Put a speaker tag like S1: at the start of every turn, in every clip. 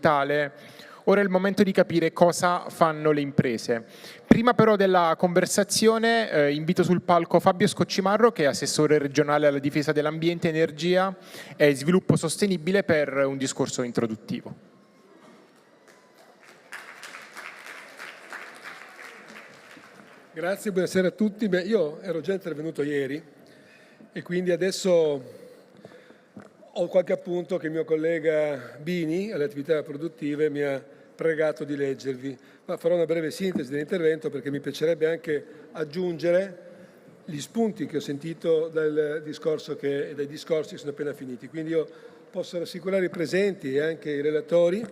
S1: Ora è il momento di capire cosa fanno le imprese. Prima però della conversazione invito sul palco Fabio Scoccimarro, che è assessore regionale alla difesa dell'ambiente, energia e sviluppo sostenibile, per un discorso introduttivo.
S2: Grazie, buonasera a tutti. Io ero già intervenuto ieri e quindi adesso ho qualche appunto che il mio collega Bini, alle attività produttive, mi ha pregato di leggervi, ma farò una breve sintesi dell'intervento perché mi piacerebbe anche aggiungere gli spunti che ho sentito dai discorsi che sono appena finiti. Quindi io posso rassicurare i presenti e anche i relatori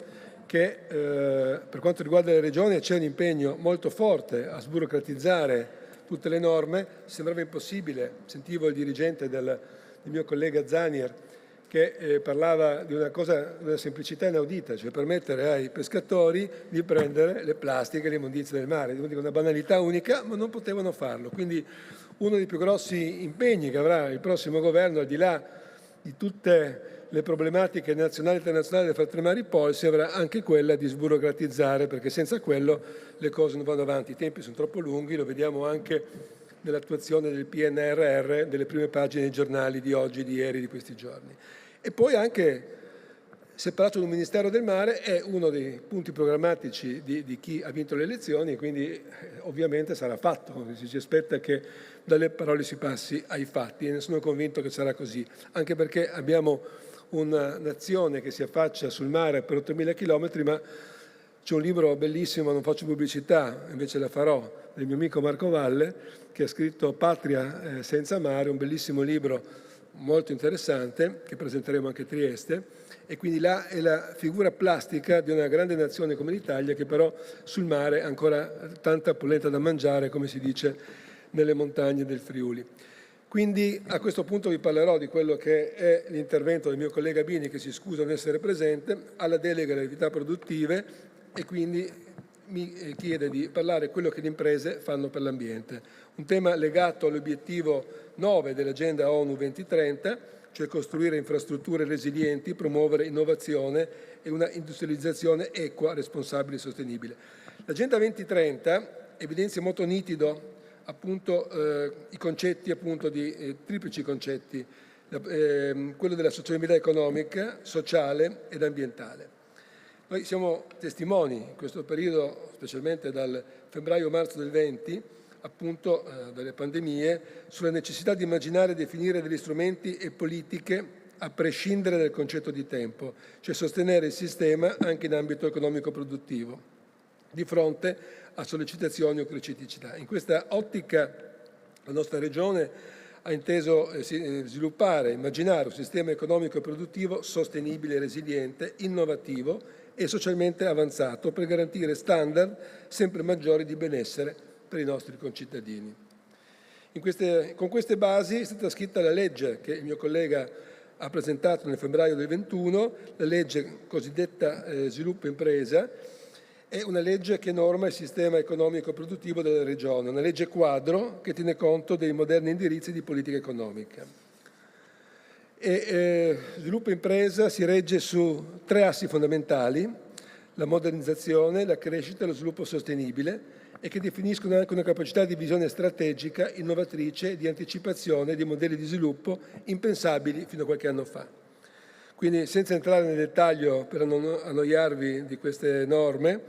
S2: che per quanto riguarda le regioni c'è un impegno molto forte a sburocratizzare tutte le norme. Sembrava impossibile, sentivo il dirigente del mio collega Zanier che parlava di una semplicità inaudita, cioè permettere ai pescatori di prendere le plastiche e le immondizie del mare. Una banalità unica, ma non potevano farlo. Quindi uno dei più grossi impegni che avrà il prossimo governo, al di là di tutte le problematiche nazionali e internazionali del Fronte Mari Policy, avrà anche quella di sburocratizzare, perché senza quello le cose non vanno avanti. I tempi sono troppo lunghi, lo vediamo anche nell'attuazione del PNRR, delle prime pagine dei giornali di oggi, di ieri, di questi giorni. E poi anche, separato dal Ministero del Mare, è uno dei punti programmatici di chi ha vinto le elezioni e quindi ovviamente sarà fatto. Si aspetta che dalle parole si passi ai fatti e ne sono convinto che sarà così, anche perché abbiamo una nazione che si affaccia sul mare per 8.000 chilometri, ma c'è un libro bellissimo, non faccio pubblicità, invece la farò, del mio amico Marco Valle, che ha scritto Patria senza mare, un bellissimo libro molto interessante che presenteremo anche a Trieste, e quindi là è la figura plastica di una grande nazione come l'Italia, che però sul mare ha ancora tanta polenta da mangiare, come si dice nelle montagne del Friuli. Quindi a questo punto vi parlerò di quello che è l'intervento del mio collega Bini, che si scusa di non essere presente, alla delega delle attività produttive, e quindi mi chiede di parlare di quello che le imprese fanno per l'ambiente. Un tema legato all'obiettivo 9 dell'Agenda ONU 2030, cioè costruire infrastrutture resilienti, promuovere innovazione e una industrializzazione equa, responsabile e sostenibile. L'Agenda 2030 evidenzia molto nitido appunto i concetti, appunto di triplici concetti, quello della sostenibilità economica, sociale ed ambientale. Noi siamo testimoni in questo periodo, specialmente dal febbraio-marzo del 20, appunto dalle pandemie, sulla necessità di immaginare e definire degli strumenti e politiche a prescindere dal concetto di tempo, cioè sostenere il sistema anche in ambito economico-produttivo, di fronte a sollecitazioni o criticità. In questa ottica la nostra Regione ha inteso sviluppare, immaginare un sistema economico e produttivo sostenibile, resiliente, innovativo e socialmente avanzato per garantire standard sempre maggiori di benessere per i nostri concittadini. Con queste basi è stata scritta la legge che il mio collega ha presentato nel febbraio del 21, la legge cosiddetta Sviluppo Impresa. È una legge che norma il sistema economico e produttivo della Regione, una legge quadro che tiene conto dei moderni indirizzi di politica economica. Sviluppo Impresa si regge su 3 assi fondamentali: la modernizzazione, la crescita e lo sviluppo sostenibile, e che definiscono anche una capacità di visione strategica, innovatrice e di anticipazione di modelli di sviluppo impensabili fino a qualche anno fa. Quindi, senza entrare nel dettaglio per non annoiarvi di queste norme,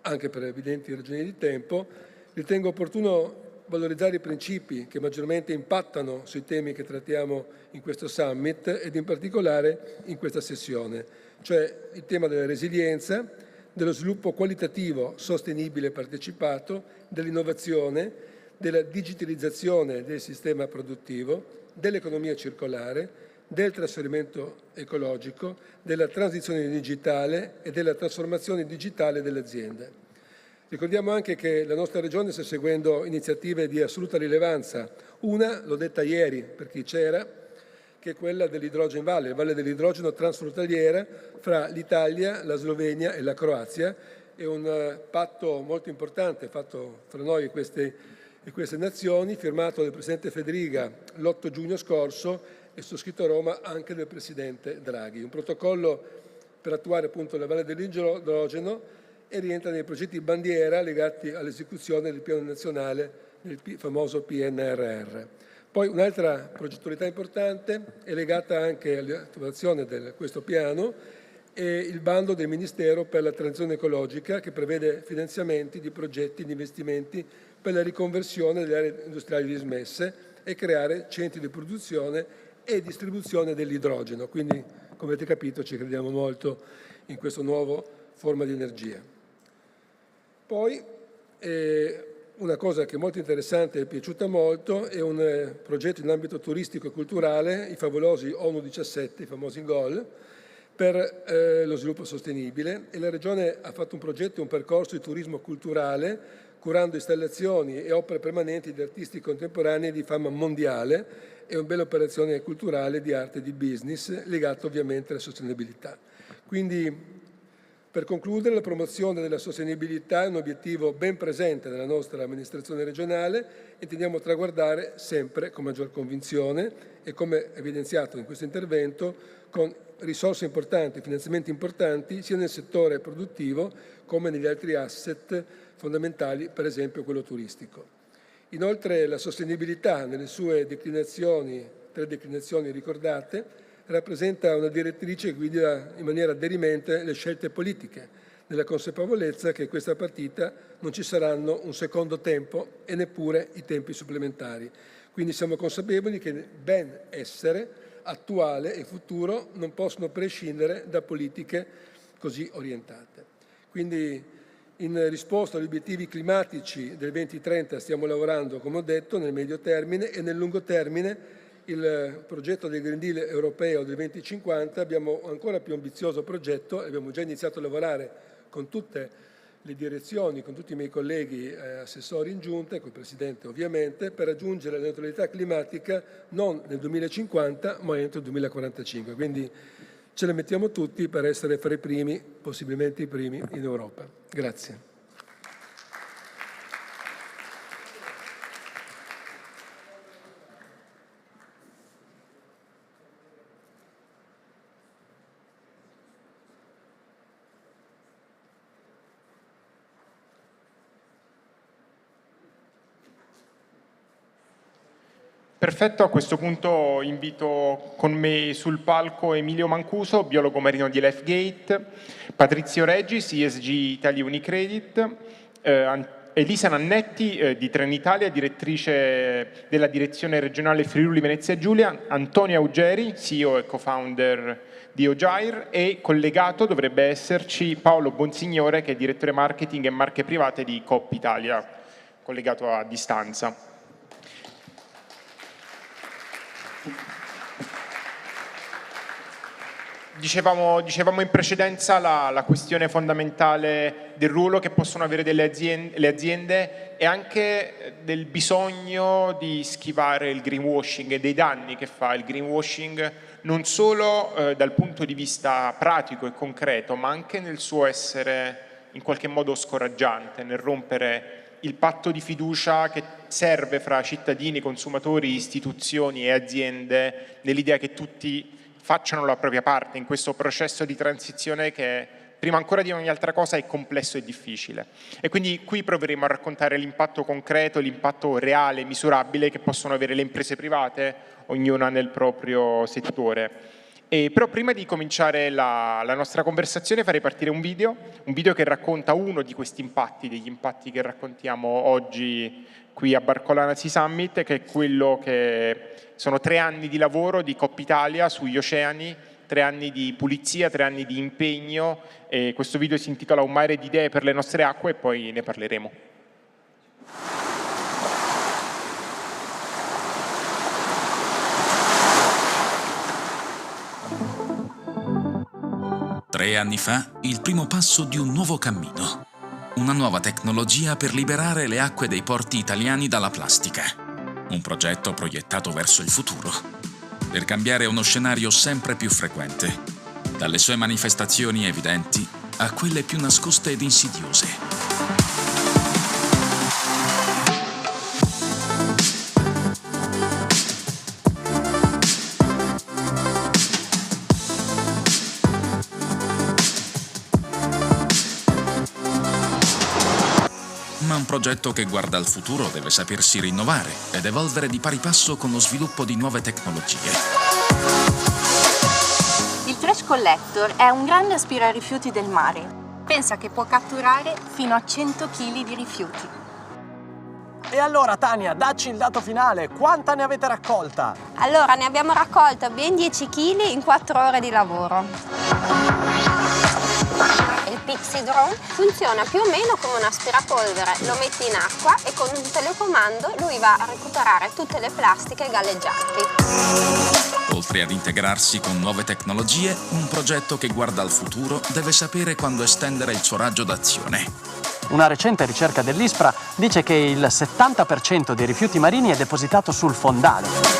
S2: anche per evidenti ragioni di tempo, ritengo opportuno valorizzare i principi che maggiormente impattano sui temi che trattiamo in questo summit ed in particolare in questa sessione, cioè il tema della resilienza, dello sviluppo qualitativo, sostenibile e partecipato, dell'innovazione, della digitalizzazione del sistema produttivo, dell'economia circolare, del trasferimento ecologico, della transizione digitale e della trasformazione digitale delle aziende. Ricordiamo anche che la nostra Regione sta seguendo iniziative di assoluta rilevanza. Una, l'ho detta ieri per chi c'era, che è quella dell'Hydrogen Valley, il Valle dell'idrogeno transfrontaliera fra l'Italia, la Slovenia e la Croazia. È un patto molto importante fatto fra noi e queste nazioni, firmato dal Presidente Federica l'8 giugno scorso e sottoscritto a Roma anche dal Presidente Draghi. Un protocollo per attuare appunto la Valle dell'Idrogeno e rientra nei progetti bandiera legati all'esecuzione del piano nazionale, del famoso PNRR. Poi un'altra progettualità importante è legata anche all'attuazione di questo piano e il bando del Ministero per la transizione ecologica che prevede finanziamenti di progetti di investimenti per la riconversione delle aree industriali dismesse e creare centri di produzione e distribuzione dell'idrogeno. Quindi, come avete capito, ci crediamo molto in questa nuova forma di energia. Poi, una cosa che è molto interessante e è piaciuta molto è un progetto in ambito turistico e culturale, i favolosi ONU 17, i famosi GOL, per lo sviluppo sostenibile, e la Regione ha fatto un progetto e un percorso di turismo culturale curando installazioni e opere permanenti di artisti contemporanei di fama mondiale e una bella operazione culturale di arte e di business legata ovviamente alla sostenibilità. Quindi, per concludere, la promozione della sostenibilità è un obiettivo ben presente nella nostra amministrazione regionale e tendiamo a traguardare sempre con maggior convinzione e, come evidenziato in questo intervento, con risorse importanti, finanziamenti importanti, sia nel settore produttivo come negli altri asset fondamentali, per esempio quello turistico. Inoltre la sostenibilità nelle sue declinazioni, 3 declinazioni ricordate, rappresenta una direttrice che guida in maniera dirimente le scelte politiche, nella consapevolezza che questa partita non ci saranno un secondo tempo e neppure i tempi supplementari. Quindi siamo consapevoli che benessere attuale e futuro non possono prescindere da politiche così orientate. Quindi in risposta agli obiettivi climatici del 2030 stiamo lavorando, come ho detto, nel medio termine e nel lungo termine. Il progetto del Green Deal europeo del 2050 abbiamo un ancora più ambizioso progetto, abbiamo già iniziato a lavorare con tutte le direzioni, con tutti i miei colleghi assessori in giunta e col Presidente ovviamente, per raggiungere la neutralità climatica non nel 2050 ma entro il 2045. Quindi ce la mettiamo tutti per essere fra i primi, possibilmente i primi in Europa. Grazie.
S1: Perfetto, a questo punto invito con me sul palco Emilio Mancuso, biologo marino di LifeGate, Patrizio Regis, ESG Italia Unicredit, Elisa Nannetti di Trenitalia, direttrice della direzione regionale Friuli Venezia Giulia, Antonia Ugeri, CEO e co-founder di Ojair, e collegato dovrebbe esserci Paolo Bonsignore, che è direttore marketing e marche private di Coop Italia, collegato a distanza. Dicevamo in precedenza la questione fondamentale del ruolo che possono avere le aziende e anche del bisogno di schivare il greenwashing e dei danni che fa il greenwashing non solo dal punto di vista pratico e concreto, ma anche nel suo essere in qualche modo scoraggiante, nel rompere il patto di fiducia che serve fra cittadini, consumatori, istituzioni e aziende, nell'idea che tutti facciano la propria parte in questo processo di transizione che prima ancora di ogni altra cosa è complesso e difficile. E quindi qui proveremo a raccontare l'impatto concreto, l'impatto reale, misurabile che possono avere le imprese private, ognuna nel proprio settore. Però prima di cominciare la nostra conversazione farei partire un video che racconta uno di questi impatti, degli impatti che raccontiamo oggi qui a Barcolana Sea Summit, che è quello che sono 3 anni di lavoro di Coop Italia sugli oceani, 3 anni di pulizia, 3 anni di impegno, e questo video si intitola Un mare di idee per le nostre acque e poi ne parleremo.
S3: Tre anni fa, il primo passo di un nuovo cammino. Una nuova tecnologia per liberare le acque dei porti italiani dalla plastica. Un progetto proiettato verso il futuro, per cambiare uno scenario sempre più frequente, dalle sue manifestazioni evidenti a quelle più nascoste ed insidiose. Ma un progetto che guarda al futuro deve sapersi rinnovare ed evolvere di pari passo con lo sviluppo di nuove tecnologie.
S4: Il Trash Collector è un grande aspirarifiuti del mare. Pensa che può catturare fino a 100 kg di rifiuti.
S5: E allora Tania, dacci il dato finale, quanta ne avete raccolta?
S6: Allora, ne abbiamo raccolto ben 10 kg in 4 ore di lavoro. Il Pixie Drone funziona più o meno come un aspirapolvere, lo metti in acqua e con un telecomando lui va a recuperare tutte le plastiche galleggianti.
S3: Oltre ad integrarsi con nuove tecnologie, un progetto che guarda al futuro deve sapere quando estendere il suo raggio d'azione.
S5: Una recente ricerca dell'ISPRA dice che il 70% dei rifiuti marini è depositato sul fondale.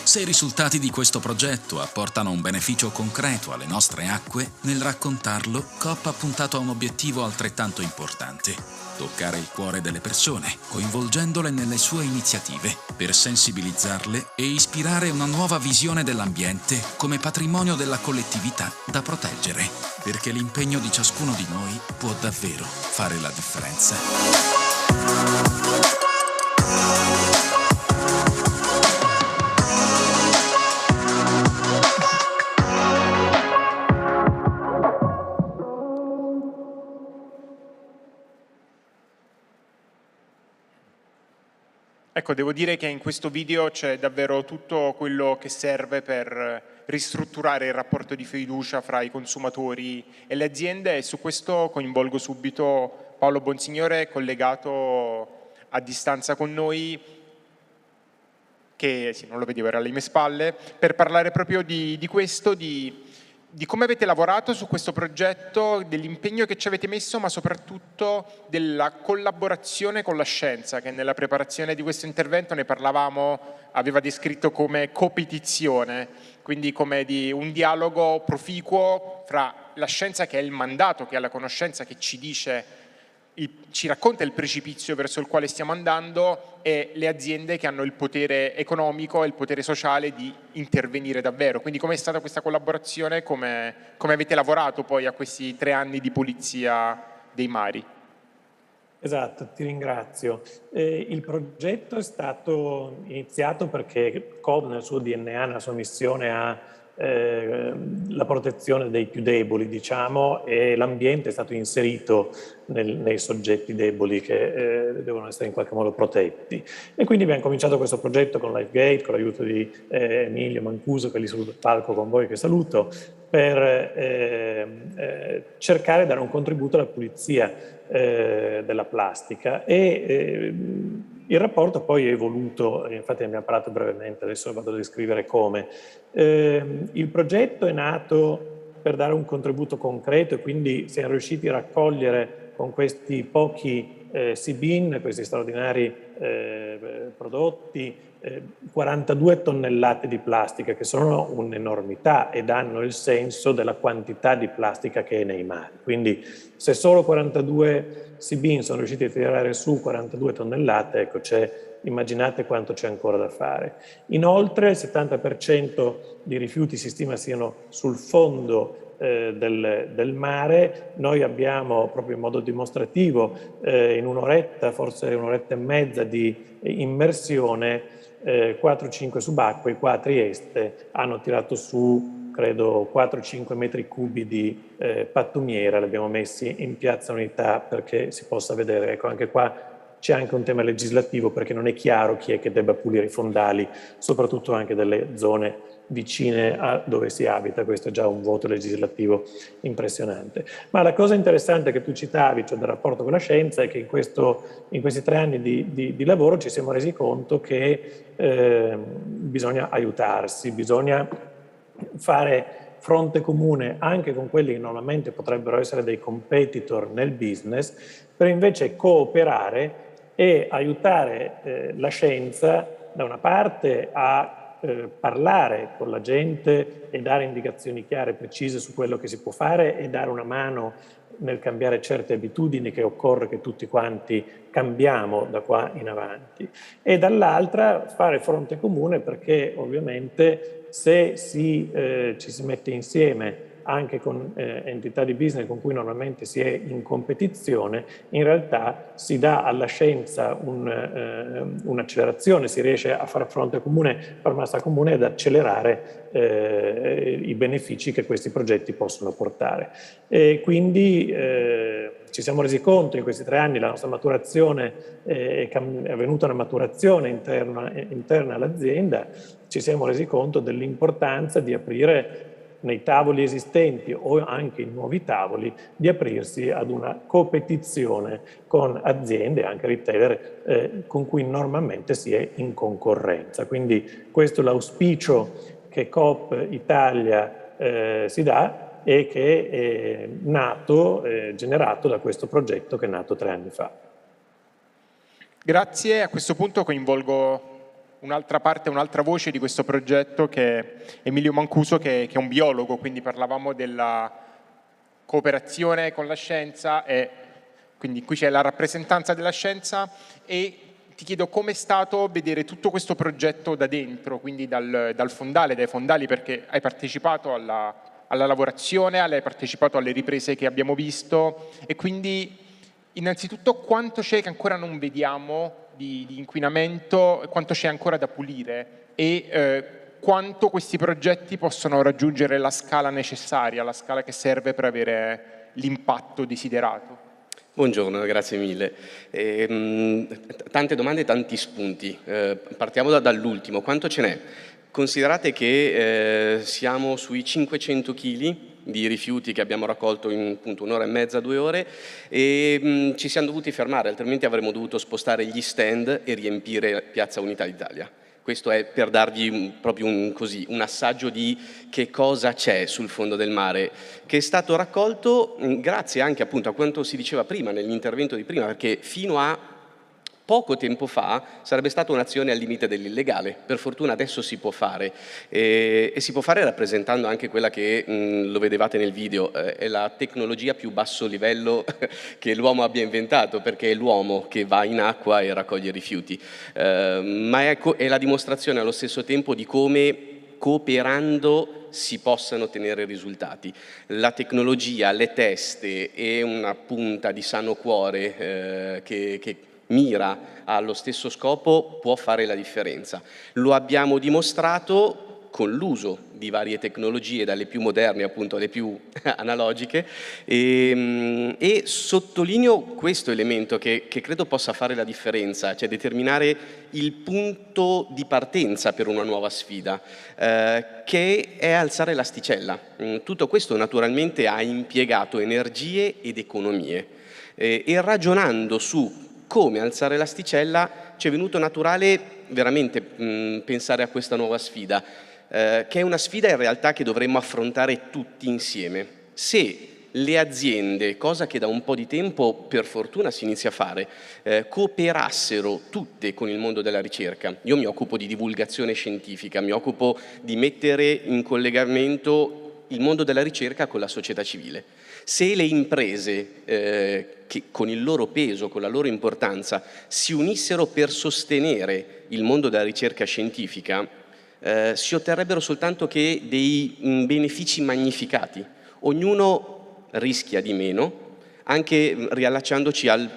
S3: Se i risultati di questo progetto apportano un beneficio concreto alle nostre acque, nel raccontarlo, Coop ha puntato a un obiettivo altrettanto importante: toccare il cuore delle persone, coinvolgendole nelle sue iniziative, per sensibilizzarle e ispirare una nuova visione dell'ambiente come patrimonio della collettività da proteggere, perché l'impegno di ciascuno di noi può davvero fare la differenza.
S1: Ecco, devo dire che in questo video c'è davvero tutto quello che serve per ristrutturare il rapporto di fiducia fra i consumatori e le aziende, e su questo coinvolgo subito Paolo Bonsignore, collegato a distanza con noi, che sì, non lo vedevo, era alle mie spalle, per parlare proprio di questo, di come avete lavorato su questo progetto, dell'impegno che ci avete messo, ma soprattutto della collaborazione con la scienza, che nella preparazione di questo intervento ne parlavamo, aveva descritto come copetizione, quindi come di un dialogo proficuo fra la scienza, che è il mandato, che è la conoscenza che ci dice, ci racconta il precipizio verso il quale stiamo andando, e le aziende che hanno il potere economico e il potere sociale di intervenire davvero. Quindi com'è stata questa collaborazione, come avete lavorato poi a questi 3 anni di pulizia dei mari?
S7: Esatto, ti ringrazio. Il progetto è stato iniziato perché Coop nel suo DNA, nella sua missione, ha la protezione dei più deboli, diciamo, e l'ambiente è stato inserito nei soggetti deboli che devono essere in qualche modo protetti. E quindi abbiamo cominciato questo progetto con LifeGate, con l'aiuto di Emilio Mancuso, che è lì sul palco con voi, che saluto, per cercare di dare un contributo alla pulizia della plastica. E il rapporto poi è evoluto, infatti ne abbiamo parlato brevemente, adesso vado a descrivere come. Il progetto è nato per dare un contributo concreto, e quindi siamo riusciti a raccogliere con questi pochi Sea-Bin, questi straordinari prodotti, 42 tonnellate di plastica, che sono un'enormità e danno il senso della quantità di plastica che è nei mari. Quindi se solo 42 Sea-Bin sono riusciti a tirare su 42 tonnellate, ecco, immaginate quanto c'è ancora da fare. Inoltre il 70% di rifiuti si stima siano sul fondo del mare. Noi abbiamo proprio in modo dimostrativo in un'oretta, forse un'oretta e mezza di immersione, 4-5 subacquei qua a Trieste hanno tirato su, credo, 4-5 metri cubi di pattumiera, li abbiamo messi in Piazza Unità perché si possa vedere. Ecco, anche qua c'è anche un tema legislativo, perché non è chiaro chi è che debba pulire i fondali, soprattutto anche delle zone vicine a dove si abita. Questo è già un voto legislativo impressionante. Ma la cosa interessante che tu citavi, cioè del rapporto con la scienza, è che in questi 3 anni di lavoro ci siamo resi conto che bisogna aiutarsi, bisogna fare fronte comune anche con quelli che normalmente potrebbero essere dei competitor nel business, per invece cooperare e aiutare la scienza da una parte a parlare con la gente e dare indicazioni chiare e precise su quello che si può fare e dare una mano nel cambiare certe abitudini che occorre che tutti quanti cambiamo da qua in avanti, e dall'altra fare fronte comune, perché ovviamente se ci si mette insieme anche con entità di business con cui normalmente si è in competizione, in realtà si dà alla scienza un'accelerazione, si riesce a fare fronte comune, far massa comune, ed accelerare i benefici che questi progetti possono portare. E quindi ci siamo resi conto in questi 3 anni, la nostra maturazione è avvenuta, una maturazione interna all'azienda, ci siamo resi conto dell'importanza di aprire nei tavoli esistenti o anche in nuovi tavoli, di aprirsi ad una competizione con aziende, anche retailer, con cui normalmente si è in concorrenza. Quindi questo è l'auspicio che Coop Italia si dà e che è nato, generato da questo progetto che è nato 3 anni fa.
S1: Grazie, a questo punto coinvolgo un'altra parte, un'altra voce di questo progetto, che è Emilio Mancuso, che è un biologo, quindi parlavamo della cooperazione con la scienza, e quindi qui c'è la rappresentanza della scienza, e ti chiedo com'è stato vedere tutto questo progetto da dentro, quindi dal fondale, dai fondali, perché hai partecipato alla lavorazione, hai partecipato alle riprese che abbiamo visto, e quindi innanzitutto quanto c'è che ancora non vediamo di inquinamento, quanto c'è ancora da pulire, e quanto questi progetti possono raggiungere la scala necessaria, la scala che serve per avere l'impatto desiderato.
S8: Buongiorno, grazie mille. Tante domande e tanti spunti. Partiamo dall'ultimo. Quanto ce n'è? Considerate che siamo sui 500 kg di rifiuti che abbiamo raccolto in appunto 1 ora e mezza, 2 ore, e ci siamo dovuti fermare, altrimenti avremmo dovuto spostare gli stand e riempire Piazza Unità d'Italia. Questo è per darvi proprio un assaggio di che cosa c'è sul fondo del mare, che è stato raccolto grazie anche appunto a quanto si diceva prima, nell'intervento di prima, perché fino a poco tempo fa sarebbe stata un'azione al limite dell'illegale. Per fortuna adesso si può fare, e si può fare rappresentando anche quella che, lo vedevate nel video, è la tecnologia più basso livello che l'uomo abbia inventato, perché è l'uomo che va in acqua e raccoglie rifiuti. Ma è la dimostrazione allo stesso tempo di come cooperando si possano ottenere risultati. La tecnologia, le teste e una punta di sano cuore che mira allo stesso scopo può fare la differenza. Lo abbiamo dimostrato con l'uso di varie tecnologie, dalle più moderne appunto alle più analogiche, e sottolineo questo elemento che credo possa fare la differenza, cioè determinare il punto di partenza per una nuova sfida, che è alzare l'asticella. Tutto questo naturalmente ha impiegato energie ed economie, e ragionando su come alzare l'asticella ci è venuto naturale veramente pensare a questa nuova sfida, che è una sfida in realtà che dovremmo affrontare tutti insieme. Se le aziende, cosa che da un po' di tempo per fortuna si inizia a fare, cooperassero tutte con il mondo della ricerca. Io mi occupo di divulgazione scientifica, mi occupo di mettere in collegamento il mondo della ricerca con la società civile. Se le imprese, che con il loro peso, con la loro importanza, si unissero per sostenere il mondo della ricerca scientifica, si otterrebbero soltanto che dei benefici magnificati. Ognuno rischia di meno, anche riallacciandoci al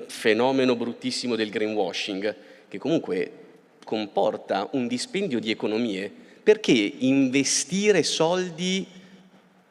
S8: fenomeno bruttissimo del greenwashing, che comunque comporta un dispendio di economie. Perché investire soldi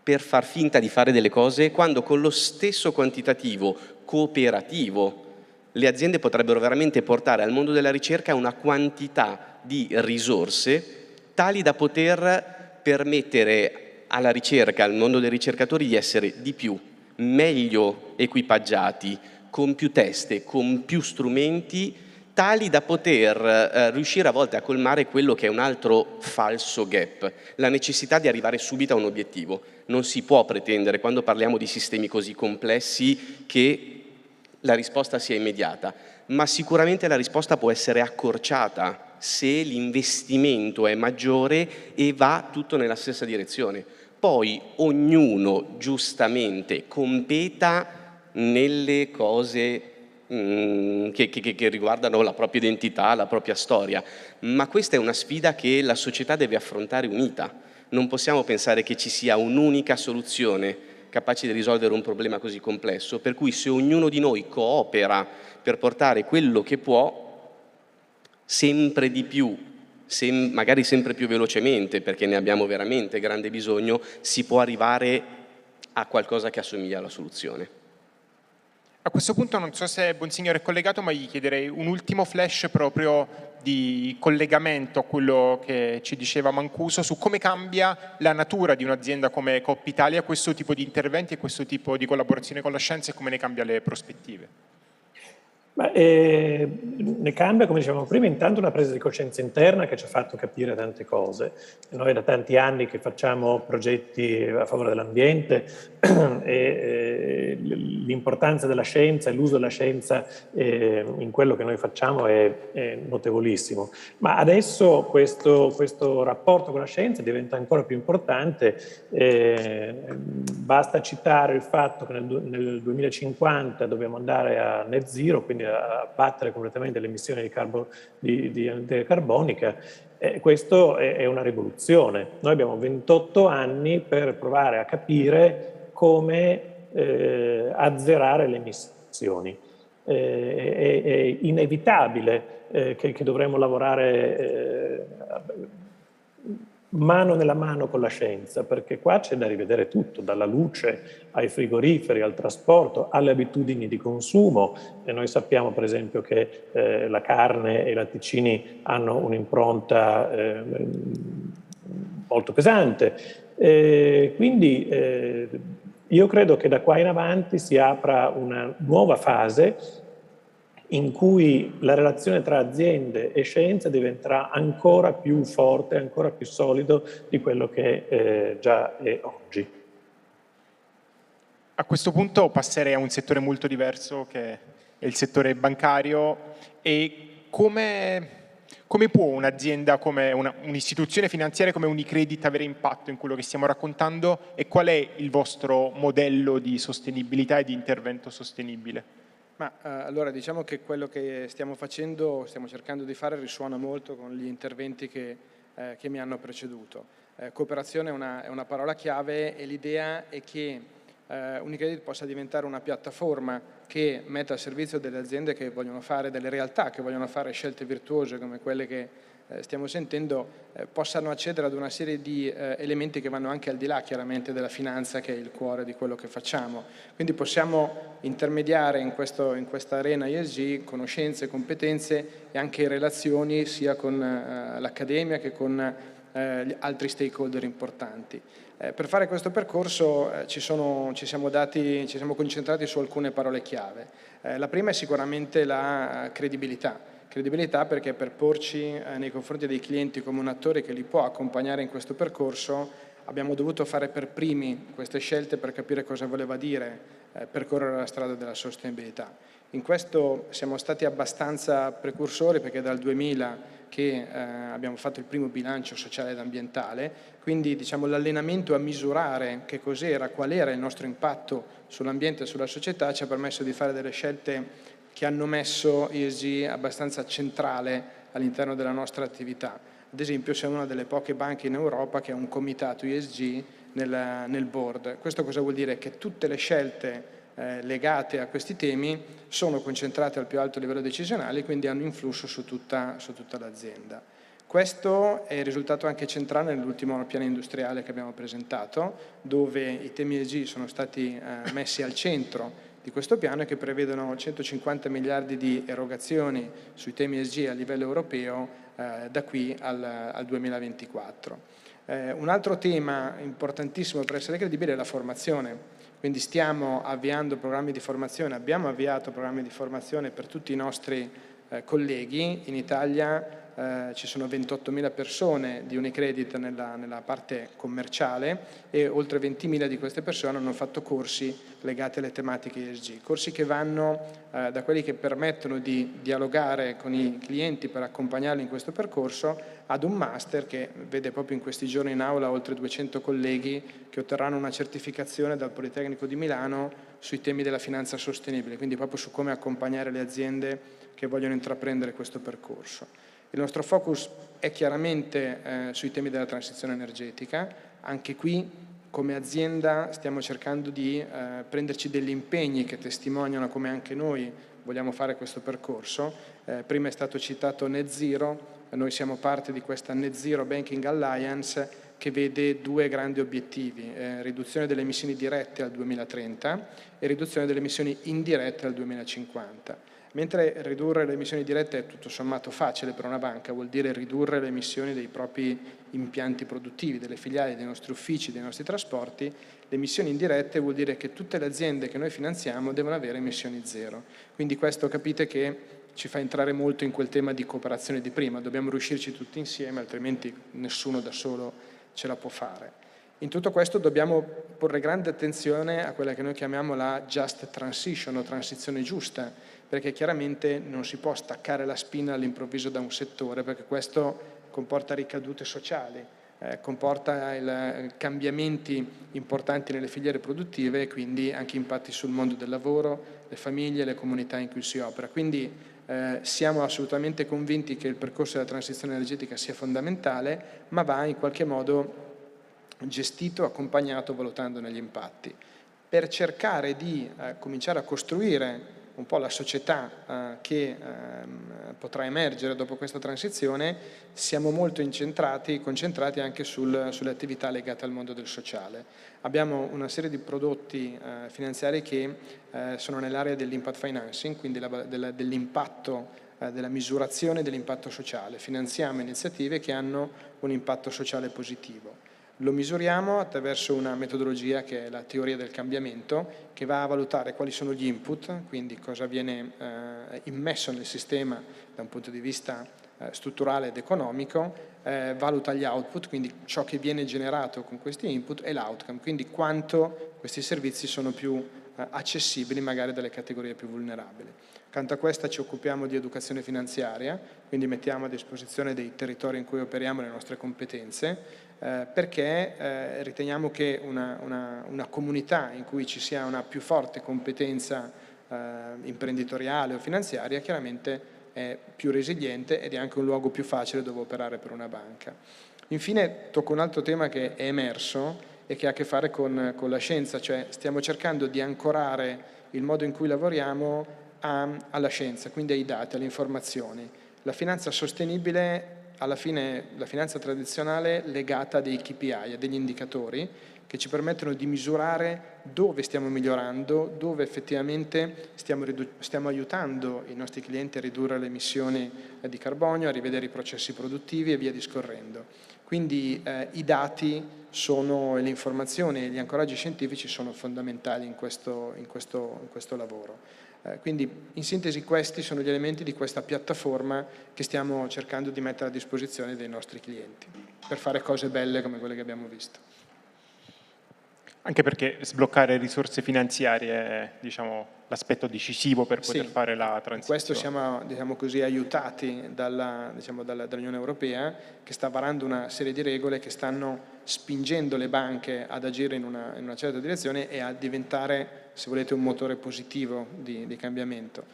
S8: per far finta di fare delle cose quando con lo stesso quantitativo cooperativo le aziende potrebbero veramente portare al mondo della ricerca una quantità di risorse tali da poter permettere alla ricerca, al mondo dei ricercatori, di essere di più, meglio equipaggiati, con più teste, con più strumenti, tali da poter riuscire a volte a colmare quello che è un altro falso gap, la necessità di arrivare subito a un obiettivo. Non si può pretendere, quando parliamo di sistemi così complessi, che la risposta sia immediata, ma sicuramente la risposta può essere accorciata se l'investimento è maggiore e va tutto nella stessa direzione. Poi ognuno giustamente competa nelle cose che riguardano la propria identità, la propria storia, ma questa è una sfida che la società deve affrontare unita. Non possiamo pensare che ci sia un'unica soluzione capace di risolvere un problema così complesso, per cui se ognuno di noi coopera per portare quello che può, sempre di più, magari sempre più velocemente, perché ne abbiamo veramente grande bisogno, si può arrivare a qualcosa che assomiglia alla soluzione.
S1: A questo punto non so se Bonsignore è collegato, ma gli chiederei un ultimo flash proprio di collegamento a quello che ci diceva Mancuso su come cambia la natura di un'azienda come Coop Italia questo tipo di interventi e questo tipo di collaborazione con la scienza e come ne cambia le prospettive.
S7: Ne cambia, come dicevamo prima, intanto una presa di coscienza interna che ci ha fatto capire tante cose. Noi da tanti anni che facciamo progetti a favore dell'ambiente e l'importanza della scienza e l'uso della scienza in quello che noi facciamo è notevolissimo. Ma adesso questo rapporto con la scienza diventa ancora più importante. Basta citare il fatto che nel 2050 dobbiamo andare a net zero, quindi a abbattere completamente le emissioni di anidride carbonica. Questo è una rivoluzione. Noi abbiamo 28 anni per provare a capire come azzerare le emissioni. È inevitabile che dovremo lavorare mano nella mano con la scienza, perché qua c'è da rivedere tutto, dalla luce ai frigoriferi, al trasporto, alle abitudini di consumo. E noi sappiamo per esempio che la carne e i latticini hanno un'impronta molto pesante. Quindi io credo che da qua in avanti si apra una nuova fase in cui la relazione tra aziende e scienza diventerà ancora più forte, ancora più solido di quello che già è oggi.
S1: A questo punto passerei a un settore molto diverso che è il settore bancario e come può un'azienda, come un'istituzione finanziaria come Unicredit avere impatto in quello che stiamo raccontando e qual è il vostro modello di sostenibilità e di intervento sostenibile?
S9: Allora diciamo che quello che stiamo facendo, stiamo cercando di fare, risuona molto con gli interventi che mi hanno preceduto. Cooperazione è una parola chiave e l'idea è che Unicredit possa diventare una piattaforma che metta al servizio delle aziende che vogliono fare, delle realtà che vogliono fare scelte virtuose come quelle che stiamo sentendo, possano accedere ad una serie di elementi che vanno anche al di là chiaramente della finanza, che è il cuore di quello che facciamo. Quindi possiamo intermediare in questa arena ESG conoscenze, competenze e anche relazioni sia con l'accademia che con gli altri stakeholder importanti. Per fare questo percorso ci siamo concentrati su alcune parole chiave. La prima è sicuramente la credibilità. Credibilità perché per porci nei confronti dei clienti come un attore che li può accompagnare in questo percorso abbiamo dovuto fare per primi queste scelte per capire cosa voleva dire percorrere la strada della sostenibilità. In questo siamo stati abbastanza precursori perché dal 2000 che abbiamo fatto il primo bilancio sociale ed ambientale, quindi diciamo l'allenamento a misurare che cos'era, qual era il nostro impatto sull'ambiente e sulla società ci ha permesso di fare delle scelte che hanno messo ESG abbastanza centrale all'interno della nostra attività. Ad esempio siamo una delle poche banche in Europa che ha un comitato ESG nel board. Questo cosa vuol dire? Che tutte le scelte legate a questi temi sono concentrate al più alto livello decisionale e quindi hanno influsso su tutta l'azienda. Questo è il risultato anche centrale nell'ultimo piano industriale che abbiamo presentato, dove i temi ESG sono stati messi al centro di questo piano e che prevedono 150 miliardi di erogazioni sui temi ESG a livello europeo da qui al 2024. Un altro tema importantissimo per essere credibile è la formazione. Quindi stiamo avviando programmi di formazione, abbiamo avviato programmi di formazione per tutti i nostri colleghi. In Italia ci sono 28.000 persone di Unicredit nella parte commerciale e oltre 20.000 di queste persone hanno fatto corsi legati alle tematiche ESG, corsi che vanno da quelli che permettono di dialogare con i clienti per accompagnarli in questo percorso ad un master che vede proprio in questi giorni in aula oltre 200 colleghi che otterranno una certificazione dal Politecnico di Milano sui temi della finanza sostenibile, quindi proprio su come accompagnare le aziende che vogliono intraprendere questo percorso. Il nostro focus è chiaramente sui temi della transizione energetica. Anche qui, come azienda, stiamo cercando di prenderci degli impegni che testimoniano come anche noi vogliamo fare questo percorso. Prima è stato citato Net Zero, noi siamo parte di questa Net Zero Banking Alliance che vede due grandi obiettivi, riduzione delle emissioni dirette al 2030 e riduzione delle emissioni indirette al 2050. Mentre ridurre le emissioni dirette è tutto sommato facile per una banca, vuol dire ridurre le emissioni dei propri impianti produttivi, delle filiali, dei nostri uffici, dei nostri trasporti, le emissioni indirette vuol dire che tutte le aziende che noi finanziamo devono avere emissioni zero. Quindi questo capite che ci fa entrare molto in quel tema di cooperazione di prima, dobbiamo riuscirci tutti insieme, altrimenti nessuno da solo ce la può fare. In tutto questo dobbiamo porre grande attenzione a quella che noi chiamiamo la just transition o transizione giusta, perché chiaramente non si può staccare la spina all'improvviso da un settore, perché questo comporta ricadute sociali, comporta cambiamenti importanti nelle filiere produttive e quindi anche impatti sul mondo del lavoro, le famiglie, le comunità in cui si opera. Quindi siamo assolutamente convinti che il percorso della transizione energetica sia fondamentale, ma va in qualche modo gestito, accompagnato, valutandone gli impatti. Per cercare di cominciare a costruire un po' la società che potrà emergere dopo questa transizione, siamo molto concentrati anche sulle attività legate al mondo del sociale. Abbiamo una serie di prodotti finanziari che sono nell'area dell'impact financing, quindi dell'impatto, della misurazione dell'impatto sociale. Finanziamo iniziative che hanno un impatto sociale positivo. Lo misuriamo attraverso una metodologia che è la teoria del cambiamento, che va a valutare quali sono gli input, quindi cosa viene immesso nel sistema da un punto di vista strutturale ed economico, valuta gli output, quindi ciò che viene generato con questi input, e l'outcome, quindi quanto questi servizi sono più accessibili magari dalle categorie più vulnerabili. Accanto a questa ci occupiamo di educazione finanziaria, quindi mettiamo a disposizione dei territori in cui operiamo le nostre competenze, perché riteniamo che una comunità in cui ci sia una più forte competenza imprenditoriale o finanziaria chiaramente è più resiliente ed è anche un luogo più facile dove operare per una banca. Infine tocco un altro tema che è emerso e che ha a che fare con la scienza, cioè stiamo cercando di ancorare il modo in cui lavoriamo alla scienza, quindi ai dati, alle informazioni. La finanza sostenibile alla fine la finanza tradizionale legata a dei KPI, a degli indicatori che ci permettono di misurare dove stiamo migliorando, dove effettivamente stiamo aiutando i nostri clienti a ridurre le emissioni di carbonio, a rivedere i processi produttivi e via discorrendo. Quindi i dati sono, le informazioni e gli ancoraggi scientifici sono fondamentali in questo lavoro. Quindi in sintesi questi sono gli elementi di questa piattaforma che stiamo cercando di mettere a disposizione dei nostri clienti per fare cose belle come quelle che abbiamo visto.
S1: Anche perché sbloccare risorse finanziarie è, l'aspetto decisivo per poter fare la transizione.
S9: In questo siamo, così, aiutati dall'Unione Europea, che sta varando una serie di regole che stanno spingendo le banche ad agire in una certa direzione e a diventare, se volete, un motore positivo di cambiamento.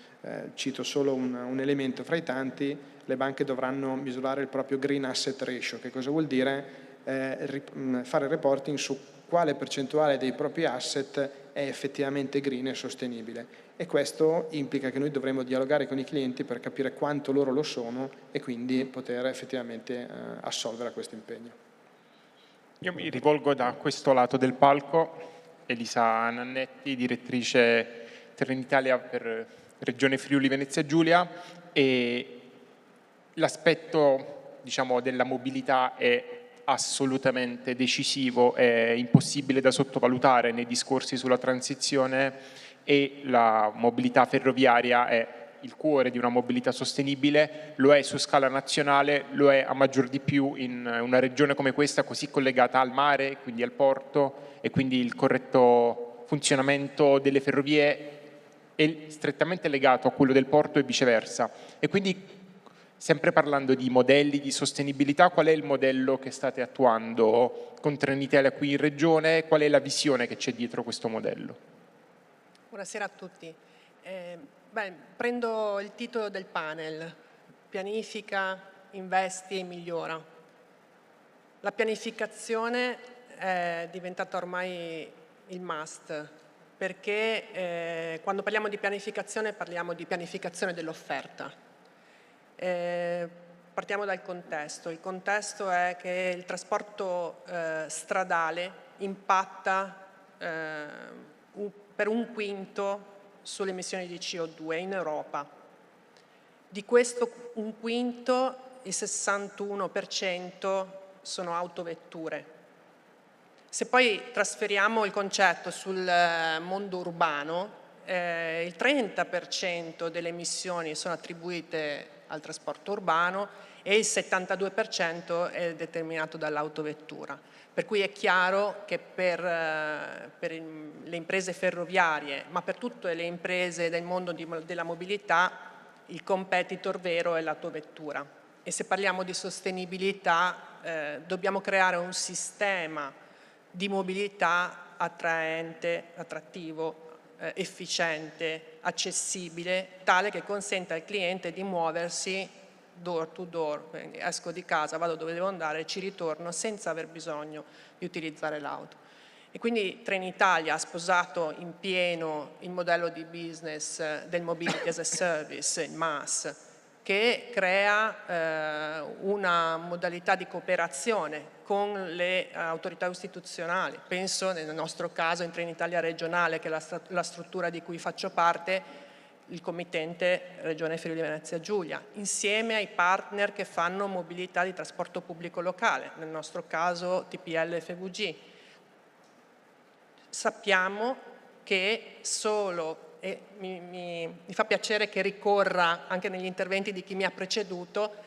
S9: Cito solo un elemento fra i tanti: le banche dovranno misurare il proprio Green Asset Ratio. Che cosa vuol dire? Fare reporting su quale percentuale dei propri asset è effettivamente green e sostenibile, e questo implica che noi dovremo dialogare con i clienti per capire quanto loro lo sono e quindi poter effettivamente assolvere a questo impegno.
S1: Io mi rivolgo da questo lato del palco, Elisa Nannetti, direttrice Trenitalia per Regione Friuli Venezia Giulia, e l'aspetto della mobilità è assolutamente decisivo, è impossibile da sottovalutare nei discorsi sulla transizione, e la mobilità ferroviaria è il cuore di una mobilità sostenibile, lo è su scala nazionale, lo è a maggior di più in una regione come questa, così collegata al mare, quindi al porto, e quindi il corretto funzionamento delle ferrovie è strettamente legato a quello del porto e viceversa. E quindi, sempre parlando di modelli di sostenibilità, qual è il modello che state attuando con Trenitalia qui in regione? Qual è la visione che c'è dietro questo modello?
S10: Buonasera a tutti. Prendo il titolo del panel: pianifica, investi e migliora. La pianificazione è diventata ormai il must, perché quando parliamo di pianificazione parliamo di pianificazione dell'offerta. Partiamo dal contesto. Il contesto è che il trasporto stradale impatta per un quinto sulle emissioni di CO2 in Europa. Di questo un quinto, il 61% sono autovetture. Se poi trasferiamo il concetto sul mondo urbano, il 30% delle emissioni sono attribuite al trasporto urbano e il 72% è determinato dall'autovettura. Per cui è chiaro che per le imprese ferroviarie, ma per tutte le imprese del mondo della mobilità, il competitor vero è l'autovettura. E se parliamo di sostenibilità, dobbiamo creare un sistema di mobilità attraente, attrattivo, efficiente, accessibile, tale che consenta al cliente di muoversi door to door, quindi esco di casa, vado dove devo andare, ci ritorno senza aver bisogno di utilizzare l'auto. E quindi Trenitalia ha sposato in pieno il modello di business del Mobility as a Service, il MaaS, che crea una modalità di cooperazione con le autorità istituzionali. Penso nel nostro caso in Trenitalia regionale, che è la struttura di cui faccio parte, il committente Regione Friuli Venezia Giulia, insieme ai partner che fanno mobilità di trasporto pubblico locale, nel nostro caso TPL e FVG. Sappiamo che e mi fa piacere che ricorra anche negli interventi di chi mi ha preceduto,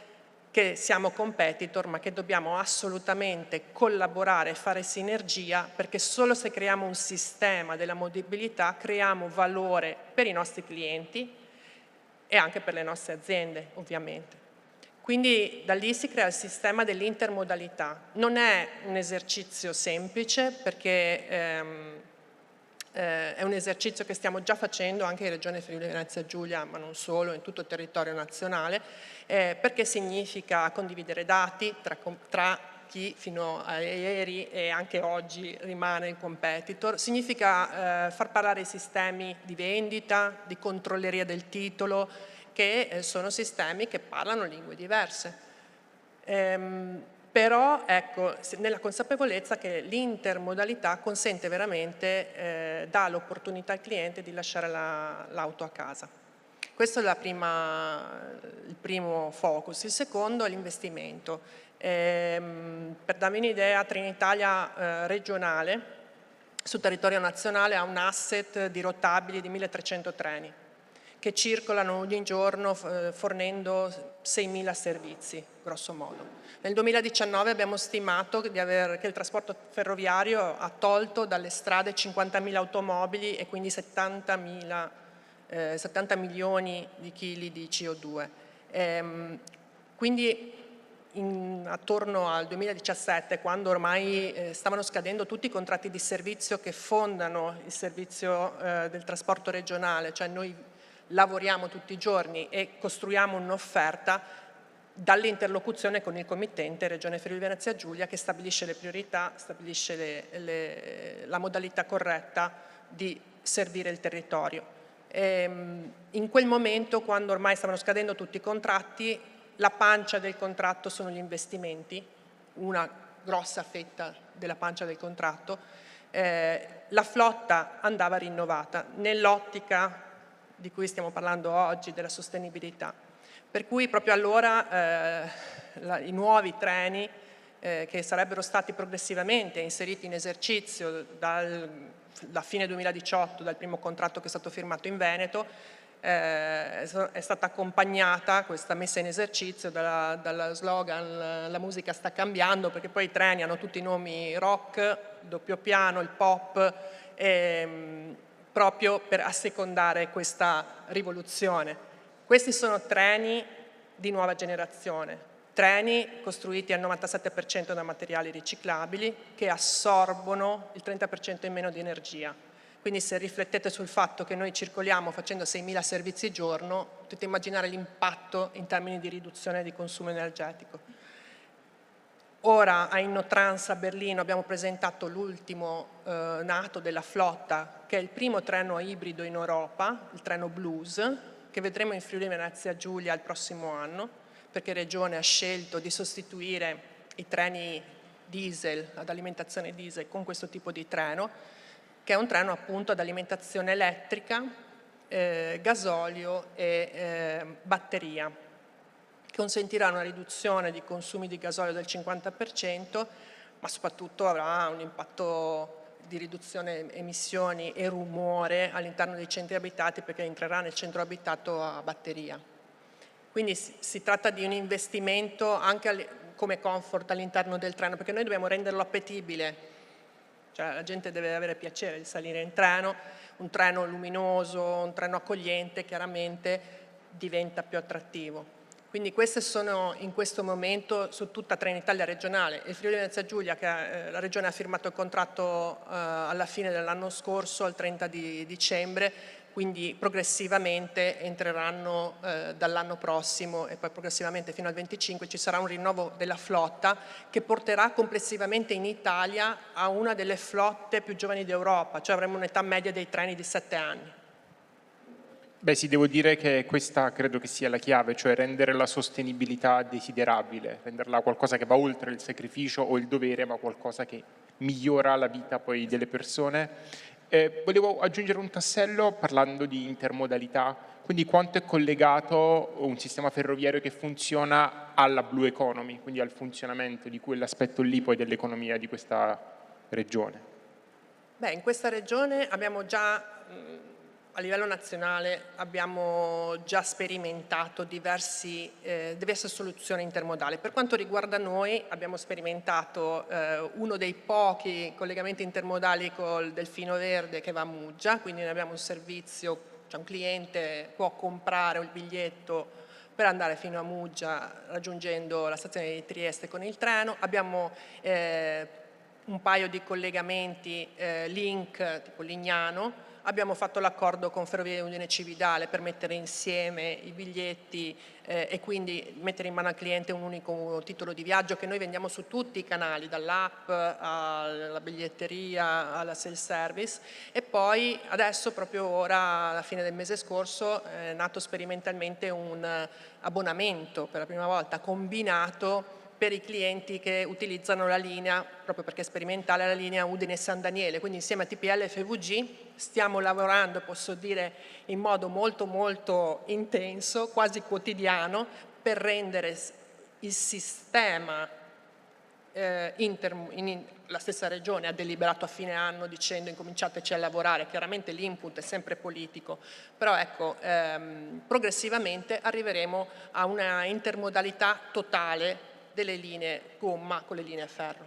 S10: che siamo competitor, ma che dobbiamo assolutamente collaborare e fare sinergia, perché solo se creiamo un sistema della mobilità creiamo valore per i nostri clienti e anche per le nostre aziende, ovviamente. Quindi da lì si crea il sistema dell'intermodalità. Non è un esercizio semplice, perché è un esercizio che stiamo già facendo anche in Regione Friuli Venezia Giulia, ma non solo, in tutto il territorio nazionale, perché significa condividere dati tra chi fino a ieri e anche oggi rimane il competitor, significa far parlare i sistemi di vendita, di controlleria del titolo, che sono sistemi che parlano lingue diverse. Però ecco, nella consapevolezza che l'intermodalità consente veramente, dà l'opportunità al cliente di lasciare l'auto a casa. Questo è il primo focus. Il secondo è l'investimento. Per darvi un'idea, Trenitalia regionale sul territorio nazionale ha un asset di rotabili di 1300 treni che circolano ogni giorno fornendo 6.000 servizi, grosso modo. Nel 2019 abbiamo stimato che il trasporto ferroviario ha tolto dalle strade 50.000 automobili e quindi 70 milioni di chili di CO2. Quindi attorno al 2017, quando ormai stavano scadendo tutti i contratti di servizio che fondano il servizio del trasporto regionale, cioè noi lavoriamo tutti i giorni e costruiamo un'offerta dall'interlocuzione con il committente Regione Friuli Venezia Giulia, che stabilisce le priorità, stabilisce la modalità corretta di servire il territorio. In quel momento, quando ormai stavano scadendo tutti i contratti, la pancia del contratto sono gli investimenti, una grossa fetta della pancia del contratto, la flotta andava rinnovata nell'ottica di cui stiamo parlando oggi, della sostenibilità. Per cui proprio allora i nuovi treni che sarebbero stati progressivamente inseriti in esercizio da fine 2018, dal primo contratto che è stato firmato in Veneto, è stata accompagnata questa messa in esercizio dalla slogan "la musica sta cambiando", perché poi i treni hanno tutti i nomi rock, doppio piano, il pop, proprio per assecondare questa rivoluzione. Questi sono treni di nuova generazione, treni costruiti al 97% da materiali riciclabili che assorbono il 30% in meno di energia. Quindi se riflettete sul fatto che noi circoliamo facendo 6.000 servizi al giorno, potete immaginare l'impatto in termini di riduzione di consumo energetico. Ora a Innotrans a Berlino abbiamo presentato l'ultimo nato della flotta, che è il primo treno ibrido in Europa, il treno Blues, che vedremo in Friuli Venezia Giulia il prossimo anno, perché Regione ha scelto di sostituire i treni diesel, ad alimentazione diesel, con questo tipo di treno, che è un treno appunto ad alimentazione elettrica, gasolio e batteria, che consentirà una riduzione di consumi di gasolio del 50%, ma soprattutto avrà un impatto di riduzione emissioni e rumore all'interno dei centri abitati, perché entrerà nel centro abitato a batteria. Quindi si tratta di un investimento anche come comfort all'interno del treno, perché noi dobbiamo renderlo appetibile. Cioè, la gente deve avere piacere di salire in treno, un treno luminoso, un treno accogliente, chiaramente diventa più attrattivo. Quindi queste sono in questo momento su tutta Trenitalia regionale. E Friuli Venezia Giulia, che la Regione ha firmato il contratto alla fine dell'anno scorso, al 30 di dicembre, quindi progressivamente entreranno dall'anno prossimo e poi progressivamente fino al 25 ci sarà un rinnovo della flotta che porterà complessivamente in Italia a una delle flotte più giovani d'Europa, cioè avremo un'età media dei treni di 7 anni.
S1: Beh sì, devo dire che questa credo che sia la chiave, cioè rendere la sostenibilità desiderabile, renderla qualcosa che va oltre il sacrificio o il dovere, ma qualcosa che migliora la vita poi delle persone. Volevo aggiungere un tassello parlando di intermodalità, quindi quanto è collegato un sistema ferroviario che funziona alla Blue Economy, quindi al funzionamento di quell'aspetto lì poi dell'economia di questa regione.
S10: Beh, in questa regione abbiamo già, a livello nazionale, abbiamo già sperimentato diverse soluzioni intermodali. Per quanto riguarda noi, abbiamo sperimentato uno dei pochi collegamenti intermodali col Delfino Verde che va a Muggia, quindi noi abbiamo un servizio, cioè un cliente può comprare il biglietto per andare fino a Muggia raggiungendo la stazione di Trieste con il treno. Abbiamo un paio di collegamenti link tipo Lignano. Abbiamo fatto l'accordo con Ferrovie Udine Cividale per mettere insieme i biglietti e quindi mettere in mano al cliente un unico titolo di viaggio che noi vendiamo su tutti i canali, dall'app alla biglietteria alla self-service. E poi adesso, proprio ora, alla fine del mese scorso, è nato sperimentalmente un abbonamento per la prima volta combinato per i clienti che utilizzano la linea, proprio perché è sperimentale, la linea Udine-San Daniele. Quindi insieme a TPL e FVG stiamo lavorando, posso dire, in modo molto molto intenso, quasi quotidiano, per rendere il sistema, la stessa Regione ha deliberato a fine anno dicendo incominciateci a lavorare, chiaramente l'input è sempre politico, però ecco, progressivamente arriveremo a una intermodalità totale delle linee gomma con le linee ferro.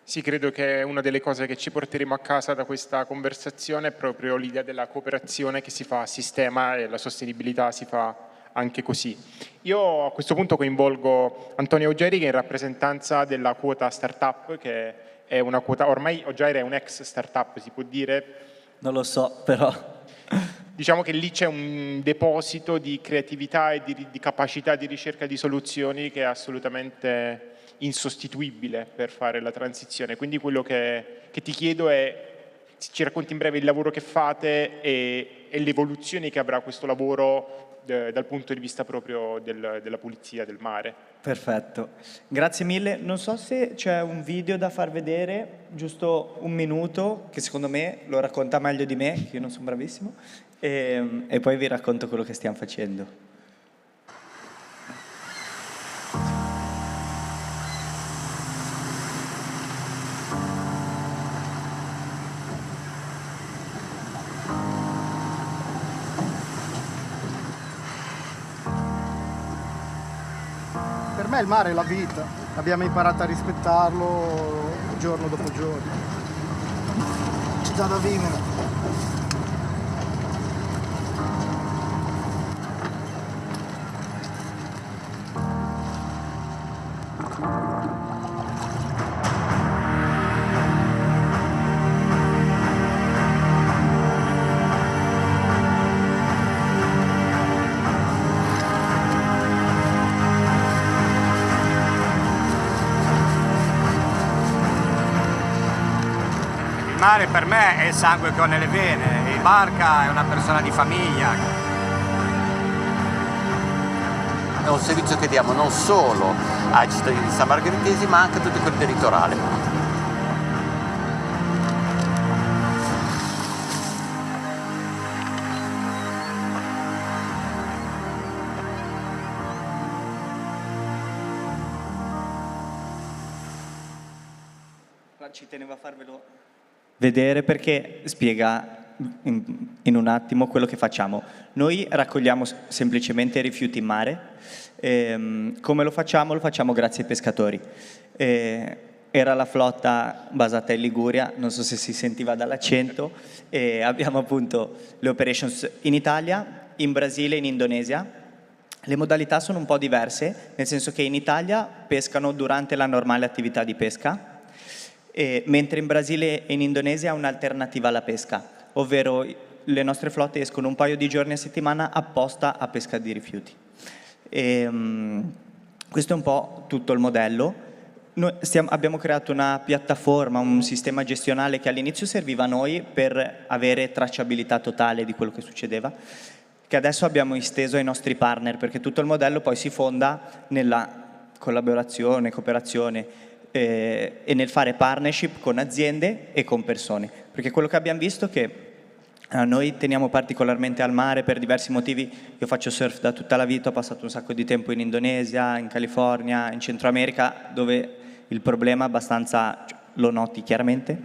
S1: Sì, credo che una delle cose che ci porteremo a casa da questa conversazione è proprio l'idea della cooperazione che si fa a sistema e la sostenibilità si fa anche così. Io a questo punto coinvolgo Antonio Ogieri, che è in rappresentanza della quota startup, che è una quota, ormai Ogieri è un ex startup, si può dire?
S11: Non lo so, però...
S1: Diciamo che lì c'è un deposito di creatività e di capacità di ricerca di soluzioni che è assolutamente insostituibile per fare la transizione. Quindi quello che ti chiedo è, ci racconti in breve il lavoro che fate e le evoluzioni che avrà questo lavoro dal punto di vista proprio della pulizia del mare.
S11: Perfetto, grazie mille. Non so se c'è un video da far vedere, giusto un minuto, che secondo me lo racconta meglio di me, che io non sono bravissimo, e poi vi racconto quello che stiamo facendo.
S12: me il mare è la vita, abbiamo imparato a rispettarlo giorno dopo giorno. Città da vivere.
S13: Il mare per me è il sangue che ho nelle vene, il barca è una persona di famiglia.
S14: È un servizio che diamo non solo ai cittadini sammargheritesi ma anche a tutti quelli del litorale.
S11: Ci tenevo a farvelo vedere perché spiega in un attimo quello che facciamo. Noi raccogliamo semplicemente rifiuti in mare. Come lo facciamo? Lo facciamo grazie ai pescatori. Era la flotta basata in Liguria, non so se si sentiva dall'accento, e abbiamo appunto le operations in Italia, in Brasile e in Indonesia. Le modalità sono un po' diverse, nel senso che in Italia pescano durante la normale attività di pesca, mentre in Brasile e in Indonesia è un'alternativa alla pesca, ovvero le nostre flotte escono un paio di giorni a settimana apposta a pesca di rifiuti. Questo è un po' tutto il modello. Noi abbiamo creato una piattaforma, un sistema gestionale che all'inizio serviva a noi per avere tracciabilità totale di quello che succedeva, che adesso abbiamo esteso ai nostri partner, perché tutto il modello poi si fonda nella collaborazione, cooperazione, e nel fare partnership con aziende e con persone, perché quello che abbiamo visto è che noi teniamo particolarmente al mare per diversi motivi. Io faccio surf da tutta la vita, ho passato un sacco di tempo in Indonesia, in California, in Centro America, dove il problema abbastanza lo noti chiaramente,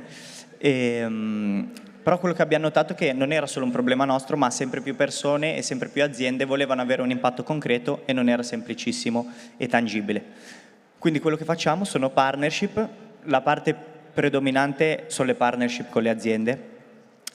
S11: però quello che abbiamo notato è che non era solo un problema nostro, ma sempre più persone e sempre più aziende volevano avere un impatto concreto e non era semplicissimo e tangibile. Quindi quello che facciamo sono partnership, la parte predominante sono le partnership con le aziende,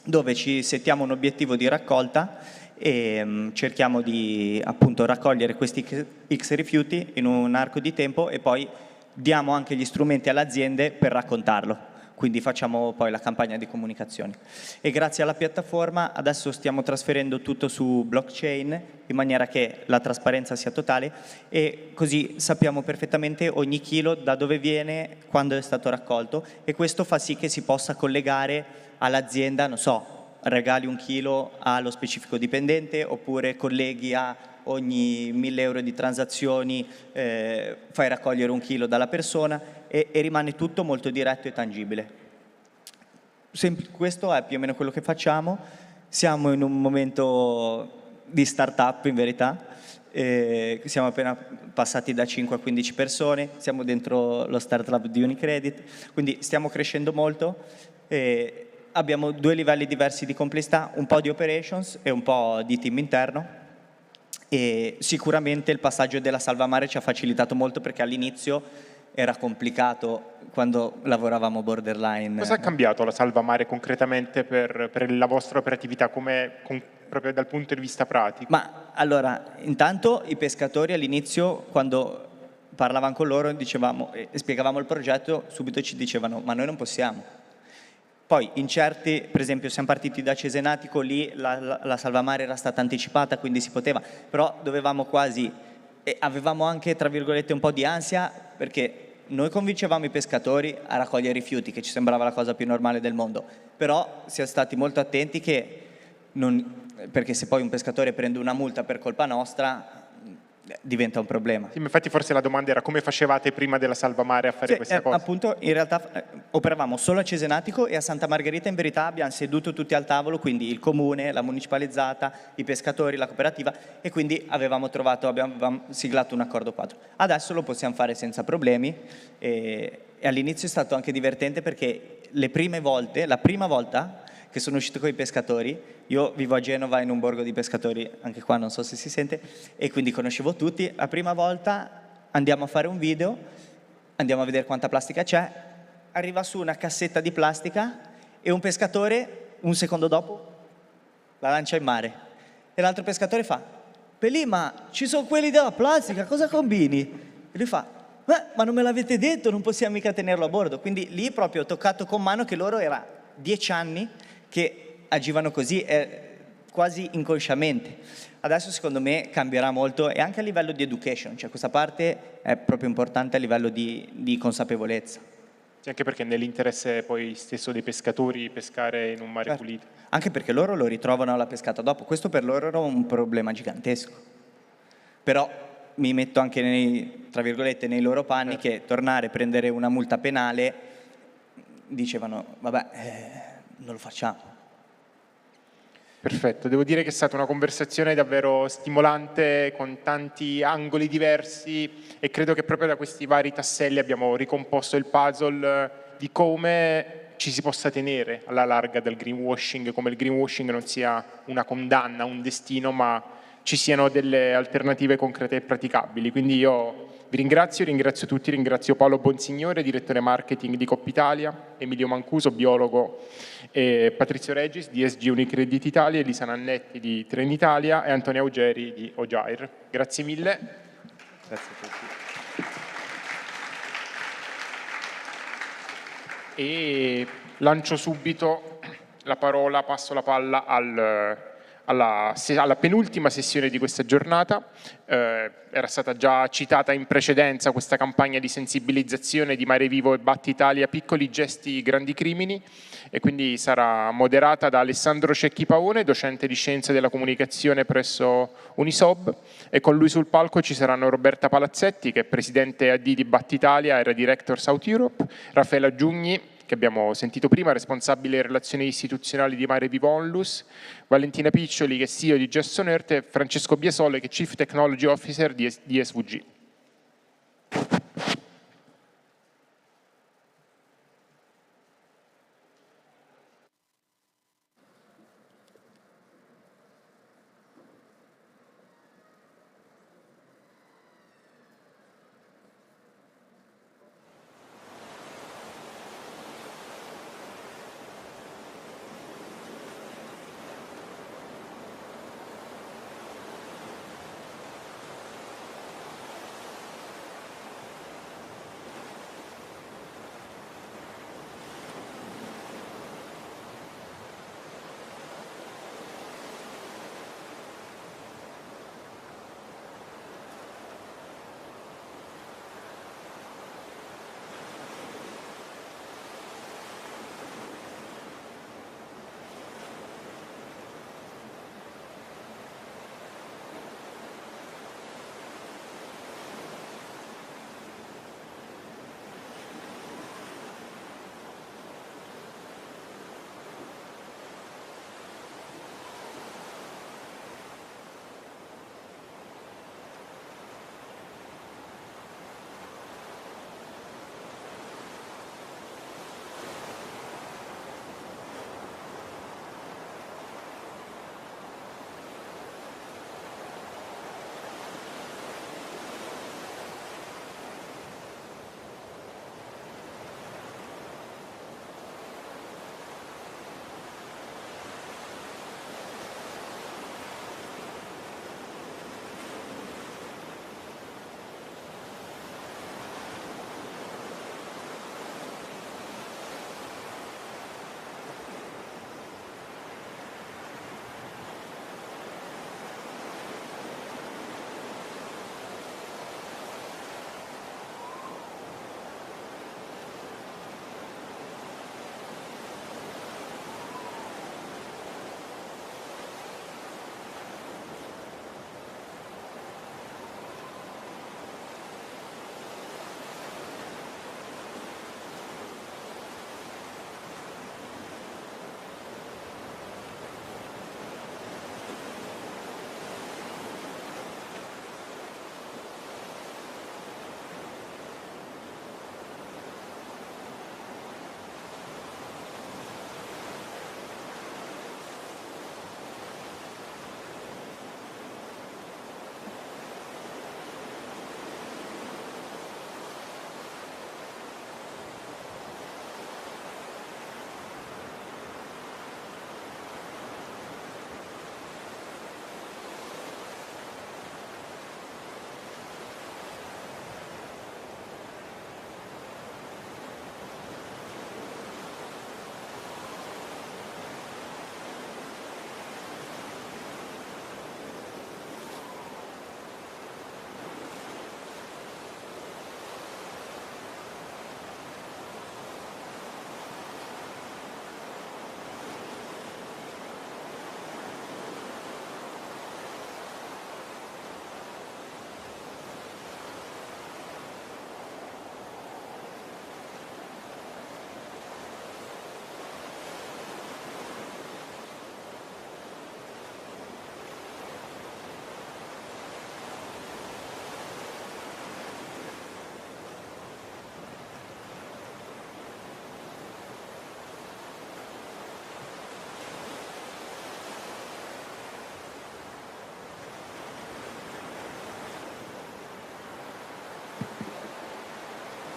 S11: dove ci settiamo un obiettivo di raccolta e cerchiamo di appunto raccogliere questi X rifiuti in un arco di tempo e poi diamo anche gli strumenti alle aziende per raccontarlo. Quindi facciamo poi la campagna di comunicazione. E grazie alla piattaforma adesso stiamo trasferendo tutto su blockchain in maniera che la trasparenza sia totale e così sappiamo perfettamente ogni chilo da dove viene, quando è stato raccolto, e questo fa sì che si possa collegare all'azienda, non so, regali un chilo allo specifico dipendente oppure colleghi a ogni 1.000 euro di transazioni, fai raccogliere un chilo dalla persona e rimane tutto molto diretto e tangibile. Questo è più o meno quello che facciamo. Siamo in un momento di start-up in verità, siamo appena passati da 5 a 15 persone, siamo dentro lo startup di Unicredit, quindi stiamo crescendo molto. Abbiamo 2 livelli diversi di complessità, un po' di operations e un po' di team interno. E sicuramente il passaggio della salvamare ci ha facilitato molto perché all'inizio era complicato quando lavoravamo borderline.
S1: Cosa è cambiato la salvamare concretamente per la vostra operatività, proprio dal punto di vista pratico?
S11: Ma allora, intanto i pescatori all'inizio, quando parlavamo con loro, dicevamo e spiegavamo il progetto, subito ci dicevano ma noi non possiamo. Poi in certi, per esempio siamo partiti da Cesenatico, lì la salvamare era stata anticipata, quindi si poteva, però dovevamo quasi, e avevamo anche tra virgolette un po' di ansia, perché noi convincevamo i pescatori a raccogliere rifiuti, che ci sembrava la cosa più normale del mondo, però siamo stati molto attenti che, perché se poi un pescatore prende una multa per colpa nostra, diventa un problema.
S1: Sì, infatti forse la domanda era come facevate prima della salvamare a fare questa cosa?
S11: Appunto, in realtà operavamo solo a Cesenatico e a Santa Margherita in verità abbiamo seduto tutti al tavolo, quindi il comune, la municipalizzata, i pescatori, la cooperativa, e quindi abbiamo siglato un accordo quadro. Adesso lo possiamo fare senza problemi e all'inizio è stato anche divertente perché la prima volta che sono uscito con i pescatori, io vivo a Genova in un borgo di pescatori, anche qua non so se si sente, e quindi conoscevo tutti. La prima volta andiamo a fare un video, andiamo a vedere quanta plastica c'è, arriva su una cassetta di plastica e un pescatore, un secondo dopo, la lancia in mare. E l'altro pescatore fa: Pelì, ma ci sono quelli della plastica, cosa combini? E lui fa: ma non me l'avete detto, non possiamo mica tenerlo a bordo. Quindi lì proprio ho toccato con mano che loro era 10 anni che agivano così, quasi inconsciamente. Adesso secondo me cambierà molto e anche a livello di education, cioè questa parte è proprio importante a livello di consapevolezza.
S1: Sì, anche perché è nell'interesse poi stesso dei pescatori pescare in un mare pulito.
S11: Anche perché loro lo ritrovano alla pescata dopo, questo per loro era un problema gigantesco. Però mi metto anche nei, tra virgolette, nei loro panni, che tornare a prendere una multa penale, dicevano vabbè, non lo facciamo.
S1: Perfetto, devo dire che è stata una conversazione davvero stimolante con tanti angoli diversi e credo che proprio da questi vari tasselli abbiamo ricomposto il puzzle di come ci si possa tenere alla larga dal greenwashing, come il greenwashing non sia una condanna, un destino, ma ci siano delle alternative concrete e praticabili. Quindi io vi ringrazio tutti, ringrazio Paolo Bonsignore, direttore marketing di Coppa Italia, Emilio Mancuso, biologo, e Patrizio Regis di ESG Unicredit Italia, Elisa Nannetti di Trenitalia e Antonio Augeri di Ojair. Grazie mille.
S11: Grazie a tutti.
S1: E lancio subito la parola, passo la palla alla penultima sessione di questa giornata. Era stata già citata in precedenza questa campagna di sensibilizzazione di Mare Vivo e Battitalia, piccoli gesti, grandi crimini, e quindi sarà moderata da Alessandro Cecchi Paone, docente di Scienze della Comunicazione presso Unisob, e con lui sul palco ci saranno Roberta Palazzetti, che è presidente AD di Battitalia, era Director South Europe, Raffaella Giugni, che abbiamo sentito prima, responsabile relazioni istituzionali di Mare Vivo Onlus, Valentina Piccioli, che è CEO di Just on Earth, e Francesco Biasole, che è Chief Technology Officer di SVG.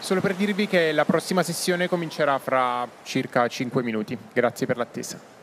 S1: Solo per dirvi che la prossima sessione comincerà fra circa 5 minuti. Grazie per l'attesa.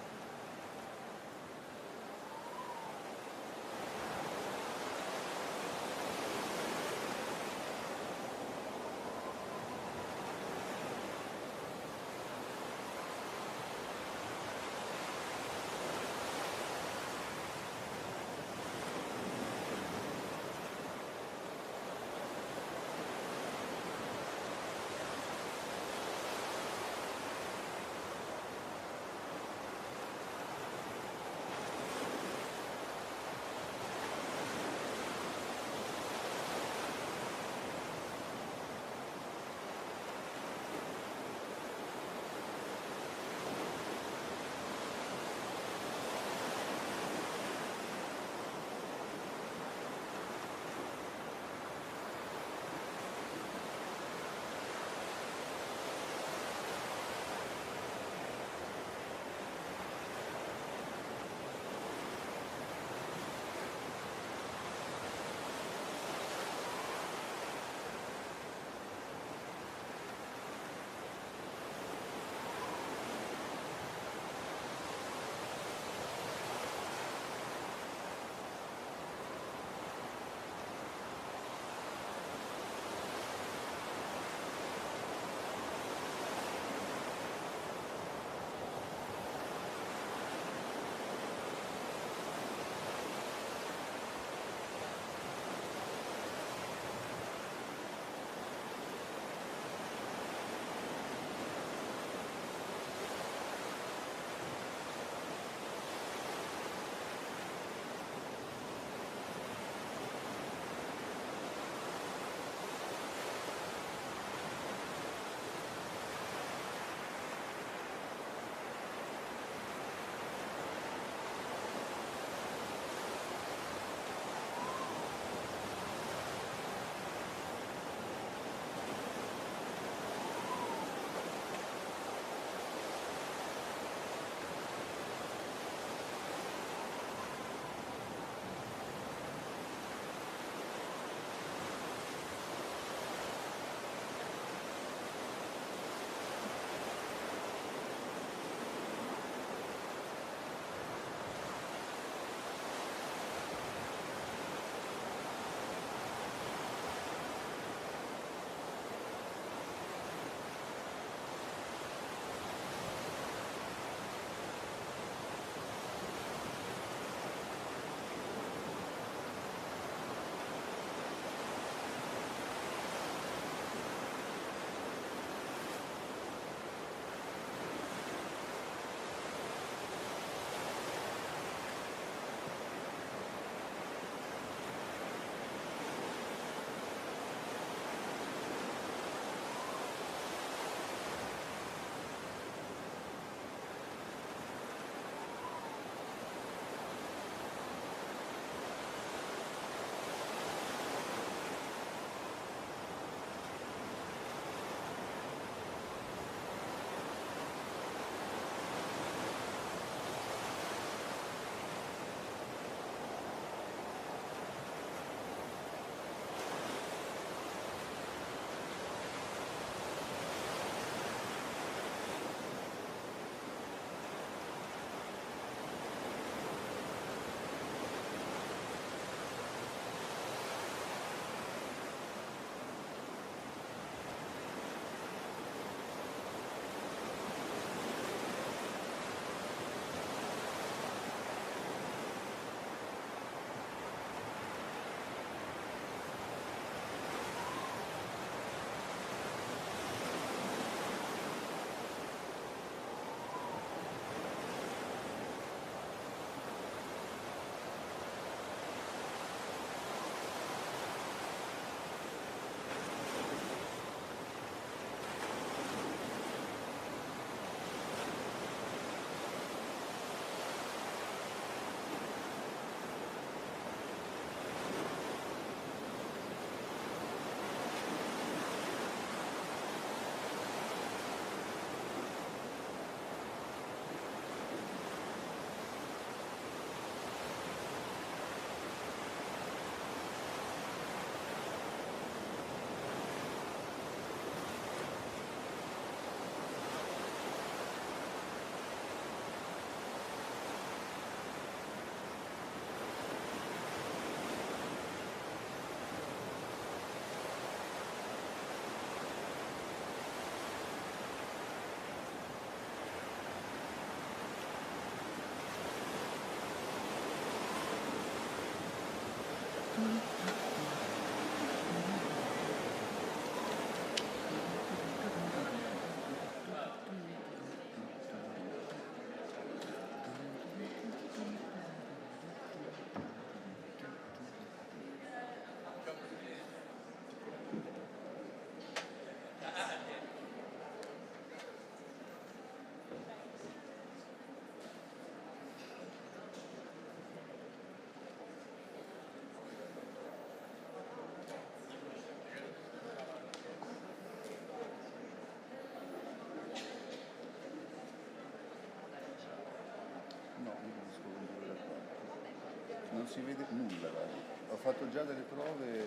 S15: Non si vede nulla, guarda. Ho fatto già delle prove,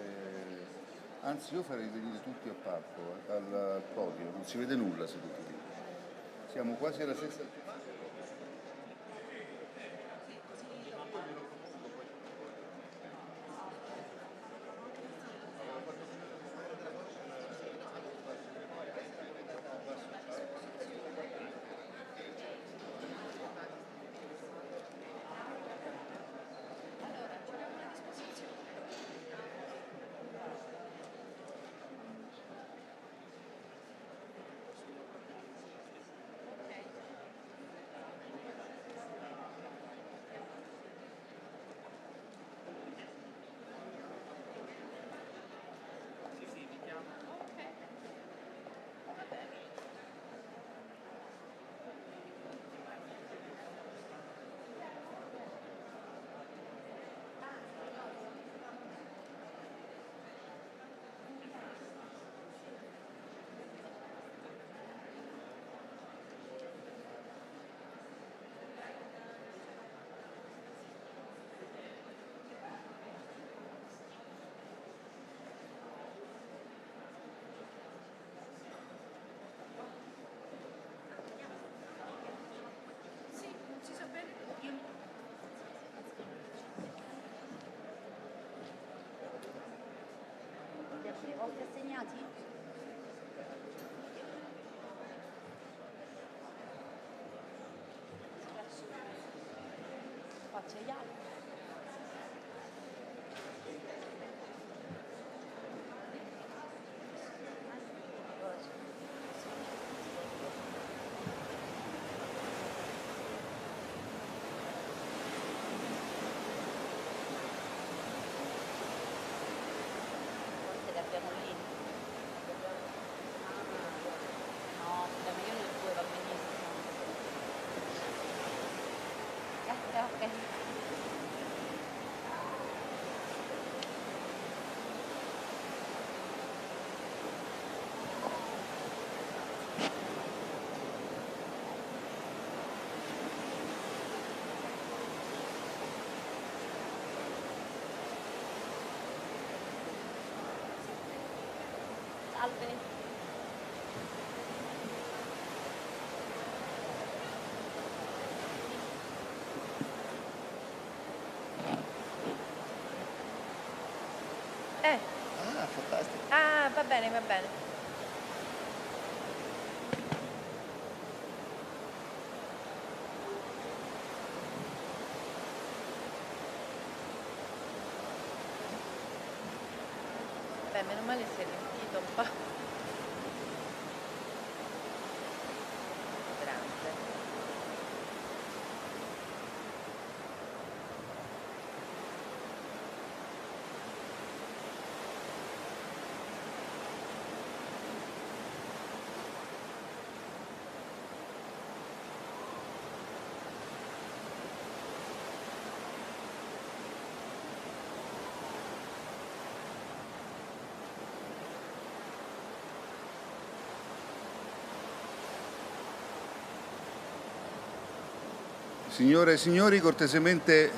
S15: anzi io farei venire tutti al palco, al podio, non si vede nulla seduti lì. Siamo quasi alla stessa altezza.
S16: Assegnati? Faccia gli altri. Forse li abbiamo lì. No, vabbè, ma io nel 2 va benissimo. Ok. Salve.
S17: Ah, fantastico.
S16: Ah, va bene, va bene. Beh, meno male si è riempito un po'. Grazie.
S15: Signore e signori, cortesemente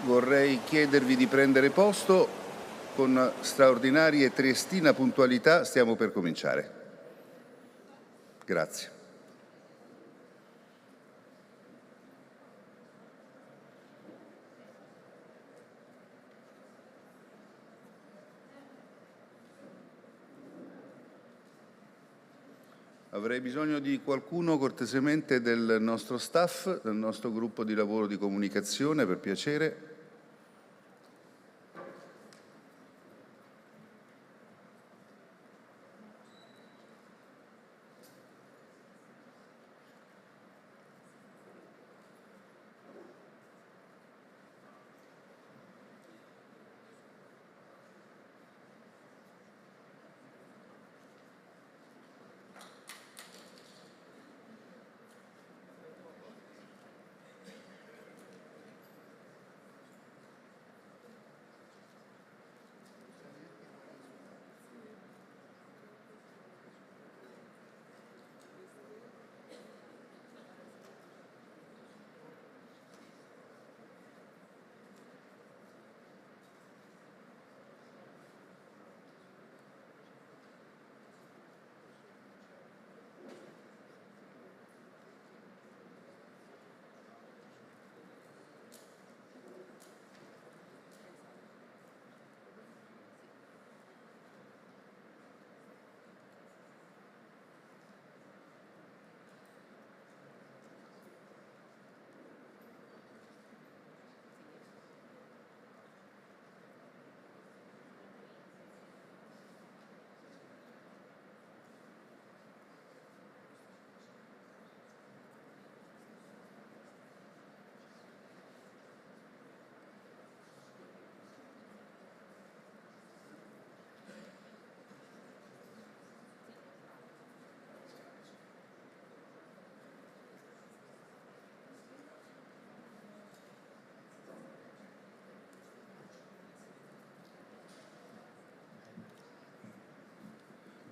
S15: vorrei chiedervi di prendere posto. Con straordinaria e triestina puntualità stiamo per cominciare. Grazie. Avrei bisogno di qualcuno cortesemente del nostro staff, del nostro gruppo di lavoro di comunicazione, per piacere.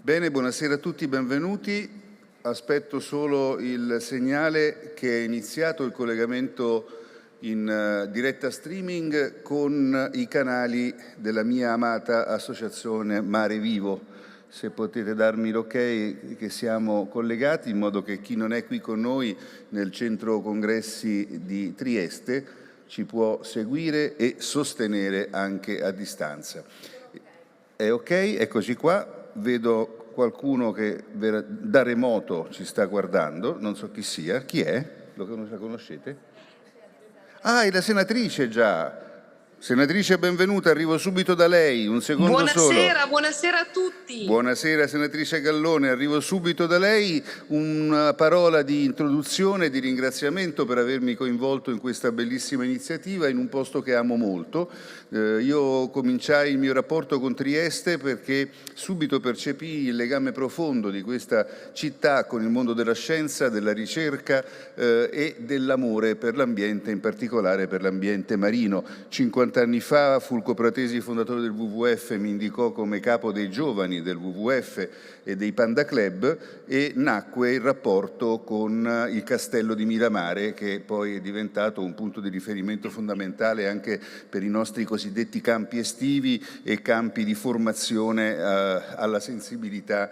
S15: Bene, buonasera a tutti, benvenuti. Aspetto solo il segnale che è iniziato il collegamento in diretta streaming con i canali della mia amata associazione Mare Vivo. Se potete darmi l'ok che siamo collegati, in modo che chi non è qui con noi nel centro congressi di Trieste ci può seguire e sostenere anche a distanza. È ok? Eccoci qua. Vedo qualcuno che da remoto ci sta guardando, non so chi sia. Chi è? La conoscete? Ah, è la senatrice già. Senatrice, benvenuta, arrivo subito da lei, un secondo solo.
S17: Buonasera a tutti.
S15: Buonasera senatrice Gallone, arrivo subito da lei, una parola di introduzione e di ringraziamento per avermi coinvolto in questa bellissima iniziativa in un posto che amo molto. Io cominciai il mio rapporto con Trieste perché subito percepii il legame profondo di questa città con il mondo della scienza, della ricerca e dell'amore per l'ambiente, in particolare per l'ambiente marino. 50 anni fa Fulco Pratesi, fondatore del WWF, mi indicò come capo dei giovani del WWF e dei Panda Club e nacque il rapporto con il castello di Miramare, che poi è diventato un punto di riferimento fondamentale anche per i nostri cosiddetti campi estivi e campi di formazione alla sensibilità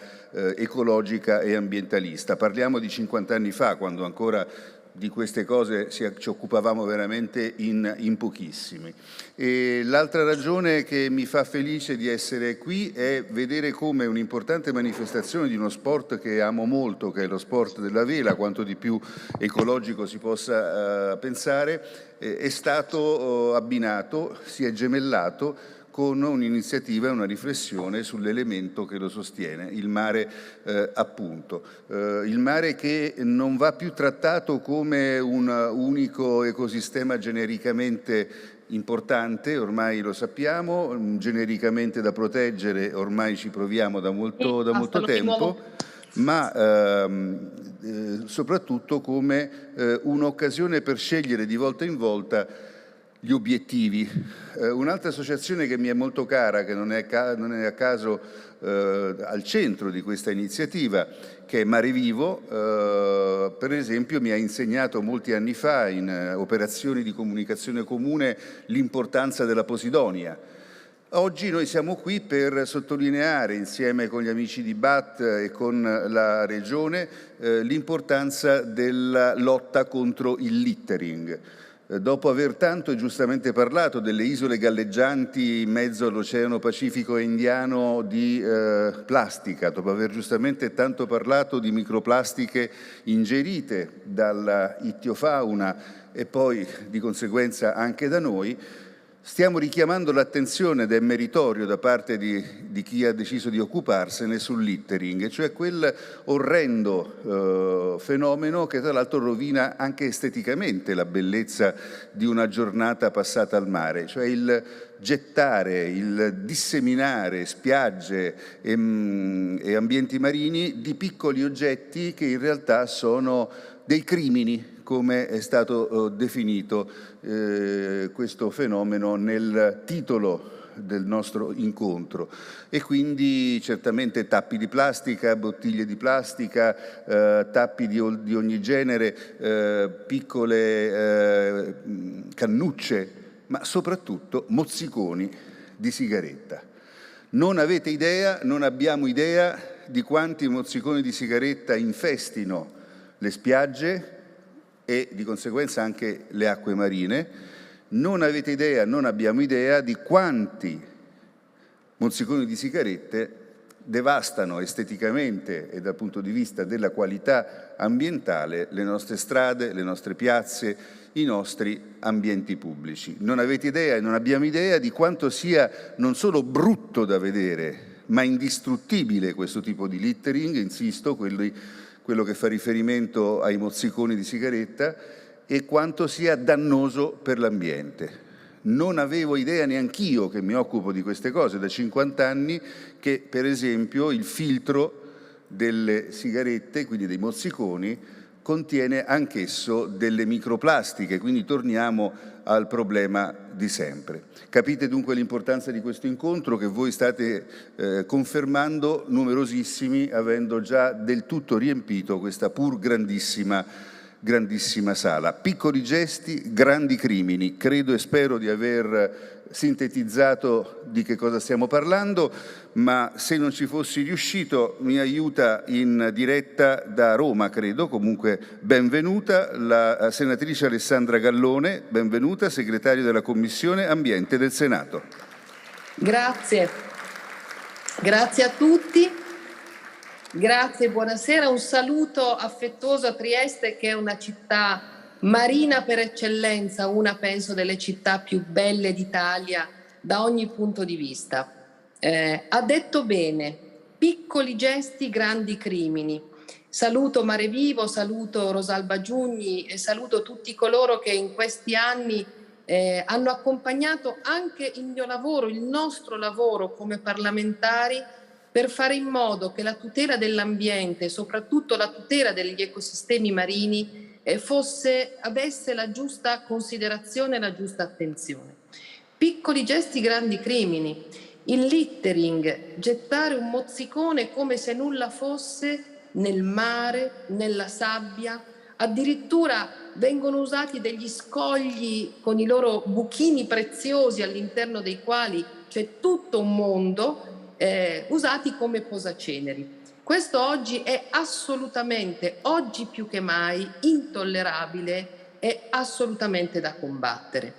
S15: ecologica e ambientalista. Parliamo di 50 anni fa, quando ancora di queste cose ci occupavamo veramente in pochissimi. E l'altra ragione che mi fa felice di essere qui è vedere come un'importante manifestazione di uno sport che amo molto, che è lo sport della vela, quanto di più ecologico si possa pensare, è stato abbinato, si è gemellato con un'iniziativa e una riflessione sull'elemento che lo sostiene, il mare appunto. Il mare che non va più trattato come un unico ecosistema genericamente importante, ormai lo sappiamo, genericamente da proteggere, ormai ci proviamo da molto tempo, ma soprattutto come un'occasione per scegliere di volta in volta gli obiettivi. Un'altra associazione che mi è molto cara, che non è a caso al centro di questa iniziativa, che è Mare Vivo, per esempio mi ha insegnato molti anni fa in operazioni di comunicazione comune l'importanza della posidonia. Oggi noi siamo qui per sottolineare, insieme con gli amici di BAT e con la Regione, l'importanza della lotta contro il littering. Dopo aver tanto e giustamente parlato delle isole galleggianti in mezzo all'Oceano Pacifico e Indiano di plastica, dopo aver giustamente tanto parlato di microplastiche ingerite dalla ittiofauna e poi di conseguenza anche da noi, stiamo richiamando l'attenzione ed è meritorio da parte di chi ha deciso di occuparsene sul littering, cioè quel orrendo fenomeno che tra l'altro rovina anche esteticamente la bellezza di una giornata passata al mare, cioè il gettare, il disseminare spiagge e ambienti marini di piccoli oggetti che in realtà sono dei crimini, come è stato definito questo fenomeno nel titolo del nostro incontro. E quindi certamente tappi di plastica, bottiglie di plastica, tappi di ogni genere, piccole cannucce, ma soprattutto mozziconi di sigaretta. Non avete idea, non abbiamo idea di quanti mozziconi di sigaretta infestino le spiagge e di conseguenza anche le acque marine. Non avete idea, non abbiamo idea di quanti mozziconi di sigarette devastano esteticamente e dal punto di vista della qualità ambientale le nostre strade, le nostre piazze, i nostri ambienti pubblici. Non avete idea e non abbiamo idea di quanto sia non solo brutto da vedere, ma indistruttibile questo tipo di littering, insisto, quello che fa riferimento ai mozziconi di sigaretta, e quanto sia dannoso per l'ambiente. Non avevo idea neanch'io, che mi occupo di queste cose da 50 anni, che per esempio il filtro delle sigarette, quindi dei mozziconi, contiene anch'esso delle microplastiche, quindi torniamo al problema di sempre. Capite dunque l'importanza di questo incontro che voi state confermando numerosissimi, avendo già del tutto riempito questa pur grandissima sala. Piccoli gesti, grandi crimini. Credo e spero di aver sintetizzato di che cosa stiamo parlando, ma se non ci fossi riuscito mi aiuta in diretta da Roma, credo, comunque benvenuta, la senatrice Alessandra Gallone, benvenuta, segretario della Commissione Ambiente del Senato.
S17: Grazie a tutti, grazie, buonasera, un saluto affettuoso a Trieste che è una città marina per eccellenza, una penso delle città più belle d'Italia da ogni punto di vista. Ha detto bene, piccoli gesti, grandi crimini. Saluto Mare Vivo, saluto Rosalba Giugni e saluto tutti coloro che in questi anni hanno accompagnato anche il mio lavoro, il nostro lavoro come parlamentari per fare in modo che la tutela dell'ambiente, soprattutto la tutela degli ecosistemi marini, avesse la giusta considerazione e la giusta attenzione. Piccoli gesti, grandi crimini. Il littering, gettare un mozzicone come se nulla fosse nel mare, nella sabbia, addirittura vengono usati degli scogli con i loro buchini preziosi all'interno dei quali c'è tutto un mondo, usati come posaceneri. Questo oggi è assolutamente, oggi più che mai, intollerabile e assolutamente da combattere.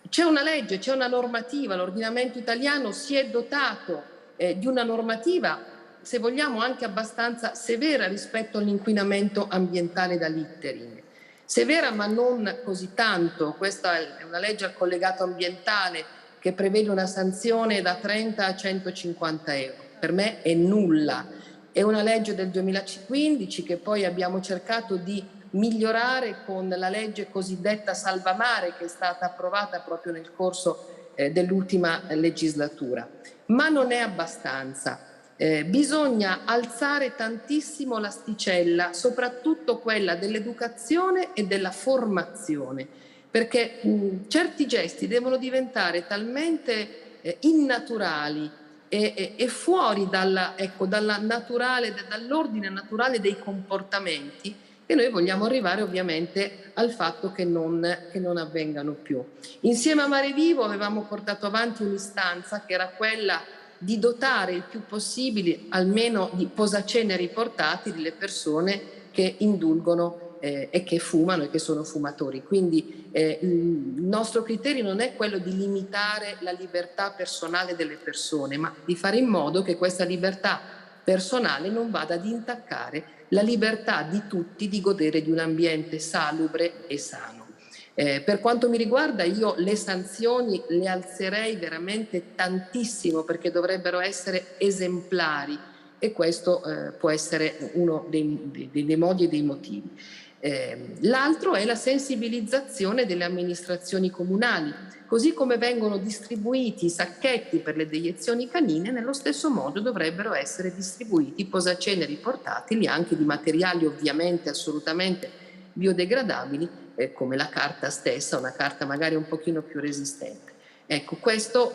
S17: C'è una legge, c'è una normativa, l'ordinamento italiano si è dotato di una normativa, se vogliamo anche abbastanza severa rispetto all'inquinamento ambientale da littering. Severa ma non così tanto, questa è una legge al collegato ambientale che prevede una sanzione da 30 a 150 euro. Per me è nulla. È una legge del 2015 che poi abbiamo cercato di migliorare con la legge cosiddetta Salvamare che è stata approvata proprio nel corso dell'ultima legislatura. Ma non è abbastanza. Bisogna alzare tantissimo l'asticella, soprattutto quella dell'educazione e della formazione, perché certi gesti devono diventare talmente innaturali e fuori dall'ordine naturale dei comportamenti e noi vogliamo arrivare ovviamente al fatto che non avvengano più. Insieme a Mare Vivo avevamo portato avanti un'istanza che era quella di dotare il più possibile almeno di posaceneri portatili le persone che indulgono e che fumano e che sono fumatori. Quindi il nostro criterio non è quello di limitare la libertà personale delle persone, ma di fare in modo che questa libertà personale non vada ad intaccare la libertà di tutti di godere di un ambiente salubre e sano. Per quanto mi riguarda, io le sanzioni le alzerei veramente tantissimo perché dovrebbero essere esemplari e questo può essere uno dei modi e dei motivi. L'altro è la sensibilizzazione delle amministrazioni comunali. Così come vengono distribuiti i sacchetti per le deiezioni canine, nello stesso modo dovrebbero essere distribuiti posaceneri portatili anche di materiali ovviamente assolutamente biodegradabili, come la carta stessa, una carta magari un pochino più resistente. Ecco, questo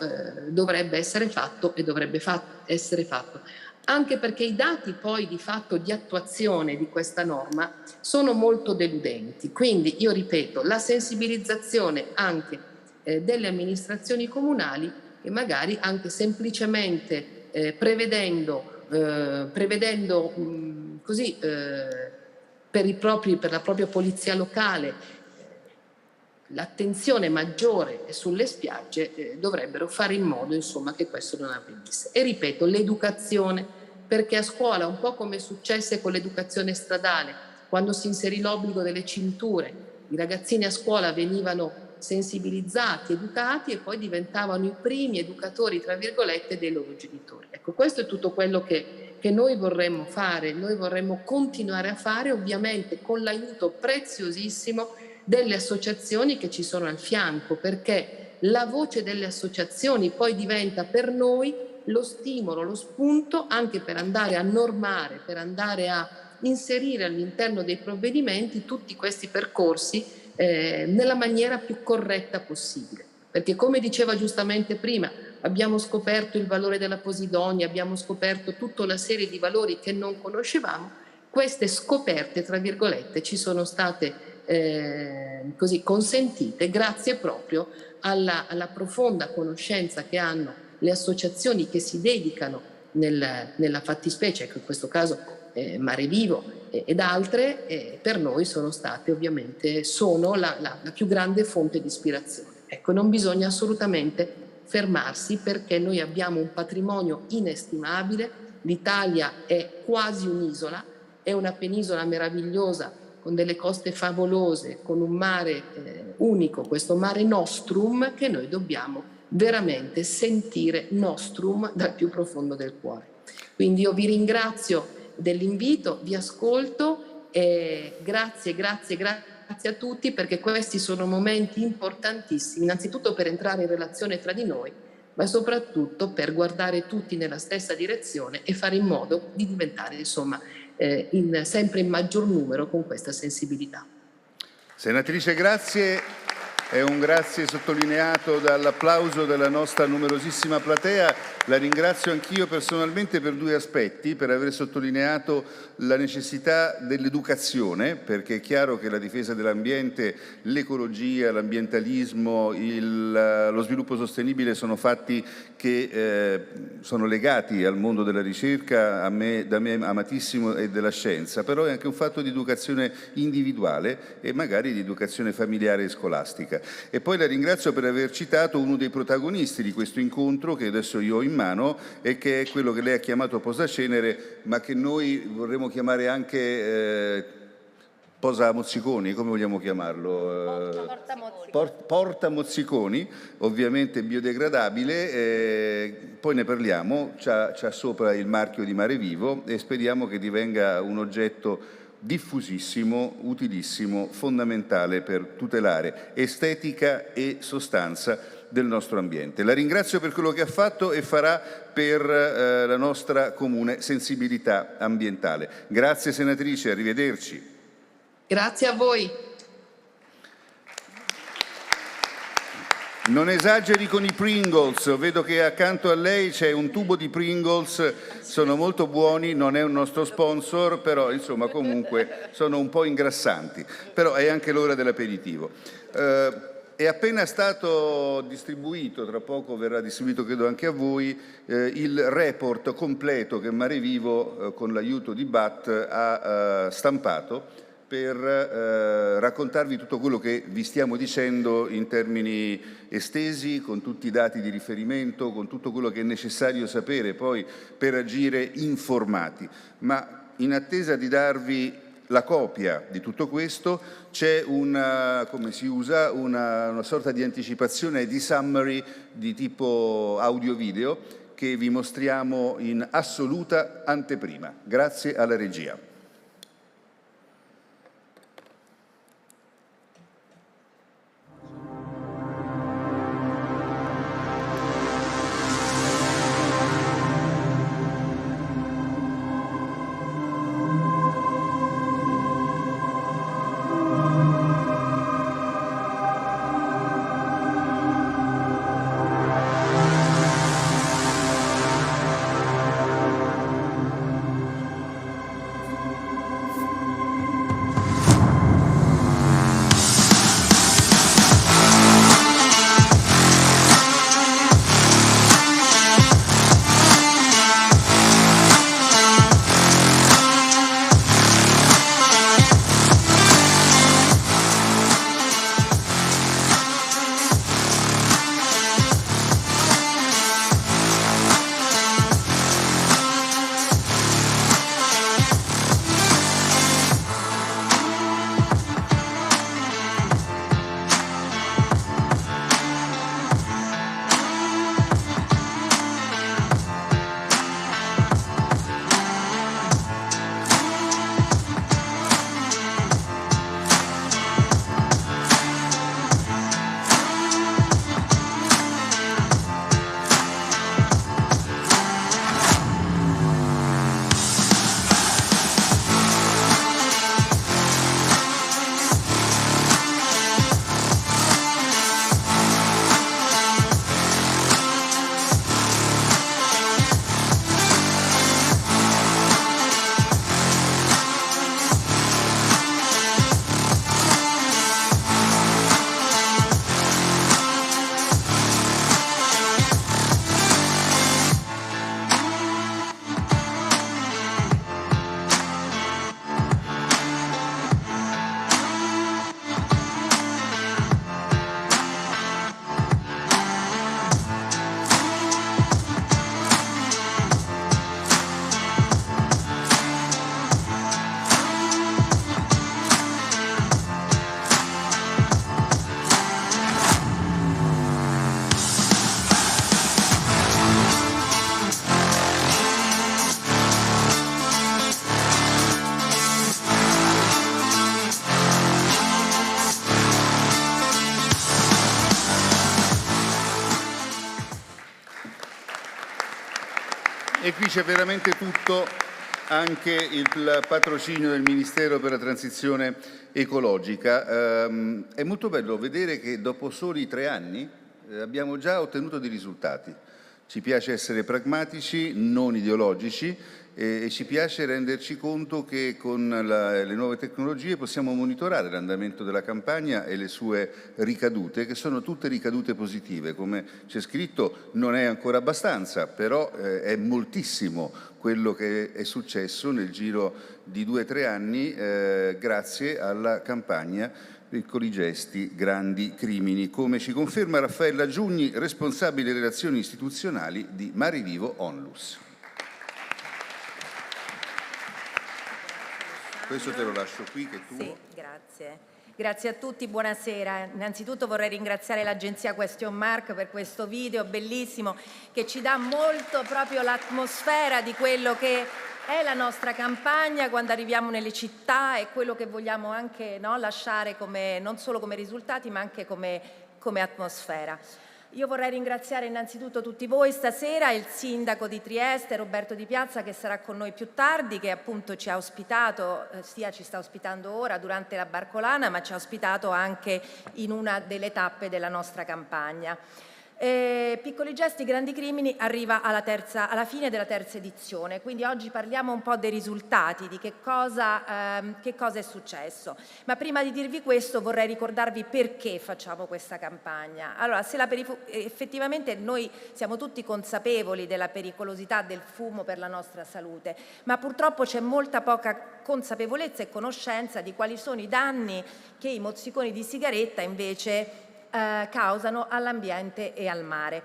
S17: dovrebbe essere fatto e dovrebbe essere fatto, anche perché i dati poi di fatto di attuazione di questa norma sono molto deludenti. Quindi io ripeto, la sensibilizzazione anche delle amministrazioni comunali e magari anche semplicemente prevedendo così per la propria polizia locale l'attenzione maggiore sulle spiagge, dovrebbero fare in modo insomma che questo non avvenisse. E ripeto, l'educazione, perché a scuola, un po' come successe con l'educazione stradale, quando si inserì l'obbligo delle cinture, i ragazzini a scuola venivano sensibilizzati, educati e poi diventavano i primi educatori, tra virgolette, dei loro genitori. Ecco, questo è tutto quello che noi vorremmo fare, noi vorremmo continuare a fare, ovviamente con l'aiuto preziosissimo delle associazioni che ci sono al fianco, perché la voce delle associazioni poi diventa per noi lo stimolo, lo spunto anche per andare a normare, per andare a inserire all'interno dei provvedimenti tutti questi percorsi nella maniera più corretta possibile. perché come diceva giustamente prima, abbiamo scoperto il valore della posidonia, abbiamo scoperto tutta una serie di valori che non conoscevamo. Queste scoperte, tra virgolette, ci sono state così consentite grazie proprio alla profonda conoscenza che hanno le associazioni che si dedicano nella fattispecie, che in questo caso Mare Vivo ed altre, per noi sono state ovviamente, sono la più grande fonte di ispirazione. Ecco, non bisogna assolutamente fermarsi, perché noi abbiamo un patrimonio inestimabile. L'Italia è quasi un'isola, è una penisola meravigliosa con delle coste favolose, con un mare unico, questo Mare Nostrum, che noi dobbiamo veramente sentire nostrum dal più profondo del cuore. Quindi io vi ringrazio dell'invito, vi ascolto e grazie a tutti, perché questi sono momenti importantissimi, innanzitutto per entrare in relazione tra di noi, ma soprattutto per guardare tutti nella stessa direzione e fare in modo di diventare, insomma, sempre in maggior numero con questa sensibilità.
S15: Senatrice, grazie. È un grazie sottolineato dall'applauso della nostra numerosissima platea. La ringrazio anch'io personalmente per due aspetti: per aver sottolineato la necessità dell'educazione, perché è chiaro che la difesa dell'ambiente, l'ecologia, l'ambientalismo, lo sviluppo sostenibile sono fatti che sono legati al mondo della ricerca, da me amatissimo, e della scienza, però è anche un fatto di educazione individuale e magari di educazione familiare e scolastica. E poi la ringrazio per aver citato uno dei protagonisti di questo incontro, che adesso io ho in mano, e che è quello che lei ha chiamato posacenere, ma che noi vorremmo chiamare anche posa mozziconi, come vogliamo chiamarlo? Porta mozziconi, ovviamente biodegradabile, poi ne parliamo, c'ha sopra il marchio di Mare Vivo e speriamo che divenga un oggetto diffusissimo, utilissimo, fondamentale per tutelare estetica e sostanza del nostro ambiente. La ringrazio per quello che ha fatto e farà per la nostra comune sensibilità ambientale. Grazie senatrice, arrivederci.
S17: Grazie a voi.
S15: Non esageri con i Pringles, vedo che accanto a lei c'è un tubo di Pringles, sono molto buoni, non è un nostro sponsor, però insomma comunque sono un po' ingrassanti, però è anche l'ora dell'aperitivo. È appena stato distribuito, tra poco verrà distribuito credo anche a voi, il report completo che Mare Vivo con l'aiuto di BAT ha stampato per raccontarvi tutto quello che vi stiamo dicendo in termini estesi, con tutti i dati di riferimento, con tutto quello che è necessario sapere poi per agire informati. Ma in attesa di darvi la copia di tutto questo c'è una sorta di anticipazione di summary di tipo audio-video che vi mostriamo in assoluta anteprima. Grazie alla regia. E qui c'è veramente tutto, anche il patrocinio del Ministero per la transizione ecologica. È molto bello vedere che dopo soli 3 anni abbiamo già ottenuto dei risultati. Ci piace essere pragmatici, non ideologici, e ci piace renderci conto che con le nuove tecnologie possiamo monitorare l'andamento della campagna e le sue ricadute, che sono tutte ricadute positive. Come c'è scritto, non è ancora abbastanza, però è moltissimo quello che è successo nel giro di 2-3 anni grazie alla campagna Piccoli gesti, grandi crimini, come ci conferma Raffaella Giugni, responsabile relazioni istituzionali di Mare Vivo Onlus. Questo te lo lascio qui, che è tuo.
S18: Sì, grazie. Grazie a tutti, buonasera. Innanzitutto vorrei ringraziare l'agenzia Question Mark per questo video bellissimo che ci dà molto proprio l'atmosfera di quello che è la nostra campagna quando arriviamo nelle città e quello che vogliamo anche lasciare non solo come risultati ma anche come atmosfera. Io vorrei ringraziare innanzitutto tutti voi stasera, il sindaco di Trieste, Roberto Di Piazza, che sarà con noi più tardi, che appunto ci ha ospitato, ci sta ospitando ora durante la Barcolana, ma ci ha ospitato anche in una delle tappe della nostra campagna. Piccoli gesti, grandi crimini arriva alla fine della terza edizione, quindi oggi parliamo un po' dei risultati, di che cosa è successo. Ma prima di dirvi questo vorrei ricordarvi perché facciamo questa campagna. Allora, effettivamente noi siamo tutti consapevoli della pericolosità del fumo per la nostra salute, ma purtroppo c'è molta poca consapevolezza e conoscenza di quali sono i danni che i mozziconi di sigaretta invece causano all'ambiente e al mare.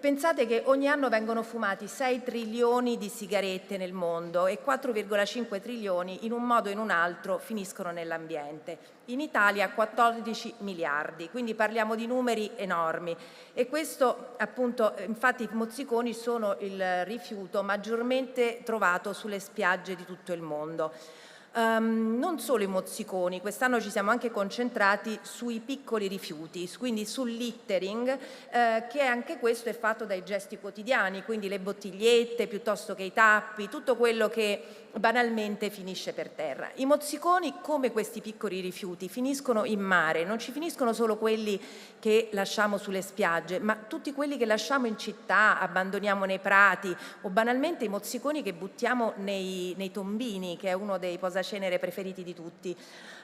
S18: Pensate che ogni anno vengono fumati 6 trilioni di sigarette nel mondo e 4,5 trilioni in un modo o in un altro finiscono nell'ambiente. In Italia 14 miliardi, quindi parliamo di numeri enormi e questo appunto, infatti i mozziconi sono il rifiuto maggiormente trovato sulle spiagge di tutto il mondo. Non solo i mozziconi, quest'anno ci siamo anche concentrati sui piccoli rifiuti, quindi sul littering, che anche questo è fatto dai gesti quotidiani, quindi le bottigliette piuttosto che i tappi, tutto quello che banalmente finisce per terra. I mozziconi, come questi piccoli rifiuti, finiscono in mare, non ci finiscono solo quelli che lasciamo sulle spiagge, ma tutti quelli che lasciamo in città, abbandoniamo nei prati o banalmente i mozziconi che buttiamo nei tombini, che è uno dei posacenere preferiti di tutti.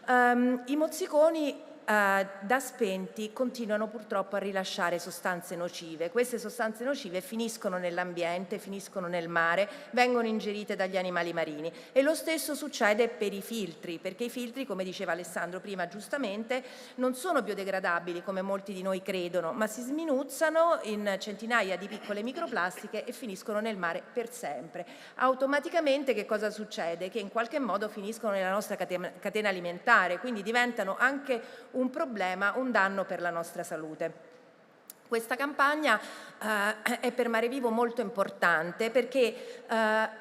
S18: I mozziconi da spenti continuano purtroppo a rilasciare sostanze nocive. Queste sostanze nocive finiscono nell'ambiente, finiscono nel mare, vengono ingerite dagli animali marini e lo stesso succede per i filtri, perché i filtri, come diceva Alessandro prima giustamente, non sono biodegradabili come molti di noi credono, ma si sminuzzano in centinaia di piccole microplastiche e finiscono nel mare per sempre. Automaticamente che cosa succede? Che in qualche modo finiscono nella nostra catena alimentare, quindi diventano anche un problema, un danno per la nostra salute. Questa campagna è per Mare Vivo molto importante perché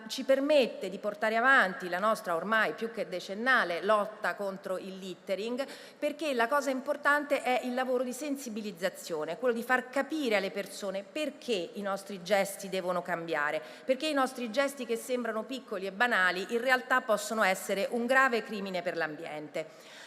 S18: ci permette di portare avanti la nostra ormai più che decennale lotta contro il littering, perché la cosa importante è il lavoro di sensibilizzazione, quello di far capire alle persone perché i nostri gesti devono cambiare, perché i nostri gesti che sembrano piccoli e banali in realtà possono essere un grave crimine per l'ambiente.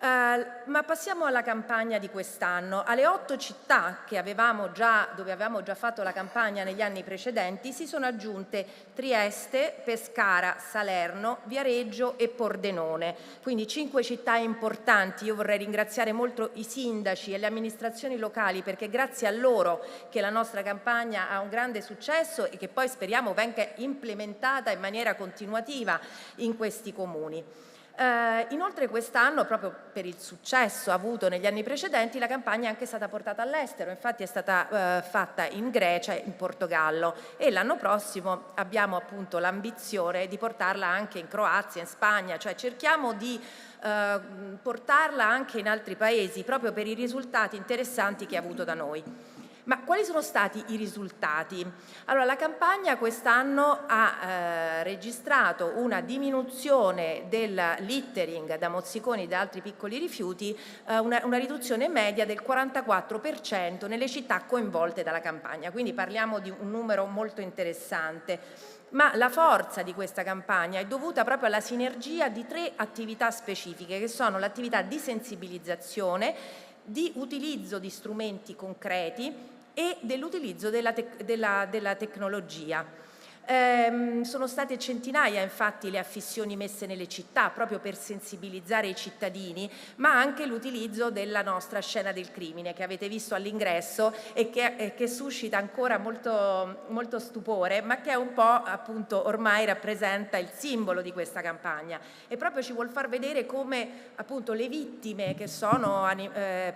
S18: Ma passiamo alla campagna di quest'anno. Alle 8 città che dove avevamo già fatto la campagna negli anni precedenti si sono aggiunte Trieste, Pescara, Salerno, Viareggio e Pordenone, quindi 5 città importanti. Io vorrei ringraziare molto i sindaci e le amministrazioni locali perché è grazie a loro che la nostra campagna ha un grande successo e che poi speriamo venga implementata in maniera continuativa in questi comuni. Inoltre quest'anno, proprio per il successo avuto negli anni precedenti, la campagna è anche stata portata all'estero, infatti è stata fatta in Grecia e in Portogallo e l'anno prossimo abbiamo appunto l'ambizione di portarla anche in Croazia, in Spagna, cioè cerchiamo di portarla anche in altri paesi proprio per i risultati interessanti che ha avuto da noi. Ma quali sono stati i risultati? Allora, la campagna quest'anno ha registrato una diminuzione del littering da mozziconi e da altri piccoli rifiuti, una riduzione media del 44% nelle città coinvolte dalla campagna, quindi parliamo di un numero molto interessante. Ma la forza di questa campagna è dovuta proprio alla sinergia di 3 attività specifiche, che sono l'attività di sensibilizzazione, di utilizzo di strumenti concreti e dell'utilizzo della tecnologia. Sono state centinaia infatti le affissioni messe nelle città proprio per sensibilizzare i cittadini, ma anche l'utilizzo della nostra scena del crimine che avete visto all'ingresso e che suscita ancora molto stupore, ma che è un po' appunto ormai rappresenta il simbolo di questa campagna e proprio ci vuol far vedere come appunto le vittime, che sono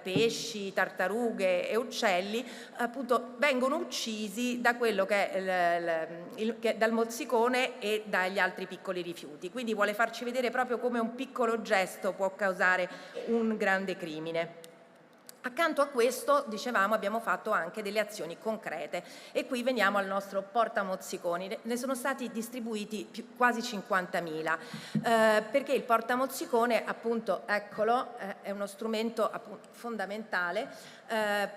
S18: pesci, tartarughe e uccelli, appunto vengono uccisi da quello che è dal mozzicone e dagli altri piccoli rifiuti. Quindi vuole farci vedere proprio come un piccolo gesto può causare un grande crimine. Accanto a questo, dicevamo, abbiamo fatto anche delle azioni concrete e qui veniamo al nostro portamozziconi. Ne sono stati distribuiti quasi 50.000 perché il portamozzicone, appunto, eccolo, è uno strumento fondamentale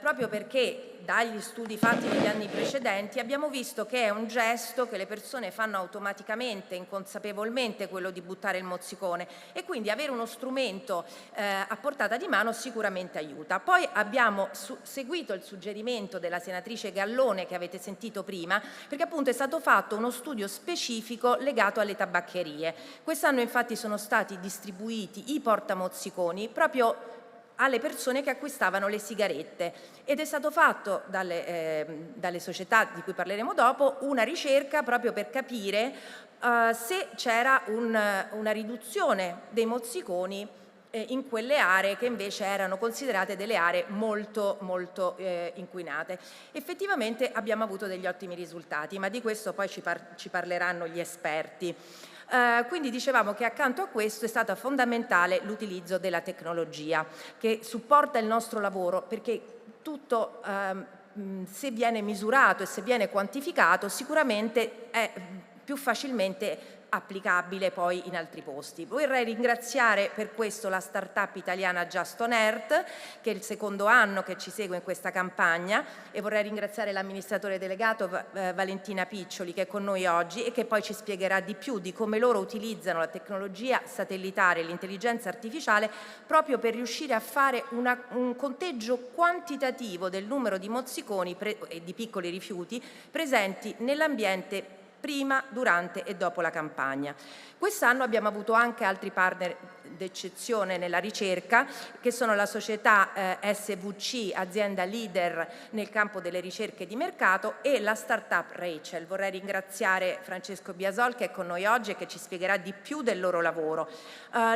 S18: proprio perché dagli studi fatti negli anni precedenti abbiamo visto che è un gesto che le persone fanno automaticamente, inconsapevolmente, quello di buttare il mozzicone, e quindi avere uno strumento a portata di mano sicuramente aiuta. Poi abbiamo seguito il suggerimento della senatrice Gallone che avete sentito prima, perché appunto è stato fatto uno studio specifico legato alle tabaccherie. Quest'anno infatti sono stati distribuiti i portamozziconi proprio alle persone che acquistavano le sigarette ed è stato fatto dalle società di cui parleremo dopo una ricerca proprio per capire se c'era una riduzione dei mozziconi in quelle aree che invece erano considerate delle aree molto inquinate. Effettivamente abbiamo avuto degli ottimi risultati, ma di questo poi ci parleranno gli esperti. Quindi dicevamo che accanto a questo è stata fondamentale l'utilizzo della tecnologia che supporta il nostro lavoro, perché tutto se viene misurato e se viene quantificato sicuramente è più facilmente applicabile poi in altri posti. Vorrei ringraziare per questo la startup italiana Just on Earth, che è il secondo anno che ci segue in questa campagna, e vorrei ringraziare l'amministratore delegato Valentina Piccioli, che è con noi oggi e che poi ci spiegherà di più di come loro utilizzano la tecnologia satellitare e l'intelligenza artificiale proprio per riuscire a fare un conteggio quantitativo del numero di mozziconi e di piccoli rifiuti presenti nell'ambiente prima, durante e dopo la campagna. Quest'anno abbiamo avuto anche altri partner d'eccezione nella ricerca, che sono la società SVC, azienda leader nel campo delle ricerche di mercato, e la startup Rachel. Vorrei ringraziare Francesco Biasol che è con noi oggi e che ci spiegherà di più del loro lavoro.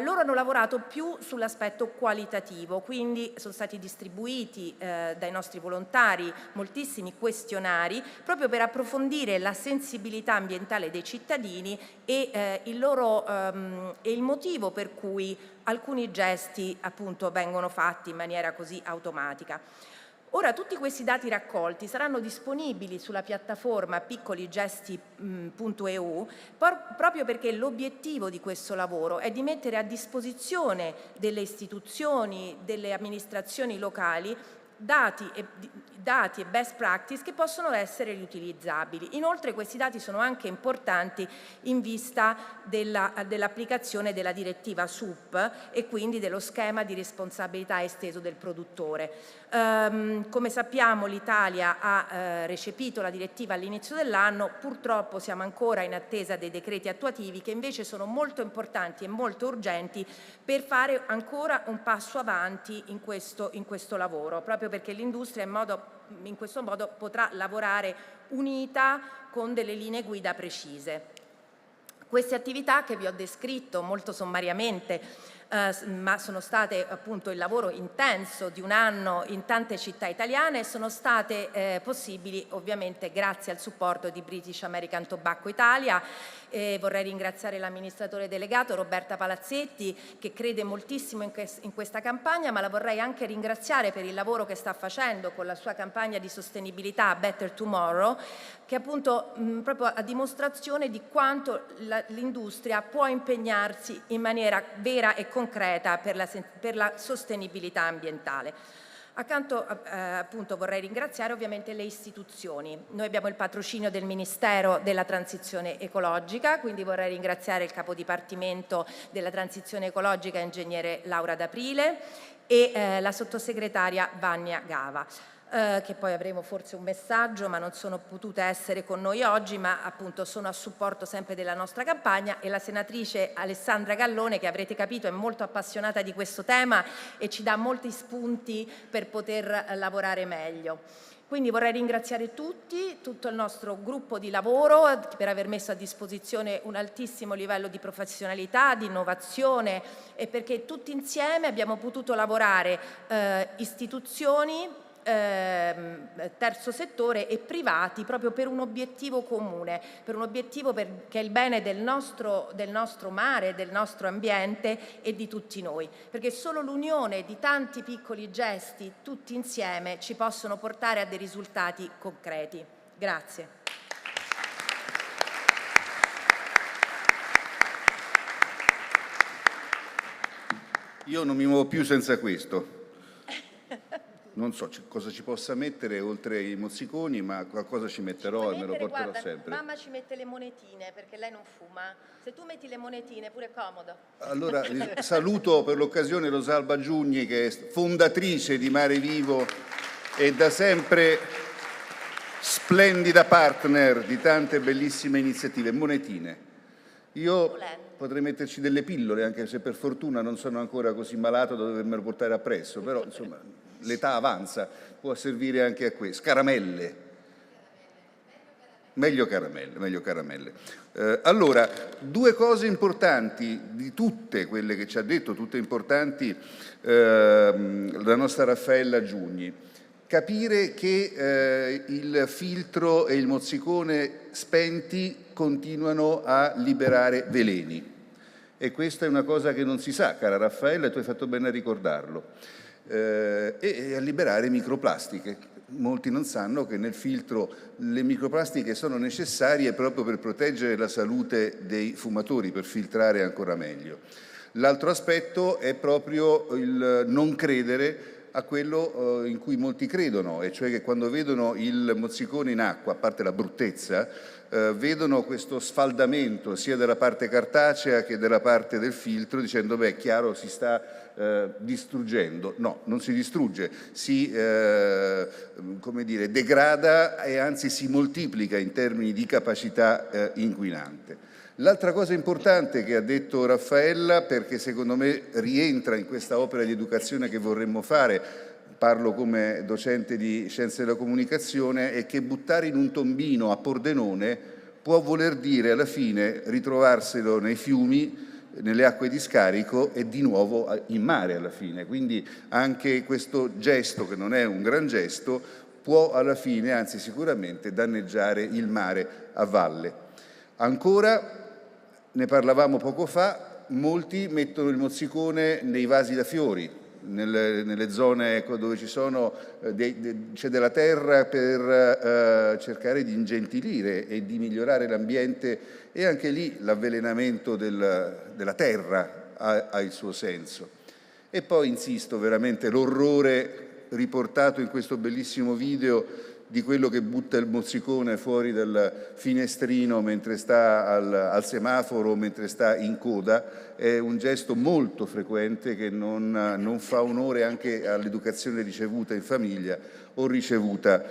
S18: Loro hanno lavorato più sull'aspetto qualitativo, quindi sono stati distribuiti dai nostri volontari moltissimi questionari proprio per approfondire la sensibilità ambientale dei cittadini e il motivo per cui alcuni gesti appunto vengono fatti in maniera così automatica. Ora tutti questi dati raccolti saranno disponibili sulla piattaforma piccoligesti.eu proprio perché l'obiettivo di questo lavoro è di mettere a disposizione delle istituzioni, delle amministrazioni locali dati e best practice che possono essere riutilizzabili. Inoltre questi dati sono anche importanti in vista dell'applicazione della direttiva SUP e quindi dello schema di responsabilità esteso del produttore. Come sappiamo l'Italia ha recepito la direttiva all'inizio dell'anno, purtroppo siamo ancora in attesa dei decreti attuativi che invece sono molto importanti e molto urgenti per fare ancora un passo avanti in questo lavoro, proprio perché l'industria in questo modo potrà lavorare unita con delle linee guida precise. Queste attività che vi ho descritto molto sommariamente, ma sono state appunto il lavoro intenso di un anno in tante città italiane, sono state possibili ovviamente grazie al supporto di British American Tobacco Italia, e vorrei ringraziare l'amministratore delegato Roberta Palazzetti, che crede moltissimo in questa campagna, ma la vorrei anche ringraziare per il lavoro che sta facendo con la sua campagna di sostenibilità Better Tomorrow, che appunto proprio a dimostrazione di quanto l'industria può impegnarsi in maniera vera e concreta per la sostenibilità ambientale. Accanto appunto vorrei ringraziare ovviamente le istituzioni. Noi abbiamo il patrocinio del Ministero della Transizione Ecologica, quindi vorrei ringraziare il Capodipartimento della Transizione Ecologica, ingegnere Laura D'Aprile, e la sottosegretaria Vania Gava. Che poi avremo forse un messaggio, ma non sono potute essere con noi oggi, ma appunto sono a supporto sempre della nostra campagna, e la senatrice Alessandra Gallone, che avrete capito è molto appassionata di questo tema e ci dà molti spunti per poter lavorare meglio. Quindi vorrei ringraziare tutto il nostro gruppo di lavoro per aver messo a disposizione un altissimo livello di professionalità, di innovazione, e perché tutti insieme abbiamo potuto lavorare, istituzioni, terzo settore e privati, proprio per un obiettivo comune, per un obiettivo che è il bene del nostro mare, del nostro ambiente e di tutti noi, perché solo l'unione di tanti piccoli gesti tutti insieme ci possono portare a dei risultati concreti. Grazie.
S15: Io non mi muovo più senza questo. Non so cosa ci possa mettere oltre i mozziconi, ma qualcosa ci metterò e me lo porterò sempre.
S18: Mamma ci mette le monetine perché lei non fuma. Se tu metti le monetine pure è comodo.
S15: Allora saluto per l'occasione Rosalba Giugni, che è fondatrice di Mare Vivo e da sempre splendida partner di tante bellissime iniziative. Monetine. Io potrei metterci delle pillole, anche se per fortuna non sono ancora così malato da dovermelo portare appresso, però insomma l'età avanza, può servire anche a questo. Caramelle. Meglio caramelle. Allora, due cose importanti di tutte quelle che ci ha detto, tutte importanti, la nostra Raffaella Giugni. Capire che il filtro e il mozzicone spenti continuano a liberare veleni. E questa è una cosa che non si sa, cara Raffaella, e tu hai fatto bene a ricordarlo. E a liberare microplastiche. Molti non sanno che nel filtro le microplastiche sono necessarie proprio per proteggere la salute dei fumatori, per filtrare ancora meglio. L'altro aspetto è proprio il non credere a quello in cui molti credono, e cioè che quando vedono il mozzicone in acqua, a parte la bruttezza, vedono questo sfaldamento sia della parte cartacea che della parte del filtro, dicendo beh, è chiaro, si sta distruggendo. No, non si distrugge, si come dire, degrada e anzi si moltiplica in termini di capacità inquinante. L'altra cosa importante che ha detto Raffaella, perché secondo me rientra in questa opera di educazione che vorremmo fare, parlo come docente di scienze della comunicazione, è che buttare in un tombino a Pordenone può voler dire alla fine ritrovarselo nei fiumi, nelle acque di scarico e di nuovo in mare alla fine. Quindi anche questo gesto, che non è un gran gesto, può alla fine, anzi sicuramente, danneggiare il mare a valle. Ancora, ne parlavamo poco fa, molti mettono il mozzicone nei vasi da fiori, nelle zone dove c'è della terra, per cercare di ingentilire e di migliorare l'ambiente, e anche lì l'avvelenamento della terra ha il suo senso. E poi insisto, veramente l'orrore riportato in questo bellissimo video di quello che butta il mozzicone fuori dal finestrino mentre sta al semaforo, mentre sta in coda, è un gesto molto frequente che non fa onore anche all'educazione ricevuta in famiglia o ricevuta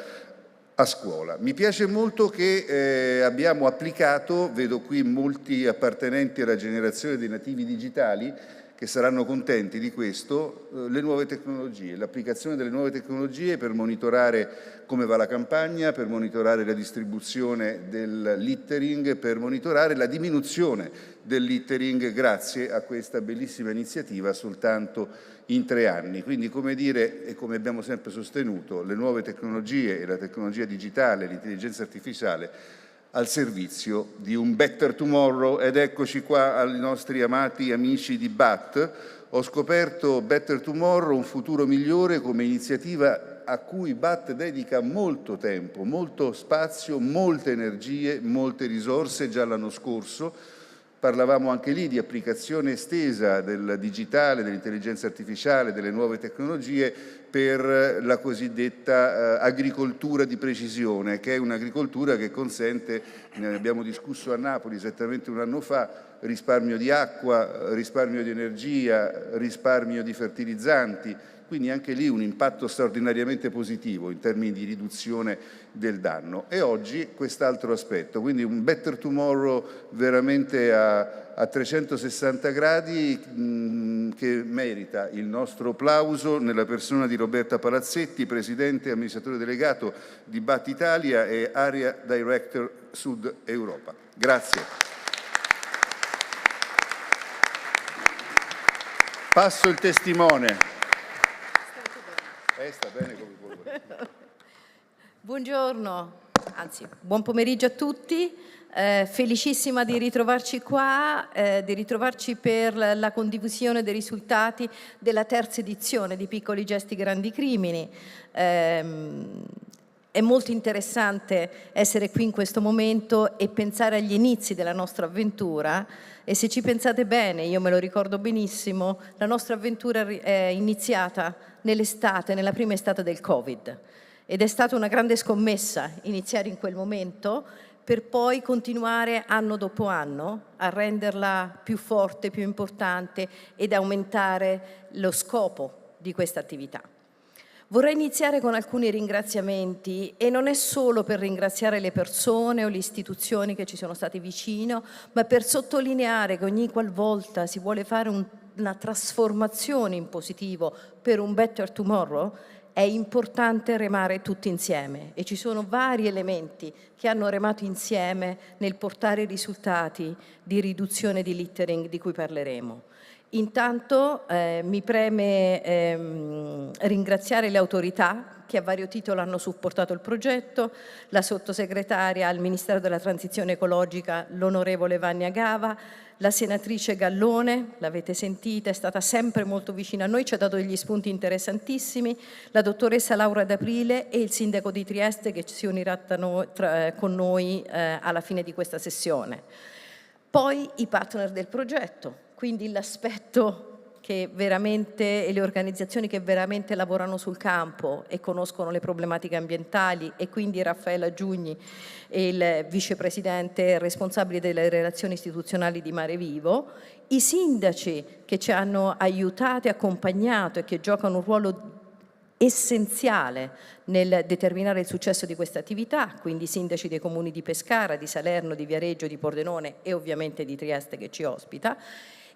S15: a scuola. Mi piace molto che abbiamo applicato, vedo qui molti appartenenti alla generazione dei nativi digitali, che saranno contenti di questo, le nuove tecnologie, l'applicazione delle nuove tecnologie per monitorare come va la campagna, per monitorare la distribuzione del littering, per monitorare la diminuzione del littering grazie a questa bellissima iniziativa soltanto in 3 anni. Quindi, come dire, e come abbiamo sempre sostenuto, le nuove tecnologie e la tecnologia digitale, l'intelligenza artificiale al servizio di un Better Tomorrow. Ed eccoci qua ai nostri amati amici di BAT. Ho scoperto Better Tomorrow, un futuro migliore, come iniziativa a cui BAT dedica molto tempo, molto spazio, molte energie, molte risorse. Già l'anno scorso parlavamo anche lì di applicazione estesa del digitale, dell'intelligenza artificiale, delle nuove tecnologie per la cosiddetta agricoltura di precisione, che è un'agricoltura che consente, ne abbiamo discusso a Napoli esattamente un anno fa, risparmio di acqua, risparmio di energia, risparmio di fertilizzanti, quindi anche lì un impatto straordinariamente positivo in termini di riduzione del danno. E oggi quest'altro aspetto, quindi un Better Tomorrow veramente a 360 gradi che merita il nostro plauso nella persona di Roberta Palazzetti, Presidente e amministratore delegato di BAT Italia e Area Director Sud Europa. Grazie. Passo il testimone. Sta bene come polvere.
S18: Buongiorno, anzi buon pomeriggio a tutti, felicissima di ritrovarci qua, di ritrovarci per la condivisione dei risultati della terza edizione di Piccoli Gesti Grandi Crimini. È molto interessante essere qui in questo momento e pensare agli inizi della nostra avventura. E se ci pensate bene, io me lo ricordo benissimo, la nostra avventura è iniziata nell'estate, nella prima estate del Covid, ed è stata una grande scommessa iniziare in quel momento per poi continuare anno dopo anno a renderla più forte, più importante ed aumentare lo scopo di questa attività. Vorrei iniziare con alcuni ringraziamenti, e non è solo per ringraziare le persone o le istituzioni che ci sono state vicino, ma per sottolineare che ogni qualvolta si vuole fare una trasformazione in positivo per un Better Tomorrow, è importante remare tutti insieme, e ci sono vari elementi che hanno remato insieme nel portare i risultati di riduzione di littering di cui parleremo. Intanto mi preme ringraziare le autorità che a vario titolo hanno supportato il progetto, la sottosegretaria al Ministero della Transizione Ecologica, l'onorevole Vannia Gava, la senatrice Gallone, l'avete sentita, è stata sempre molto vicina a noi, ci ha dato degli spunti interessantissimi, la dottoressa Laura D'Aprile e il sindaco di Trieste che si unirà con noi alla fine di questa sessione. Poi i partner del progetto, quindi l'aspetto che veramente, e le organizzazioni che veramente lavorano sul campo e conoscono le problematiche ambientali, e quindi Raffaella Giugni, il vicepresidente responsabile delle relazioni istituzionali di Mare Vivo, i sindaci che ci hanno aiutato e accompagnato e che giocano un ruolo essenziale nel determinare il successo di questa attività, quindi i sindaci dei comuni di Pescara, di Salerno, di Viareggio, di Pordenone e ovviamente di Trieste che ci ospita.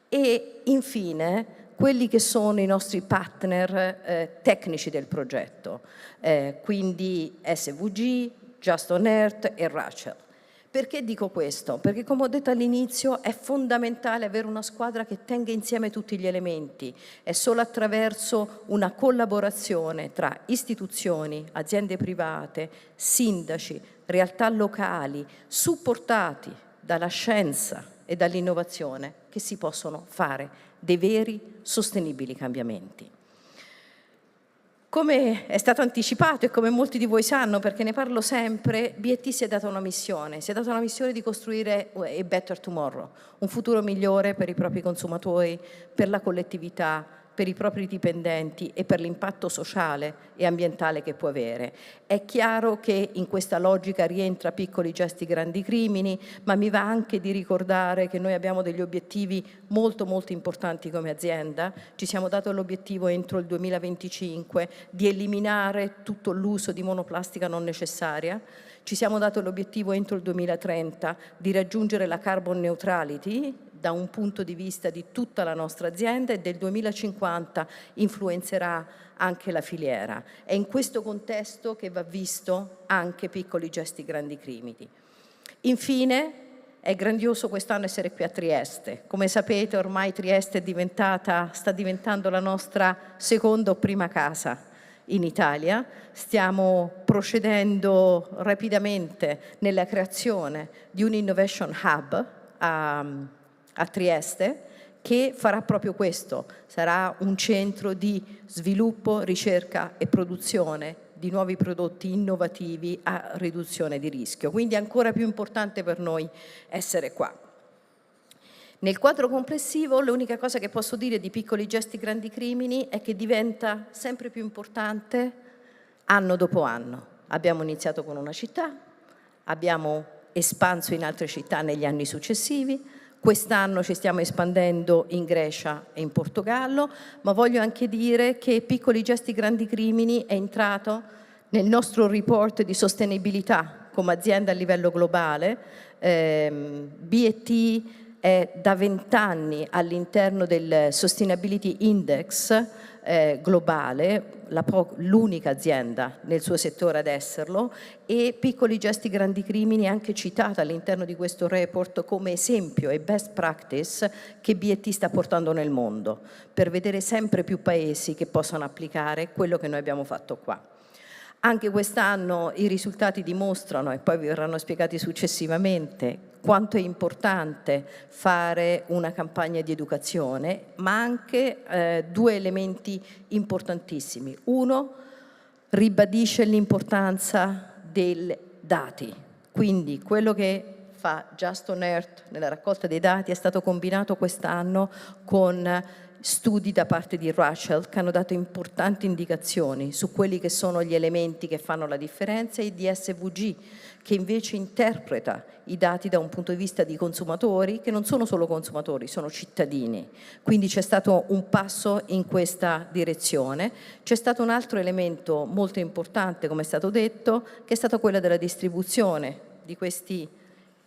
S18: E infine quelli che sono i nostri partner tecnici del progetto, quindi SVG, Just on Earth e Rachel. Perché dico questo? Perché, come ho detto all'inizio, è fondamentale avere una squadra che tenga insieme tutti gli elementi. È solo attraverso una collaborazione tra istituzioni, aziende private, sindaci, realtà locali, supportati dalla scienza e dall'innovazione, che si possono fare dei veri sostenibili cambiamenti. Come è stato anticipato e come molti di voi sanno, perché ne parlo sempre, BET si è data una missione di costruire a Better Tomorrow, un futuro migliore per i propri consumatori, per la collettività, per i propri dipendenti e per l'impatto sociale e ambientale che può avere. È chiaro che in questa logica rientra Piccoli Gesti Grandi Crimini, ma mi va anche di ricordare che noi abbiamo degli obiettivi molto molto importanti come azienda. Ci siamo dati l'obiettivo entro il 2025 di eliminare tutto l'uso di monoplastica non necessaria. Ci siamo dati l'obiettivo entro il 2030 di raggiungere la carbon neutrality da un punto di vista di tutta la nostra azienda, e del 2050 influenzerà anche la filiera. È in questo contesto che va visto anche Piccoli Gesti Grandi Crimini. Infine, è grandioso quest'anno essere qui a Trieste. Come sapete, ormai Trieste sta diventando la nostra seconda o prima casa.
S17: in Italia. Stiamo procedendo rapidamente nella creazione di un Innovation Hub a Trieste, che farà proprio questo, sarà un centro di sviluppo, ricerca e produzione di nuovi prodotti innovativi a riduzione di rischio. Quindi è ancora più importante per noi essere qua. Nel quadro complessivo l'unica cosa che posso dire di piccoli gesti grandi crimini è che diventa sempre più importante anno dopo anno. Abbiamo iniziato con una città, abbiamo espanso in altre città negli anni successivi, quest'anno ci stiamo espandendo in Grecia e in Portogallo, ma voglio anche dire che Piccoli Gesti Grandi Crimini è entrato nel nostro report di sostenibilità come azienda a livello globale. BT è da 20 anni all'interno del Sustainability Index globale, l'unica azienda nel suo settore ad esserlo, e Piccoli Gesti Grandi Crimini è anche citata all'interno di questo report come esempio e best practice che BT sta portando nel mondo, per vedere sempre più paesi che possano applicare quello che noi abbiamo fatto qua. Anche quest'anno i risultati dimostrano, e poi vi verranno spiegati successivamente, quanto è importante fare una campagna di educazione, ma anche due elementi importantissimi. Uno, ribadisce l'importanza dei dati, quindi quello che fa Just on Earth nella raccolta dei dati è stato combinato quest'anno con studi da parte di Rachel che hanno dato importanti indicazioni su quelli che sono gli elementi che fanno la differenza, e di SVG che invece interpreta i dati da un punto di vista di consumatori che non sono solo consumatori, sono cittadini. Quindi c'è stato un passo in questa direzione. C'è stato un altro elemento molto importante, come è stato detto, che è stato quello della distribuzione di questi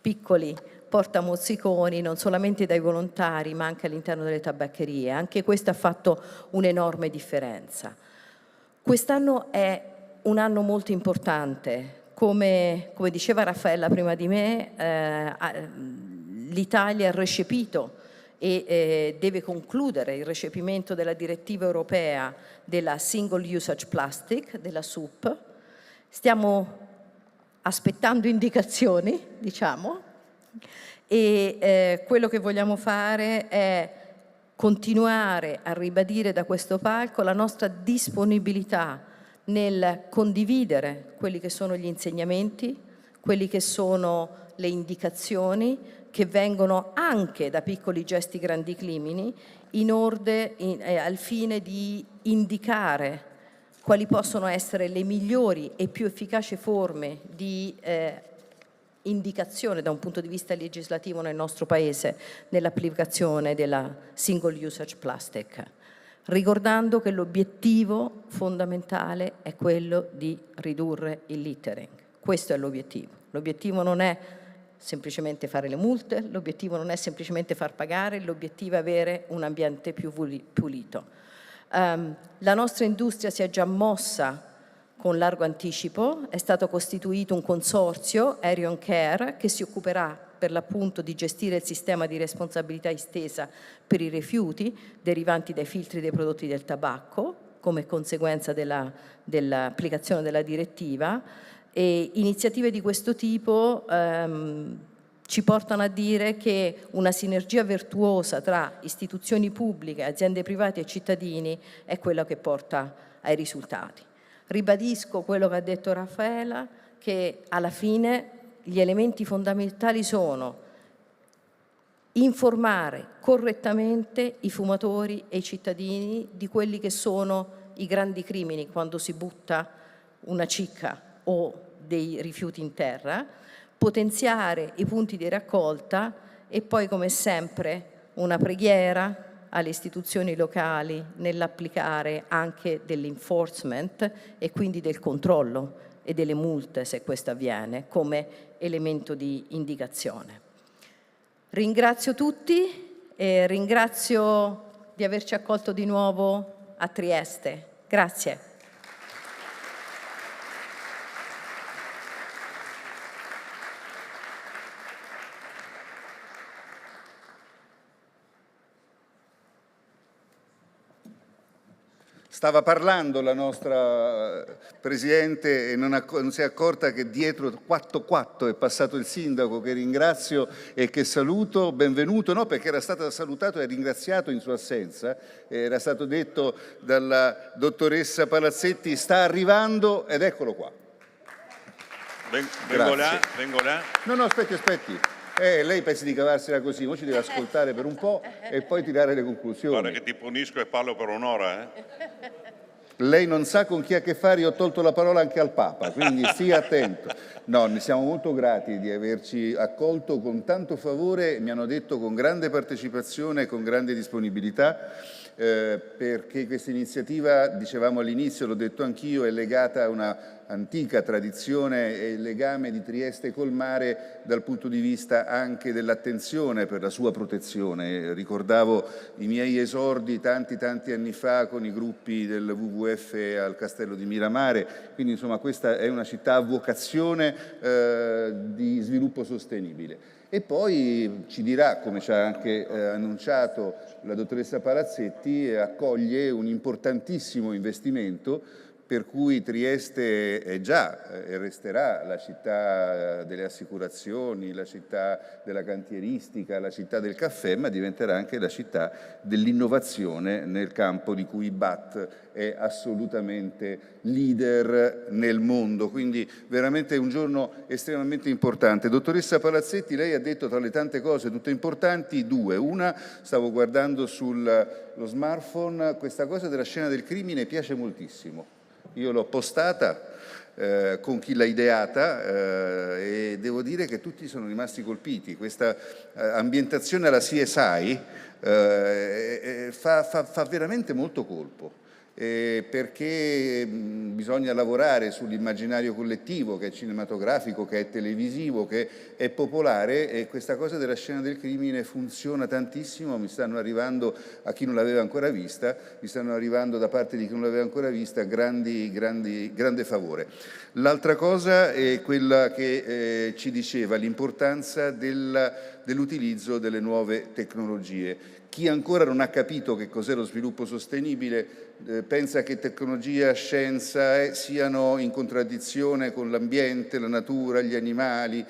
S17: piccoli portamozziconi non solamente dai volontari ma anche all'interno delle tabaccherie. Anche questo ha fatto un'enorme differenza. Quest'anno è un anno molto importante. Come diceva Raffaella prima di me, l'Italia ha recepito e deve concludere il recepimento della direttiva europea della Single Usage Plastic, della SUP. Stiamo aspettando indicazioni, diciamo, e quello che vogliamo fare è continuare a ribadire da questo palco la nostra disponibilità nel condividere quelli che sono gli insegnamenti, quelli che sono le indicazioni che vengono anche da Piccoli Gesti Grandi Crimini al fine di indicare quali possono essere le migliori e più efficaci forme di indicazione da un punto di vista legislativo nel nostro Paese nell'applicazione della Single Usage Plastic, ricordando che l'obiettivo fondamentale è quello di ridurre il littering. Questo è l'obiettivo. L'obiettivo non è semplicemente fare le multe, l'obiettivo non è semplicemente far pagare, l'obiettivo è avere un ambiente più pulito. La nostra industria si è già mossa con largo anticipo, è stato costituito un consorzio, Arion Care, che si occuperà per l'appunto di gestire il sistema di responsabilità estesa per i rifiuti derivanti dai filtri dei prodotti del tabacco, come conseguenza dell'applicazione della direttiva, e iniziative di questo tipo ci portano a dire che una sinergia virtuosa tra istituzioni pubbliche, aziende private e cittadini è quello che porta ai risultati. Ribadisco quello che ha detto Raffaella, che alla fine gli elementi fondamentali sono informare correttamente i fumatori e i cittadini di quelli che sono i grandi crimini quando si butta una cicca o dei rifiuti in terra, potenziare i punti di raccolta e poi, come sempre, una preghiera alle istituzioni locali nell'applicare anche dell'enforcement e quindi del controllo e delle multe se questo avviene come elemento di indicazione. Ringrazio tutti e ringrazio di averci accolto di nuovo a Trieste. Grazie.
S15: Stava parlando la nostra Presidente e non si è accorta che dietro 4 è passato il sindaco, che ringrazio e che saluto. Benvenuto, no, perché era stato salutato e ringraziato in sua assenza. Era stato detto dalla dottoressa Palazzetti: sta arrivando, ed eccolo qua.
S19: Vengo là.
S15: No, aspetti. Lei pensi di cavarsela così, ora ci deve ascoltare per un po' e poi tirare le conclusioni.
S19: Guarda che ti punisco e parlo per un'ora,
S15: Lei non sa con chi ha a che fare, io ho tolto la parola anche al Papa, quindi stia attento. No, ne siamo molto grati di averci accolto con tanto favore, mi hanno detto con grande partecipazione e con grande disponibilità, perché questa iniziativa, dicevamo all'inizio, l'ho detto anch'io, è legata a una antica tradizione e il legame di Trieste col mare dal punto di vista anche dell'attenzione per la sua protezione. Ricordavo i miei esordi tanti anni fa con i gruppi del WWF al Castello di Miramare, quindi insomma questa è una città a vocazione di sviluppo sostenibile. E poi ci dirà, come ci ha anche annunciato la dottoressa Palazzetti, accoglie un importantissimo investimento per cui Trieste è già e resterà la città delle assicurazioni, la città della cantieristica, la città del caffè, ma diventerà anche la città dell'innovazione nel campo di cui BAT è assolutamente leader nel mondo. Quindi veramente un giorno estremamente importante. Dottoressa Palazzetti, lei ha detto tra le tante cose tutte importanti due. Una, stavo guardando sullo smartphone, questa cosa della scena del crimine piace moltissimo. Io l'ho postata con chi l'ha ideata e devo dire che tutti sono rimasti colpiti. Questa ambientazione alla CSI fa veramente molto colpo. Perché bisogna lavorare sull'immaginario collettivo che è cinematografico, che è televisivo, che è popolare, e questa cosa della scena del crimine funziona tantissimo. Mi stanno arrivando, a chi non l'aveva ancora vista, mi stanno arrivando da parte di chi non l'aveva ancora vista grande favore. L'altra cosa è quella che ci diceva, l'importanza dell'utilizzo delle nuove tecnologie. Chi ancora non ha capito che cos'è lo sviluppo sostenibile pensa che tecnologia e scienza siano in contraddizione con l'ambiente, la natura, gli animali.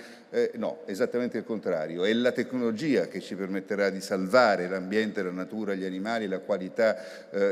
S15: No, esattamente il contrario. È la tecnologia che ci permetterà di salvare l'ambiente, la natura, gli animali, la qualità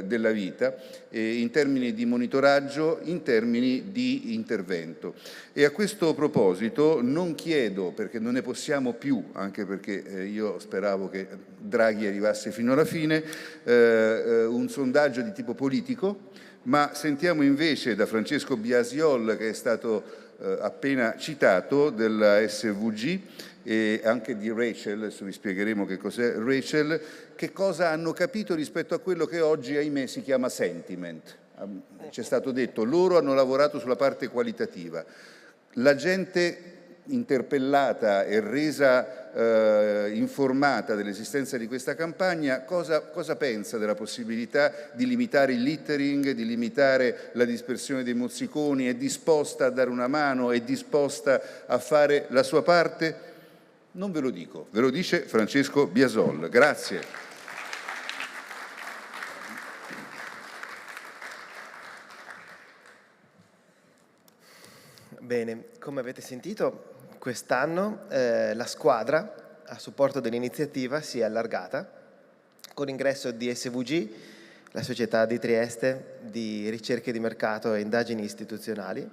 S15: della vita, in termini di monitoraggio, in termini di intervento. E a questo proposito non chiedo, perché non ne possiamo più, anche perché io speravo che Draghi arrivasse fino alla fine, un sondaggio di tipo politico, ma sentiamo invece da Francesco Biasiol, che è stato appena citato, della SVG, e anche di Rachel, adesso vi spiegheremo che cos'è Rachel, che cosa hanno capito rispetto a quello che oggi, ahimè, si chiama sentiment. Ci è stato detto, loro hanno lavorato sulla parte qualitativa. La gente interpellata e resa informata dell'esistenza di questa campagna, cosa pensa della possibilità di limitare il littering, di limitare la dispersione dei mozziconi? È disposta a dare una mano? È disposta a fare la sua parte? Non ve lo dico, ve lo dice Francesco Biasol. Grazie.
S20: Bene, come avete sentito, quest'anno la squadra a supporto dell'iniziativa si è allargata con l'ingresso di SVG, la società di Trieste di ricerche di mercato e indagini istituzionali,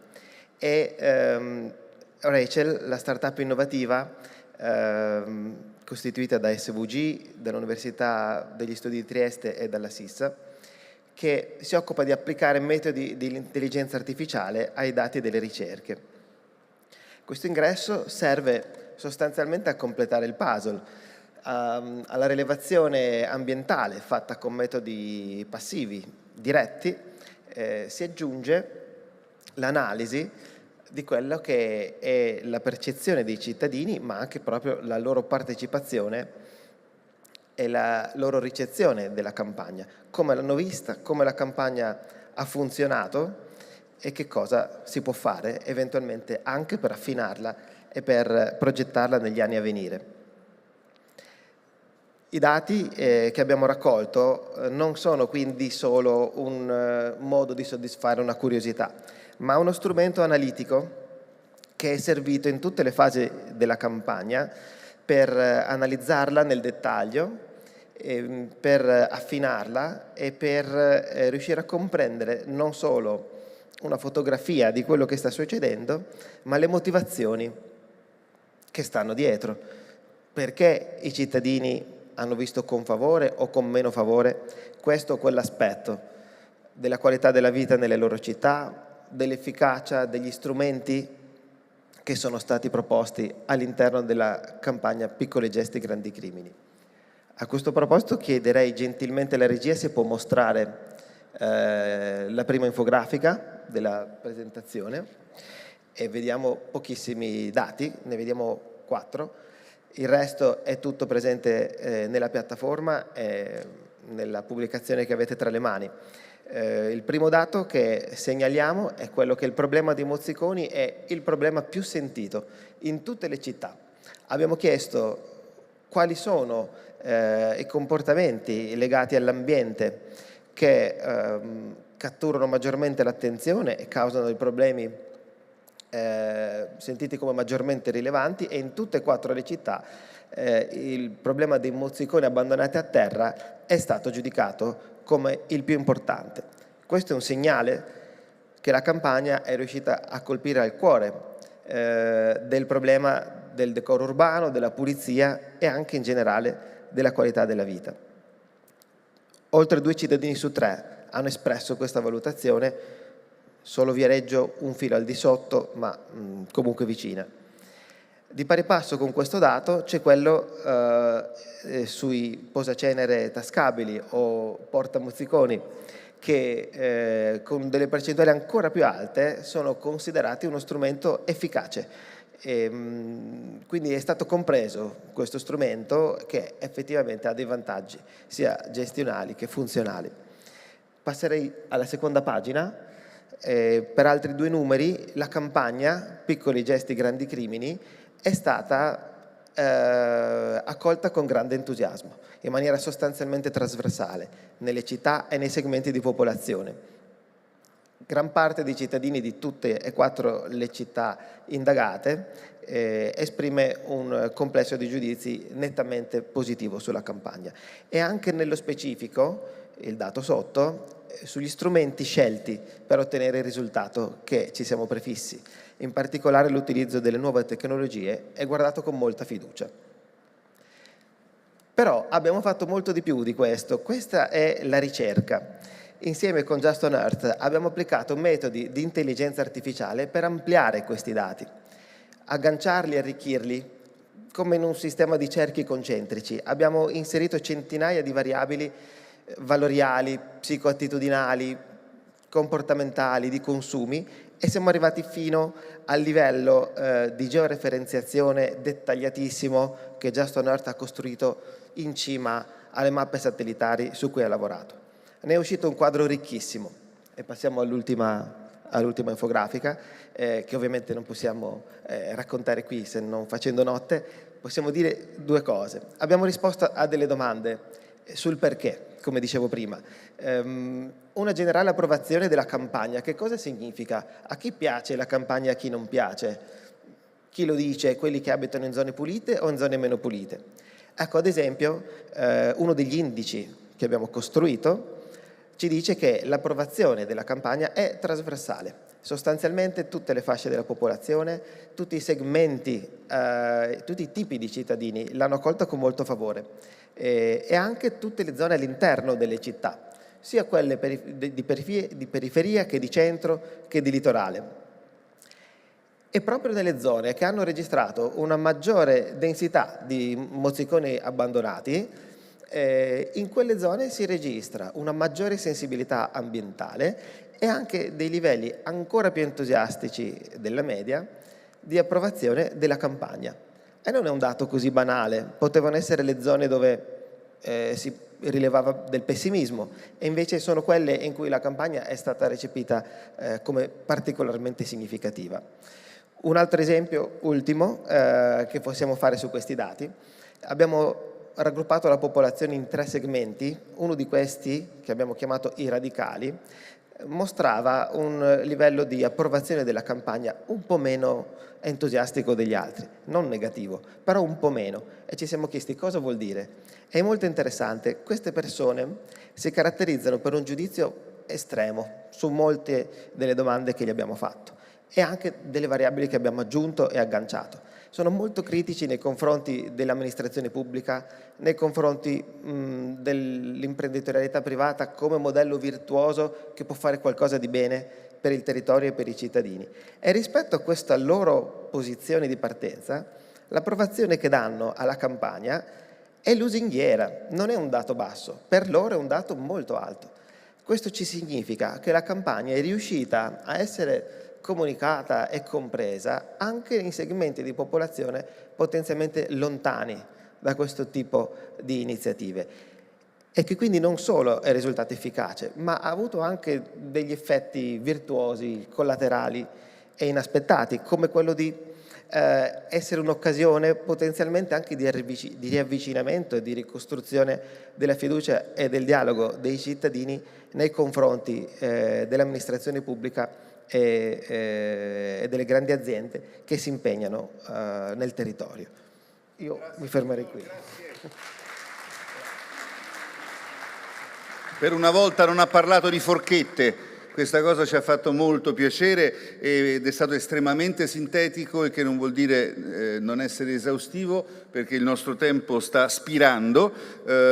S20: e Rachel, la startup innovativa costituita da SVG, dall'Università degli Studi di Trieste e dalla SISSA, che si occupa di applicare metodi di intelligenza artificiale ai dati delle ricerche. Questo ingresso serve sostanzialmente a completare il puzzle. Alla rilevazione ambientale fatta con metodi passivi, diretti, si aggiunge l'analisi di quello che è la percezione dei cittadini, ma anche proprio la loro partecipazione e la loro ricezione della campagna, come l'hanno vista, come la campagna ha funzionato e che cosa si può fare eventualmente anche per affinarla e per progettarla negli anni a venire. I dati che abbiamo raccolto non sono quindi solo un modo di soddisfare una curiosità, ma uno strumento analitico che è servito in tutte le fasi della campagna per analizzarla nel dettaglio, per affinarla e per riuscire a comprendere non solo una fotografia di quello che sta succedendo, ma le motivazioni che stanno dietro. Perché i cittadini hanno visto con favore o con meno favore questo o quell'aspetto della qualità della vita nelle loro città, dell'efficacia degli strumenti che sono stati proposti all'interno della campagna Piccoli gesti, grandi crimini. A questo proposito chiederei gentilmente alla regia se può mostrare la prima infografica della presentazione e vediamo pochissimi dati, ne vediamo 4. Il resto è tutto presente nella piattaforma e nella pubblicazione che avete tra le mani. Il primo dato che segnaliamo è quello che il problema dei mozziconi è il problema più sentito in tutte le città. Abbiamo chiesto quali sono i comportamenti legati all'ambiente che catturano maggiormente l'attenzione e causano dei problemi sentiti come maggiormente rilevanti, e in tutte e 4 le città il problema dei mozziconi abbandonati a terra è stato giudicato come il più importante. Questo è un segnale che la campagna è riuscita a colpire al cuore del problema del decoro urbano, della pulizia e anche in generale della qualità della vita. Oltre 2 cittadini su 3 hanno espresso questa valutazione, solo Viareggio un filo al di sotto, ma comunque vicina. Di pari passo con questo dato c'è quello sui posacenere tascabili o portamozziconi, che con delle percentuali ancora più alte sono considerati uno strumento efficace. Quindi è stato compreso questo strumento che effettivamente ha dei vantaggi sia gestionali che funzionali. Passerei alla seconda pagina. Per altri 2 numeri, la campagna Piccoli gesti, grandi crimini è stata accolta con grande entusiasmo, in maniera sostanzialmente trasversale, nelle città e nei segmenti di popolazione. Gran parte dei cittadini di tutte e 4 le città indagate esprime un complesso di giudizi nettamente positivo sulla campagna, e anche nello specifico, il dato sotto, sugli strumenti scelti per ottenere il risultato che ci siamo prefissi. In particolare l'utilizzo delle nuove tecnologie è guardato con molta fiducia. Però abbiamo fatto molto di più di questo. Questa è la ricerca. Insieme con Just on Earth abbiamo applicato metodi di intelligenza artificiale per ampliare questi dati, agganciarli e arricchirli come in un sistema di cerchi concentrici. Abbiamo inserito centinaia di variabili valoriali, psicoattitudinali, comportamentali, di consumi, e siamo arrivati fino al livello di georeferenziazione dettagliatissimo che Just on Earth ha costruito in cima alle mappe satellitari su cui ha lavorato. Ne è uscito un quadro ricchissimo, e passiamo all'ultima infografica, che ovviamente non possiamo raccontare qui se non facendo notte. Possiamo dire 2 cose. Abbiamo risposto a delle domande sul perché, come dicevo prima. Una generale approvazione della campagna, che cosa significa? A chi piace la campagna e a chi non piace? Chi lo dice? Quelli che abitano in zone pulite o in zone meno pulite? Ecco, ad esempio, uno degli indici che abbiamo costruito ci dice che l'approvazione della campagna è trasversale. Sostanzialmente tutte le fasce della popolazione, tutti i segmenti, tutti i tipi di cittadini l'hanno accolta con molto favore, e anche tutte le zone all'interno delle città, sia quelle di periferia che di centro che di litorale. E proprio nelle zone che hanno registrato una maggiore densità di mozziconi abbandonati, in quelle zone si registra una maggiore sensibilità ambientale e anche dei livelli ancora più entusiastici della media di approvazione della campagna. E non è un dato così banale, potevano essere le zone dove si rilevava del pessimismo, e invece sono quelle in cui la campagna è stata recepita come particolarmente significativa. Un altro esempio ultimo che possiamo fare su questi dati: abbiamo raggruppato la popolazione in 3 segmenti. Uno di questi, che abbiamo chiamato i radicali, mostrava un livello di approvazione della campagna un po' meno entusiastico degli altri, non negativo, però un po' meno. E ci siamo chiesti cosa vuol dire. È molto interessante, queste persone si caratterizzano per un giudizio estremo su molte delle domande che gli abbiamo fatto e anche delle variabili che abbiamo aggiunto e agganciato. Sono molto critici nei confronti dell'amministrazione pubblica, nei confronti dell'imprenditorialità privata come modello virtuoso che può fare qualcosa di bene per il territorio e per i cittadini. E rispetto a questa loro posizione di partenza, l'approvazione che danno alla campagna è lusinghiera, non è un dato basso, per loro è un dato molto alto. Questo ci significa che la campagna è riuscita a essere comunicata e compresa anche in segmenti di popolazione potenzialmente lontani da questo tipo di iniziative e che quindi non solo è risultato efficace, ma ha avuto anche degli effetti virtuosi, collaterali e inaspettati, come quello di essere un'occasione potenzialmente anche di riavvicinamento e di ricostruzione della fiducia e del dialogo dei cittadini nei confronti dell'amministrazione pubblica e delle grandi aziende che si impegnano nel territorio. Io mi fermerei qui.
S15: Per una volta non ha parlato di forchette. Questa cosa ci ha fatto molto piacere ed è stato estremamente sintetico, il che non vuol dire non essere esaustivo, perché il nostro tempo sta spirando,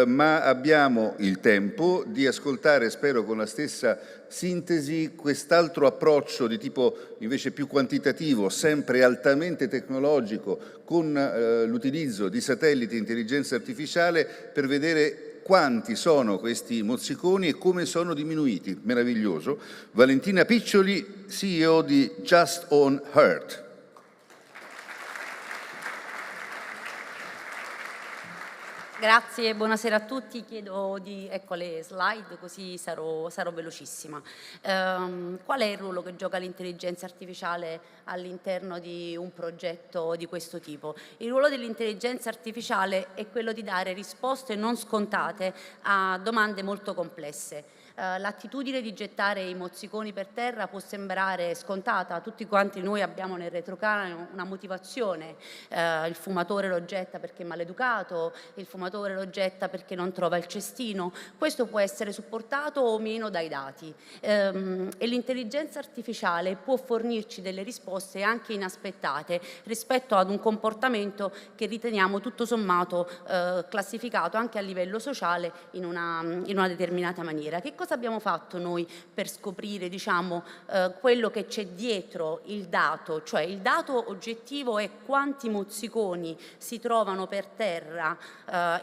S15: ma abbiamo il tempo di ascoltare, spero con la stessa sintesi, quest'altro approccio di tipo invece più quantitativo, sempre altamente tecnologico, con l'utilizzo di satelliti e intelligenza artificiale per vedere quanti sono questi mozziconi e come sono diminuiti. Meraviglioso. Valentina Piccioli, CEO di Just on Earth.
S16: Grazie, buonasera a tutti. Chiedo di, ecco le slide, così sarò velocissima. Qual è il ruolo che gioca l'intelligenza artificiale all'interno di un progetto di questo tipo? Il ruolo dell'intelligenza artificiale è quello di dare risposte non scontate a domande molto complesse. L'attitudine di gettare i mozziconi per terra può sembrare scontata, tutti quanti noi abbiamo nel retrocraneo una motivazione, il fumatore lo getta perché è maleducato, il fumatore lo getta perché non trova il cestino. Questo può essere supportato o meno dai dati e l'intelligenza artificiale può fornirci delle risposte anche inaspettate rispetto ad un comportamento che riteniamo tutto sommato classificato anche a livello sociale in una determinata maniera. Che cosa abbiamo fatto noi per scoprire, diciamo, quello che c'è dietro il dato? Cioè il dato oggettivo è quanti mozziconi si trovano per terra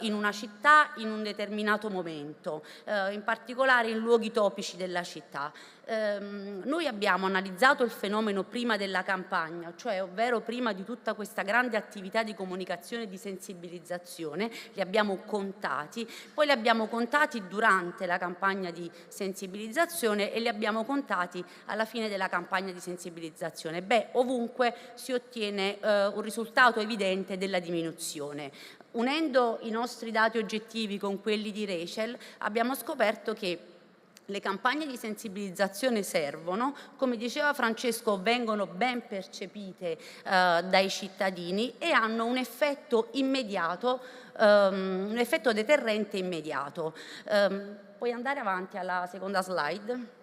S16: in una città in un determinato momento, in particolare in luoghi topici della città. Noi abbiamo analizzato il fenomeno prima della campagna, cioè ovvero prima di tutta questa grande attività di comunicazione e di sensibilizzazione, li abbiamo contati, poi li abbiamo contati durante la campagna di sensibilizzazione e li abbiamo contati alla fine della campagna di sensibilizzazione. Beh, ovunque si ottiene un risultato evidente della diminuzione. Unendo i nostri dati oggettivi con quelli di Rachel, abbiamo scoperto che le campagne di sensibilizzazione servono, come diceva Francesco, vengono ben percepite dai cittadini e hanno un effetto immediato, un effetto deterrente immediato. Puoi andare avanti alla seconda slide?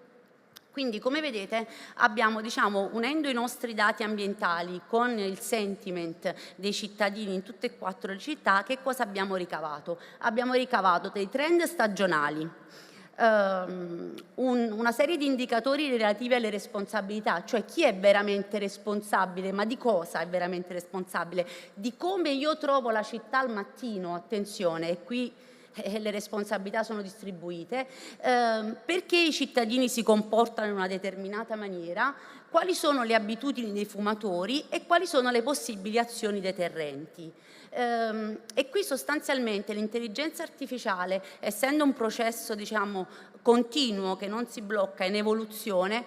S16: Quindi, come vedete, abbiamo, diciamo, unendo i nostri dati ambientali con il sentiment dei cittadini in tutte e 4 le città, che cosa abbiamo ricavato? Abbiamo ricavato dei trend stagionali, una serie di indicatori relativi alle responsabilità, cioè chi è veramente responsabile, ma di cosa è veramente responsabile, di come io trovo la città al mattino, attenzione, e qui le responsabilità sono distribuite, perché i cittadini si comportano in una determinata maniera, quali sono le abitudini dei fumatori e quali sono le possibili azioni deterrenti. E qui sostanzialmente l'intelligenza artificiale, essendo un processo, diciamo, continuo che non si blocca, in evoluzione,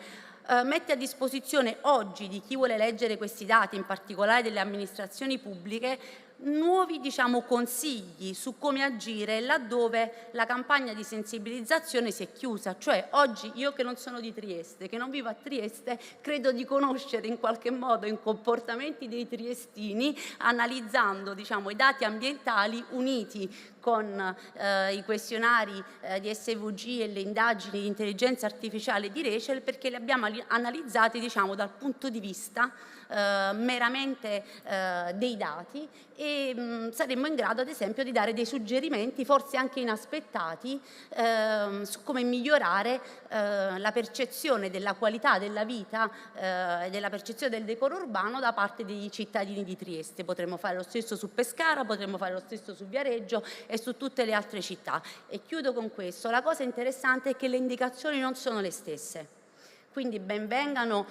S16: mette a disposizione oggi di chi vuole leggere questi dati, in particolare delle amministrazioni pubbliche, nuovi consigli su come agire laddove la campagna di sensibilizzazione si è chiusa. Cioè oggi io che non sono di Trieste, che non vivo a Trieste, credo di conoscere in qualche modo i comportamenti dei triestini analizzando i dati ambientali uniti con i questionari di SVG e le indagini di intelligenza artificiale di Rachel, perché li abbiamo analizzati dal punto di vista meramente dei dati e saremmo in grado ad esempio di dare dei suggerimenti forse anche inaspettati su come migliorare la percezione della qualità della vita e della percezione del decoro urbano da parte dei cittadini di Trieste. Potremmo fare lo stesso su Pescara, potremmo fare lo stesso su Viareggio e su tutte le altre città. E chiudo con questo: la cosa interessante è che le indicazioni non sono le stesse. Quindi ben vengano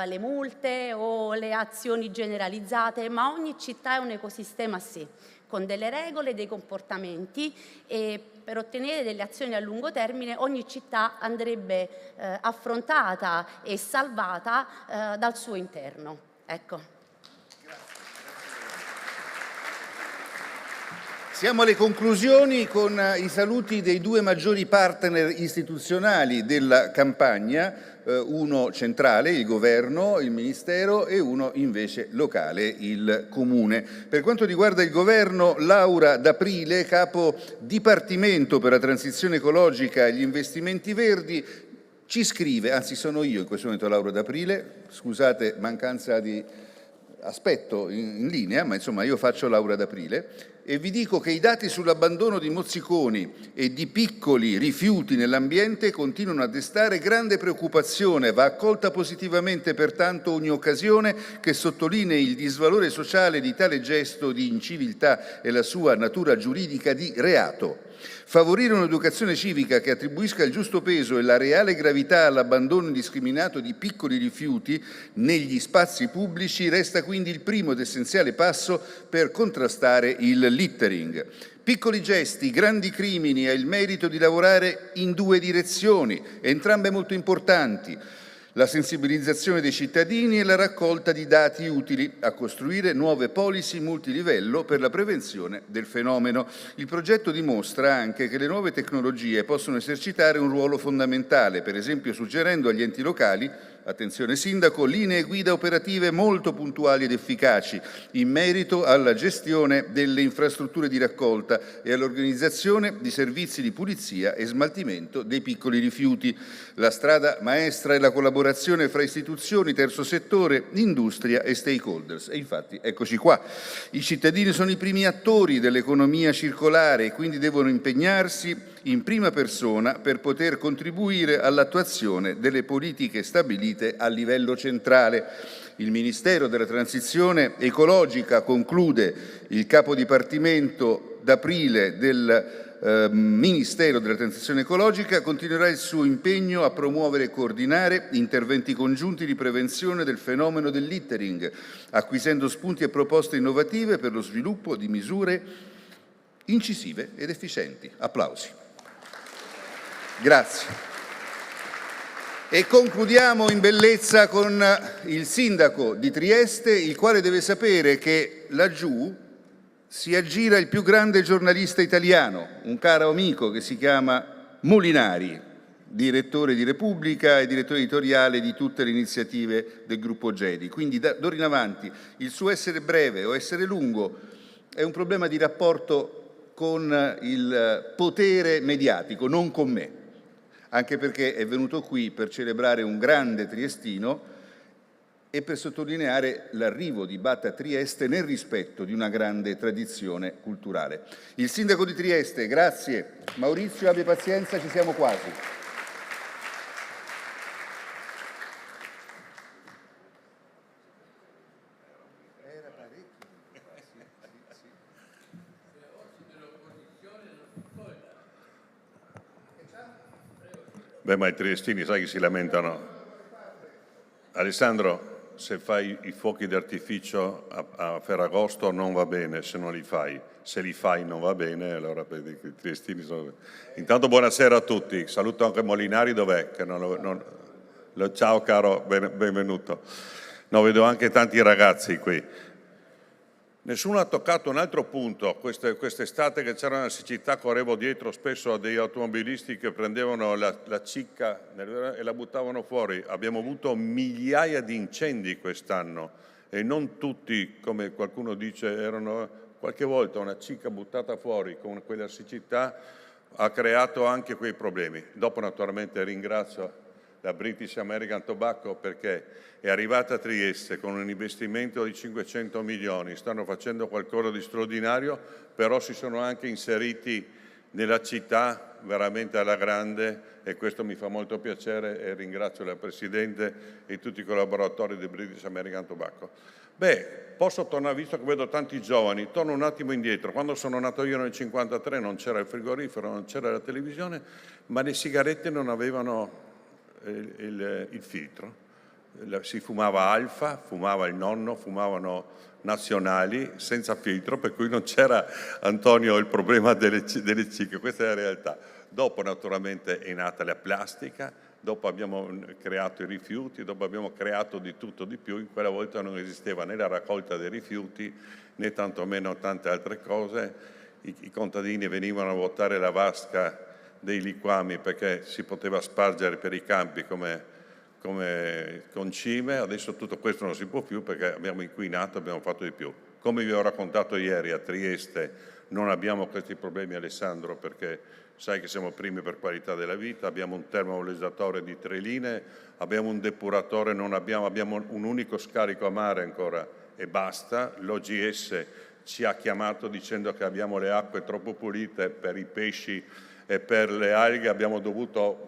S16: le multe o le azioni generalizzate, ma ogni città è un ecosistema a sé, con delle regole, dei comportamenti, e per ottenere delle azioni a lungo termine ogni città andrebbe affrontata e salvata dal suo interno. Ecco.
S15: Siamo alle conclusioni con i saluti dei due maggiori partner istituzionali della campagna, uno centrale, il governo, il ministero, e uno invece locale, il comune. Per quanto riguarda il governo, Laura D'Aprile, capo dipartimento per la transizione ecologica e gli investimenti verdi, ci scrive, anzi sono io in questo momento Laura D'Aprile, scusate mancanza di aspetto in linea, ma insomma io faccio Laura D'Aprile, e vi dico che i dati sull'abbandono di mozziconi e di piccoli rifiuti nell'ambiente continuano a destare grande preoccupazione. Va accolta positivamente pertanto ogni occasione che sottolinei il disvalore sociale di tale gesto di inciviltà e la sua natura giuridica di reato. Favorire un'educazione civica che attribuisca il giusto peso e la reale gravità all'abbandono indiscriminato di piccoli rifiuti negli spazi pubblici resta quindi il primo ed essenziale passo per contrastare il littering. Piccoli gesti, grandi crimini, ha il merito di lavorare in due direzioni, entrambe molto importanti: la sensibilizzazione dei cittadini e la raccolta di dati utili a costruire nuove policy multilivello per la prevenzione del fenomeno. Il progetto dimostra anche che le nuove tecnologie possono esercitare un ruolo fondamentale, per esempio suggerendo agli enti locali, attenzione Sindaco, linee guida operative molto puntuali ed efficaci in merito alla gestione delle infrastrutture di raccolta e all'organizzazione di servizi di pulizia e smaltimento dei piccoli rifiuti. La strada maestra è la collaborazione fra istituzioni, terzo settore, industria e stakeholders. E infatti eccoci qua. I cittadini sono i primi attori dell'economia circolare e quindi devono impegnarsi in prima persona per poter contribuire all'attuazione delle politiche stabilite a livello centrale. Il Ministero della Transizione ecologica, conclude il capo dipartimento D'Aprile del Ministero della Transizione ecologica, continuerà il suo impegno a promuovere e coordinare interventi congiunti di prevenzione del fenomeno del littering, acquisendo spunti e proposte innovative per lo sviluppo di misure incisive ed efficienti. Applausi. Grazie. E concludiamo in bellezza con il sindaco di Trieste, il quale deve sapere che laggiù si aggira il più grande giornalista italiano, un caro amico che si chiama Molinari, direttore di Repubblica e direttore editoriale di tutte le iniziative del gruppo Gedi. Quindi d'ora in avanti il suo essere breve o essere lungo è un problema di rapporto con il potere mediatico, non con me, anche perché è venuto qui per celebrare un grande triestino e per sottolineare l'arrivo di Bata a Trieste nel rispetto di una grande tradizione culturale. Il sindaco di Trieste, grazie. Maurizio, abbia pazienza, ci siamo quasi.
S19: Beh, ma i triestini sai che si lamentano. Alessandro, se fai i fuochi d'artificio a Ferragosto non va bene se non li fai. Se li fai non va bene, allora vedi che i triestini sono... Intanto buonasera a tutti. Saluto anche Molinari, dov'è? Che ciao caro, benvenuto. No, vedo anche tanti ragazzi qui. Nessuno ha toccato un altro punto. Quest'estate che c'era una siccità, correvo dietro spesso a degli automobilisti che prendevano la cicca e la buttavano fuori. Abbiamo avuto migliaia di incendi quest'anno e non tutti, come qualcuno dice, erano qualche volta una cicca buttata fuori con quella siccità ha creato anche quei problemi. Dopo naturalmente ringrazio la British American Tobacco perché è arrivata a Trieste con un investimento di 500 milioni, stanno facendo qualcosa di straordinario, però si sono anche inseriti nella città veramente alla grande e questo mi fa molto piacere e ringrazio la Presidente e tutti i collaboratori di British American Tobacco. Posso tornare, visto che vedo tanti giovani, torno un attimo indietro. Quando sono nato io nel 1953 non c'era il frigorifero, non c'era la televisione, ma le sigarette non avevano il filtro. Si fumava Alfa, fumava il nonno, fumavano nazionali senza filtro, per cui non c'era, Antonio, il problema delle cicche, questa è la realtà. Dopo naturalmente è nata la plastica, dopo abbiamo creato i rifiuti, dopo abbiamo creato di tutto di più, in quella volta non esisteva né la raccolta dei rifiuti né tantomeno tante altre cose, i contadini venivano a votare la vasca dei liquami perché si poteva spargere per i campi come concime, adesso tutto questo non si può più perché abbiamo inquinato, abbiamo fatto di più. Come vi ho raccontato ieri a Trieste non abbiamo questi problemi, Alessandro, perché sai che siamo primi per qualità della vita, abbiamo un termovalorizzatore di 3 linee, abbiamo un depuratore, abbiamo un unico scarico a mare ancora e basta. L'OGS ci ha chiamato dicendo che abbiamo le acque troppo pulite per i pesci e per le alghe, abbiamo dovuto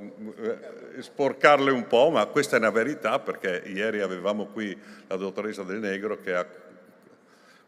S19: sporcarle un po', ma questa è una verità perché ieri avevamo qui la dottoressa Del Negro che ha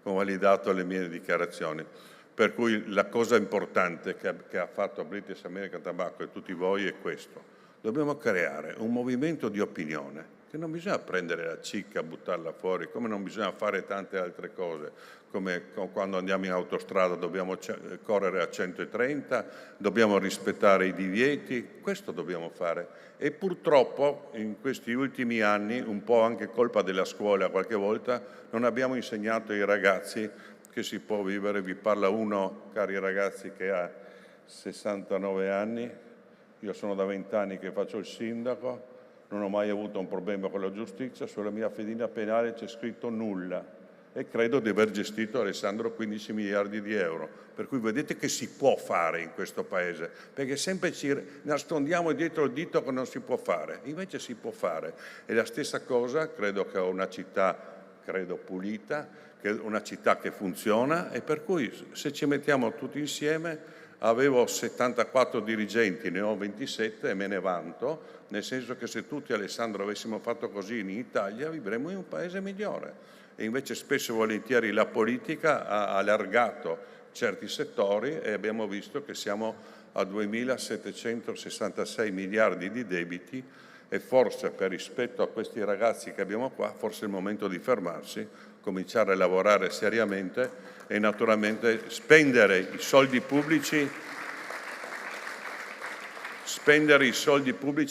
S19: convalidato le mie dichiarazioni. Per cui la cosa importante che ha fatto British American Tobacco e tutti voi è questo. Dobbiamo creare un movimento di opinione, che non bisogna prendere la cicca, buttarla fuori, come non bisogna fare tante altre cose, come quando andiamo in autostrada dobbiamo correre a 130, dobbiamo rispettare i divieti, questo dobbiamo fare. E purtroppo in questi ultimi anni, un po' anche colpa della scuola qualche volta, non abbiamo insegnato ai ragazzi che si può vivere. Vi parla uno, cari ragazzi, che ha 69 anni, io sono da 20 anni che faccio il sindaco, non ho mai avuto un problema con la giustizia, sulla mia fedina penale c'è scritto nulla e credo di aver gestito, Alessandro, 15 miliardi di euro. Per cui vedete che si può fare in questo Paese, perché sempre ci nascondiamo dietro il dito che non si può fare, invece si può fare. E la stessa cosa, credo che ho una città, pulita, una città che funziona e per cui se ci mettiamo tutti insieme, avevo 74 dirigenti, ne ho 27 e me ne vanto, nel senso che se tutti, Alessandro, avessimo fatto così in Italia vivremmo in un paese migliore. E invece spesso e volentieri la politica ha allargato certi settori e abbiamo visto che siamo a 2.766 miliardi di debiti e forse per rispetto a questi ragazzi che abbiamo qua, forse è il momento di fermarsi, cominciare a lavorare seriamente e naturalmente spendere i soldi pubblici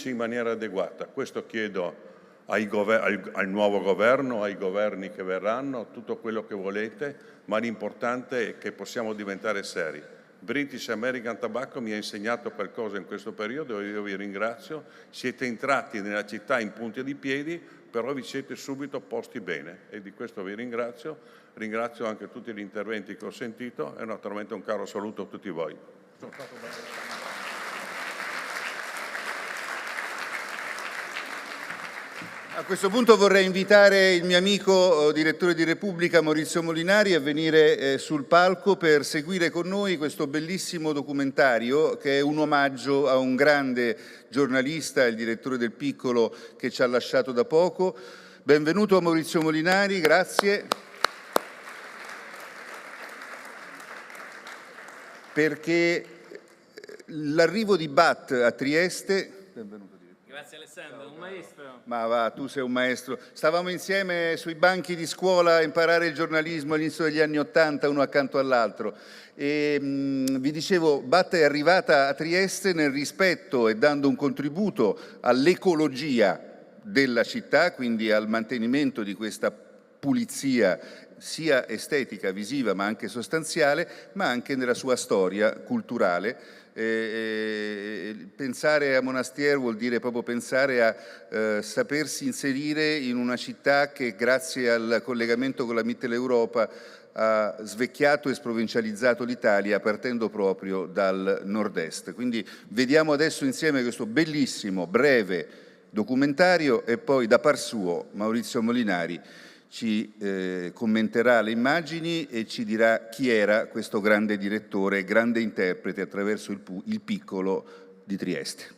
S19: in maniera adeguata. Questo chiedo al nuovo governo, ai governi che verranno, tutto quello che volete, ma l'importante è che possiamo diventare seri. British American Tobacco mi ha insegnato qualcosa in questo periodo e io vi ringrazio. Siete entrati nella città in punta di piedi, però vi siete subito posti bene e di questo vi ringrazio. Ringrazio anche tutti gli interventi che ho sentito e naturalmente un caro saluto a tutti voi.
S21: A questo punto vorrei invitare il mio amico direttore di Repubblica Maurizio Molinari a venire sul palco per seguire con noi questo bellissimo documentario che è un omaggio a un grande giornalista, il direttore del Piccolo che ci ha lasciato da poco. Benvenuto a Maurizio Molinari, grazie. Perché l'arrivo di BAT a Trieste... Benvenuto.
S22: Grazie Alessandro, un maestro.
S21: Ma va, tu sei un maestro. Stavamo insieme sui banchi di scuola a imparare il giornalismo all'inizio degli anni '80, uno accanto all'altro. E vi dicevo, BAT è arrivata a Trieste nel rispetto e dando un contributo all'ecologia della città, quindi al mantenimento di questa pulizia sia estetica, visiva, ma anche sostanziale, ma anche nella sua storia culturale. Pensare a Monastier vuol dire proprio pensare a sapersi inserire in una città che grazie al collegamento con la Mitteleuropa ha svecchiato e sprovincializzato l'Italia partendo proprio dal nord-est. Quindi vediamo adesso insieme questo bellissimo, breve documentario e poi da par suo Maurizio Molinari ci commenterà le immagini e ci dirà chi era questo grande direttore, grande interprete attraverso il piccolo di Trieste.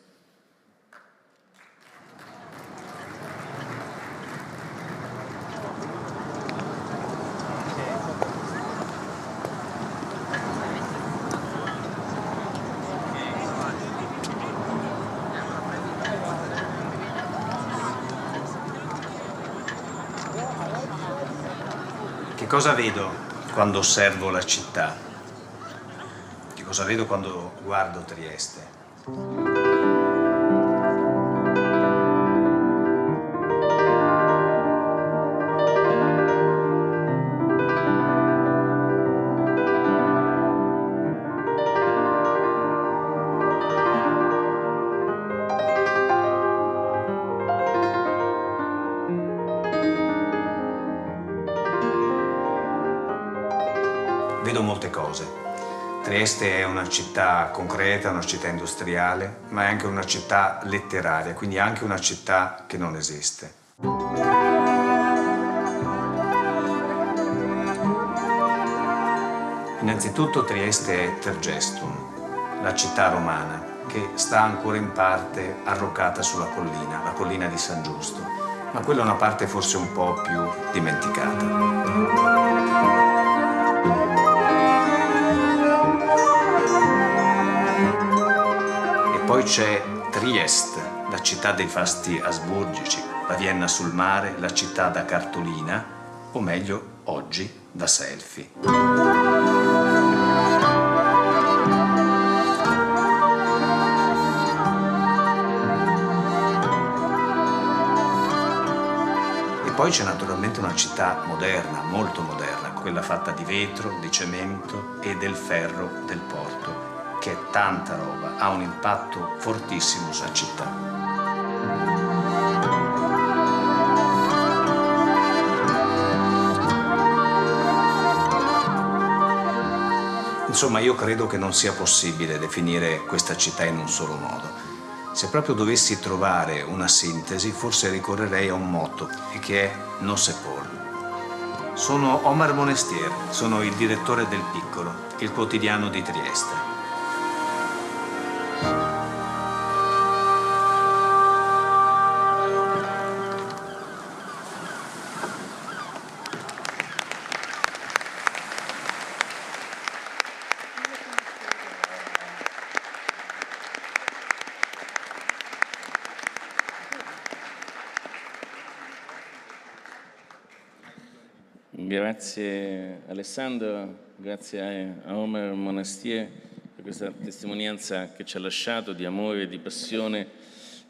S2: Che cosa vedo quando osservo la città? Che cosa vedo quando guardo Trieste? Vedo molte cose. Trieste è una città concreta, una città industriale, ma è anche una città letteraria, quindi anche una città che non esiste. Innanzitutto Trieste è Tergestum, la città romana, che sta ancora in parte arroccata sulla collina, la collina di San Giusto, ma quella è una parte forse un po' più dimenticata. Poi c'è Trieste, la città dei fasti asburgici, la Vienna sul mare, la città da cartolina, o meglio, oggi, da selfie. E poi c'è naturalmente una città moderna, molto moderna, quella fatta di vetro, di cemento e del ferro del porto, che è tanta roba, ha un impatto fortissimo sulla città. Insomma, io credo che non sia possibile definire questa città in un solo modo. Se proprio dovessi trovare una sintesi, forse ricorrerei a un motto, e che è non se può. Sono Omar Monestier, sono il direttore del Piccolo, il quotidiano di Trieste.
S4: Grazie Alessandro, grazie a Omar Monestier per questa testimonianza che ci ha lasciato di amore e di passione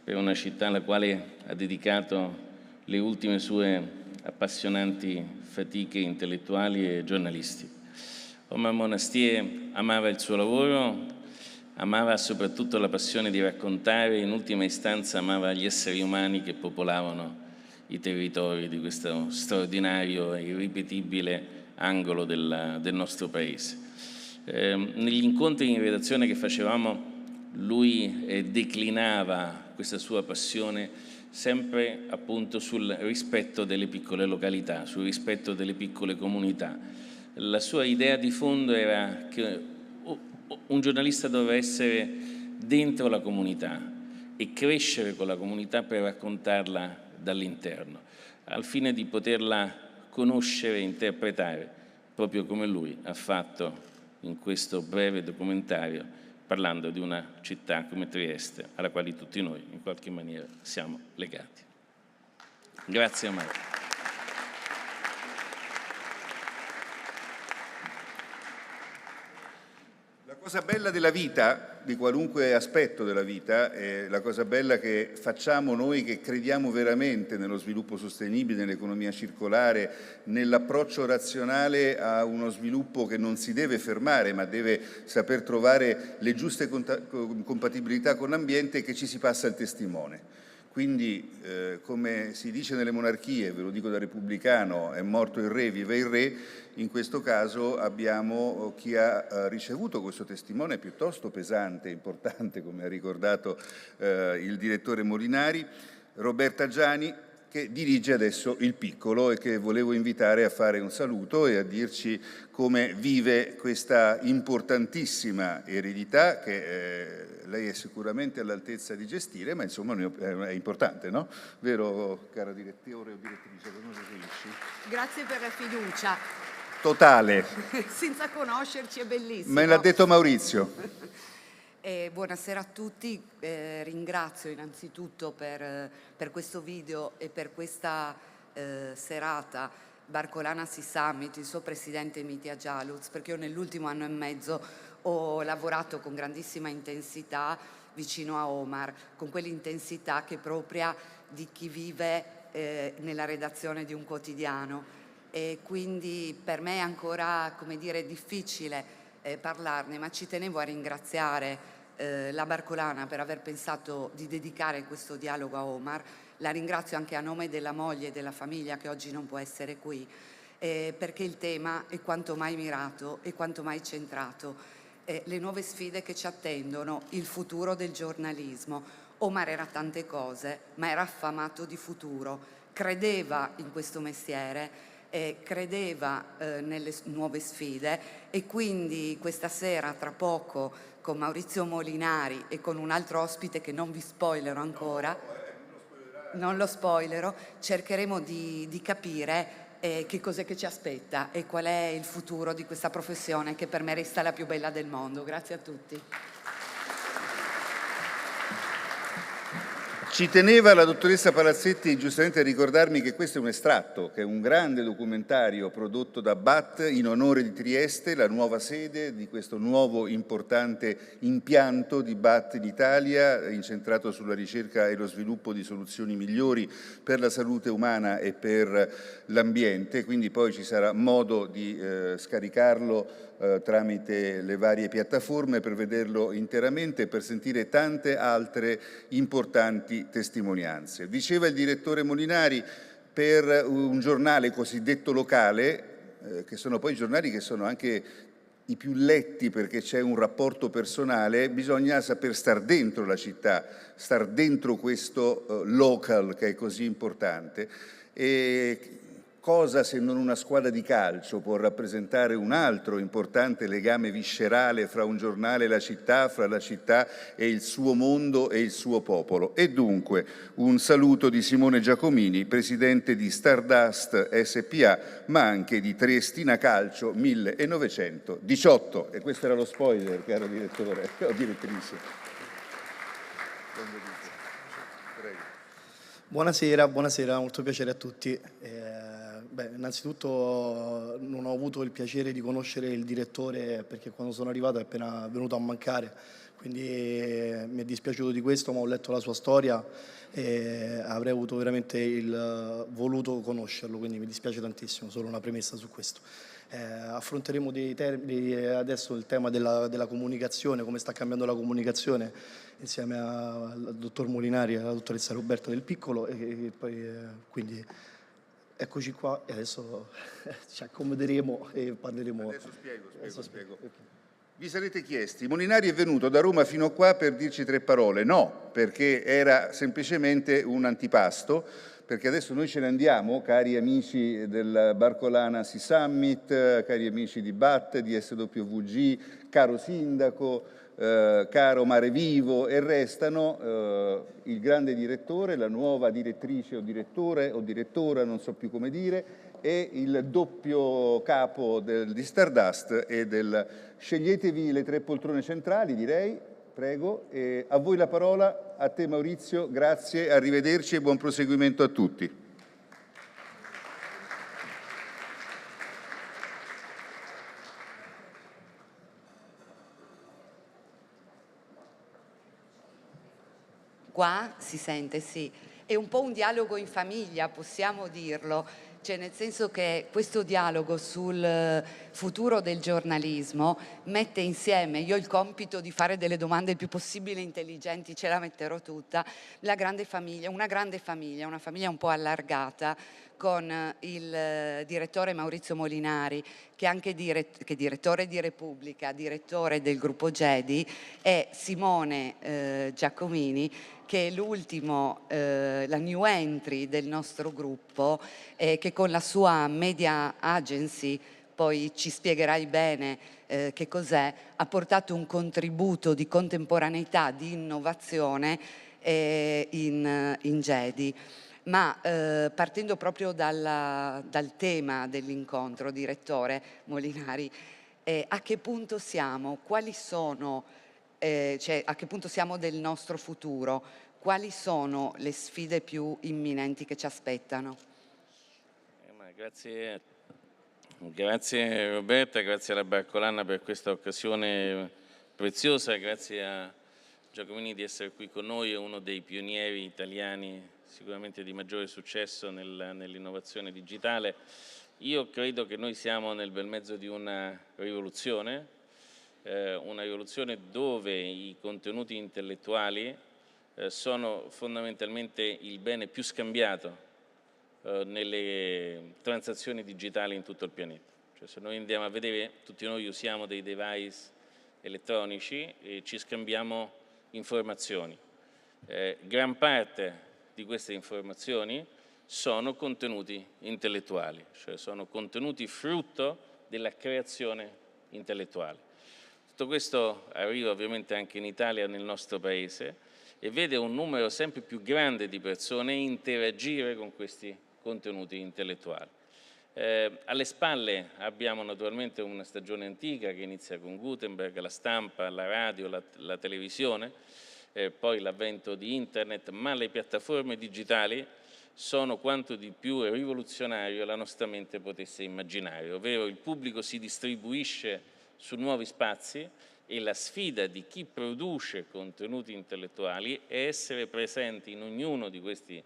S4: per una città alla quale ha dedicato le ultime sue appassionanti fatiche intellettuali e giornalistiche. Omar Monestier amava il suo lavoro, amava soprattutto la passione di raccontare e in ultima istanza amava gli esseri umani che popolavano i territori di questo straordinario e irripetibile angolo del nostro paese. Negli incontri in redazione che facevamo, lui declinava questa sua passione sempre appunto sul rispetto delle piccole località, sul rispetto delle piccole comunità. La sua idea di fondo era che un giornalista doveva essere dentro la comunità e crescere con la comunità per raccontarla dall'interno, al fine di poterla conoscere e interpretare, proprio come lui ha fatto in questo breve documentario, parlando di una città come Trieste, alla quale tutti noi in qualche maniera siamo legati. Grazie a me.
S21: La cosa bella della vita di qualunque aspetto della vita, la cosa bella che facciamo noi che crediamo veramente nello sviluppo sostenibile, nell'economia circolare, nell'approccio razionale a uno sviluppo che non si deve fermare ma deve saper trovare le giuste compatibilità con l'ambiente, che ci si passa il testimone. Quindi, come si dice nelle monarchie, ve lo dico da repubblicano, è morto il re, vive il re, in questo caso abbiamo chi ha ricevuto questo testimone piuttosto pesante e importante, come ha ricordato il direttore Molinari, Roberta Giani, che dirige adesso il Piccolo e che volevo invitare a fare un saluto e a dirci come vive questa importantissima eredità che lei è sicuramente all'altezza di gestire, ma insomma è importante, no? Vero, cara direttore o direttrice? Come preferisci?
S5: Grazie per la fiducia.
S21: Totale.
S5: Senza conoscerci è bellissimo.
S21: Me l'ha detto Maurizio.
S5: Buonasera a tutti, ringrazio innanzitutto per questo video e per questa serata Barcolana Sea Summit, il suo presidente Mitya Jaluz, perché io nell'ultimo anno e mezzo ho lavorato con grandissima intensità vicino a Omar, con quell'intensità che è propria di chi vive nella redazione di un quotidiano, e quindi per me è ancora, come dire, difficile parlarne, ma ci tenevo a ringraziare la Barcolana per aver pensato di dedicare questo dialogo a Omar. La ringrazio anche a nome della moglie e della famiglia che oggi non può essere qui, perché il tema è quanto mai mirato e quanto mai centrato. Le nuove sfide che ci attendono, il futuro del giornalismo. Omar era tante cose, ma era affamato di futuro, credeva in questo mestiere, credeva nelle nuove sfide, e quindi questa sera, tra poco, con Maurizio Molinari e con un altro ospite che non vi spoilerò ancora, non lo spoilerò, cercheremo di capire che cos'è che ci aspetta e qual è il futuro di questa professione che per me resta la più bella del mondo. Grazie a tutti.
S21: Ci teneva la dottoressa Palazzetti giustamente a ricordarmi che questo è un estratto, che è un grande documentario prodotto da BAT in onore di Trieste, la nuova sede di questo nuovo importante impianto di BAT in Italia, incentrato sulla ricerca e lo sviluppo di soluzioni migliori per la salute umana e per l'ambiente. Quindi poi ci sarà modo di scaricarlo tramite le varie piattaforme per vederlo interamente e per sentire tante altre importanti testimonianze. Diceva il direttore Molinari, per un giornale cosiddetto locale, che sono poi giornali che sono anche i più letti perché c'è un rapporto personale, bisogna saper star dentro la città, star dentro questo local che è così importante. E cosa se non una squadra di calcio può rappresentare un altro importante legame viscerale fra un giornale e la città, fra la città e il suo mondo e il suo popolo? E dunque un saluto di Simone Giacomini, presidente di Stardust SPA, ma anche di Triestina Calcio 1918. E questo era lo spoiler, caro direttore o direttrice.
S12: Buonasera, molto piacere a tutti. Innanzitutto non ho avuto il piacere di conoscere il direttore perché quando sono arrivato è appena venuto a mancare, quindi mi è dispiaciuto di questo, ma ho letto la sua storia e avrei avuto veramente voluto conoscerlo, quindi mi dispiace tantissimo, solo una premessa su questo. Affronteremo adesso il tema della comunicazione, come sta cambiando la comunicazione, insieme al dottor Molinari e alla dottoressa Roberta del Piccolo, e poi quindi eccoci qua e adesso ci accomoderemo e parleremo.
S21: Adesso spiego. Vi sarete chiesti, Molinari è venuto da Roma fino a qua per dirci 3 parole? No, perché era semplicemente un antipasto, perché adesso noi ce ne andiamo, cari amici del Barcolana Sea Summit, cari amici di BAT, di SWG, caro sindaco, caro Mare Vivo, e restano il grande direttore, la nuova direttrice o direttore o direttora, non so più come dire, e il doppio capo di Stardust e Sceglietevi le 3 poltrone centrali, direi, prego, e a voi la parola, a te Maurizio, grazie, arrivederci e buon proseguimento a tutti.
S5: Qua si sente, sì. È un po' un dialogo in famiglia, possiamo dirlo, cioè nel senso che questo dialogo sul futuro del giornalismo mette insieme, io ho il compito di fare delle domande il più possibile intelligenti, ce la metterò tutta, una grande famiglia, una famiglia un po' allargata, con il direttore Maurizio Molinari, che è anche direttore di Repubblica, direttore del gruppo GEDI, e Simone Giacomini, che è l'ultimo, la new entry del nostro gruppo, che con la sua media agency, poi ci spiegherai bene che cos'è, ha portato un contributo di contemporaneità, di innovazione in GEDI. Ma partendo proprio dal tema dell'incontro, direttore Molinari, a che punto siamo? Quali sono, cioè, a che punto siamo del nostro futuro? Quali sono le sfide più imminenti che ci aspettano?
S4: Grazie Roberta, grazie alla Barcolana per questa occasione preziosa, grazie a Giacomini di essere qui con noi, è uno dei pionieri italiani sicuramente di maggiore successo nell'innovazione digitale. Io credo che noi siamo nel bel mezzo di una rivoluzione dove i contenuti intellettuali sono fondamentalmente il bene più scambiato nelle transazioni digitali in tutto il pianeta. Cioè, se noi andiamo a vedere, tutti noi usiamo dei device elettronici e ci scambiamo informazioni. Gran parte di queste informazioni sono contenuti intellettuali, cioè sono contenuti frutto della creazione intellettuale. Tutto questo arriva ovviamente anche in Italia, nel nostro paese, e vede un numero sempre più grande di persone interagire con questi contenuti intellettuali. Alle spalle abbiamo naturalmente una stagione antica che inizia con Gutenberg, la stampa, la radio, la televisione, poi l'avvento di internet, ma le piattaforme digitali sono quanto di più rivoluzionario la nostra mente potesse immaginare, ovvero il pubblico si distribuisce su nuovi spazi e la sfida di chi produce contenuti intellettuali è essere presenti in ognuno di questi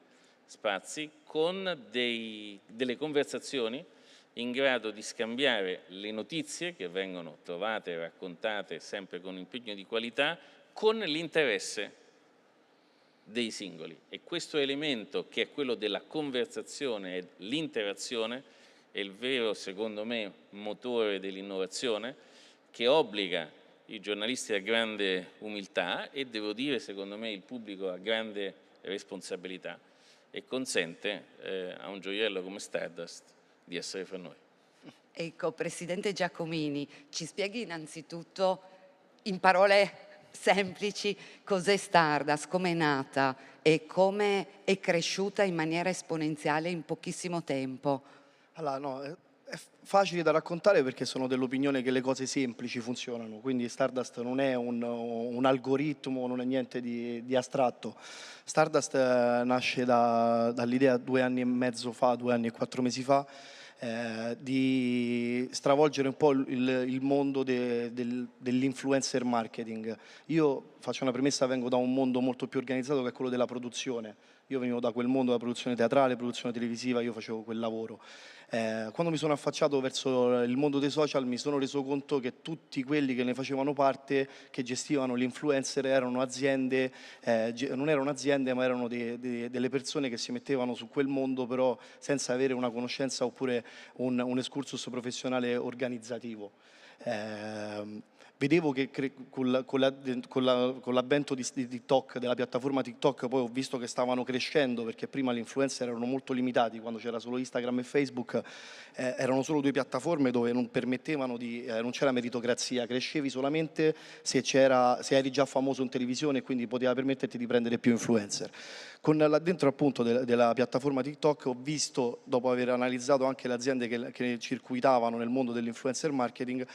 S4: spazi con delle conversazioni in grado di scambiare le notizie che vengono trovate e raccontate sempre con impegno di qualità con l'interesse dei singoli. E questo elemento, che è quello della conversazione e l'interazione, è il vero, secondo me, motore dell'innovazione, che obbliga i giornalisti a grande umiltà e, devo dire, secondo me, il pubblico a grande responsabilità, e consente a un gioiello come Stardust di essere fra noi.
S5: Ecco, Presidente Giacomini, ci spieghi innanzitutto in parole semplici cos'è Stardust, come è nata e come è cresciuta in maniera esponenziale in pochissimo tempo?
S12: Allora, no, è facile da raccontare perché sono dell'opinione che le cose semplici funzionano, quindi Stardust non è un algoritmo, non è niente di astratto. Stardust nasce dall'idea 2 anni e mezzo fa, 2 anni e 4 mesi fa, di stravolgere un po' il mondo dell'influencer marketing. Io faccio una premessa, vengo da un mondo molto più organizzato che è quello della produzione. Io venivo da quel mondo, della produzione teatrale, produzione televisiva, io facevo quel lavoro. Quando mi sono affacciato verso il mondo dei social mi sono reso conto che tutti quelli che ne facevano parte, che gestivano l'influencer, erano aziende, non erano aziende ma erano delle persone che si mettevano su quel mondo però senza avere una conoscenza oppure un excursus professionale organizzativo. Vedevo che con l'avvento di TikTok, della piattaforma TikTok, poi ho visto che stavano crescendo, perché prima gli influencer erano molto limitati, quando c'era solo Instagram e Facebook erano solo 2 piattaforme dove non permettevano non c'era meritocrazia, crescevi solamente se eri già famoso in televisione e quindi poteva permetterti di prendere più influencer.
S3: Là dentro appunto della piattaforma TikTok ho visto, dopo aver analizzato anche le aziende che circuitavano nel mondo dell'influencer marketing,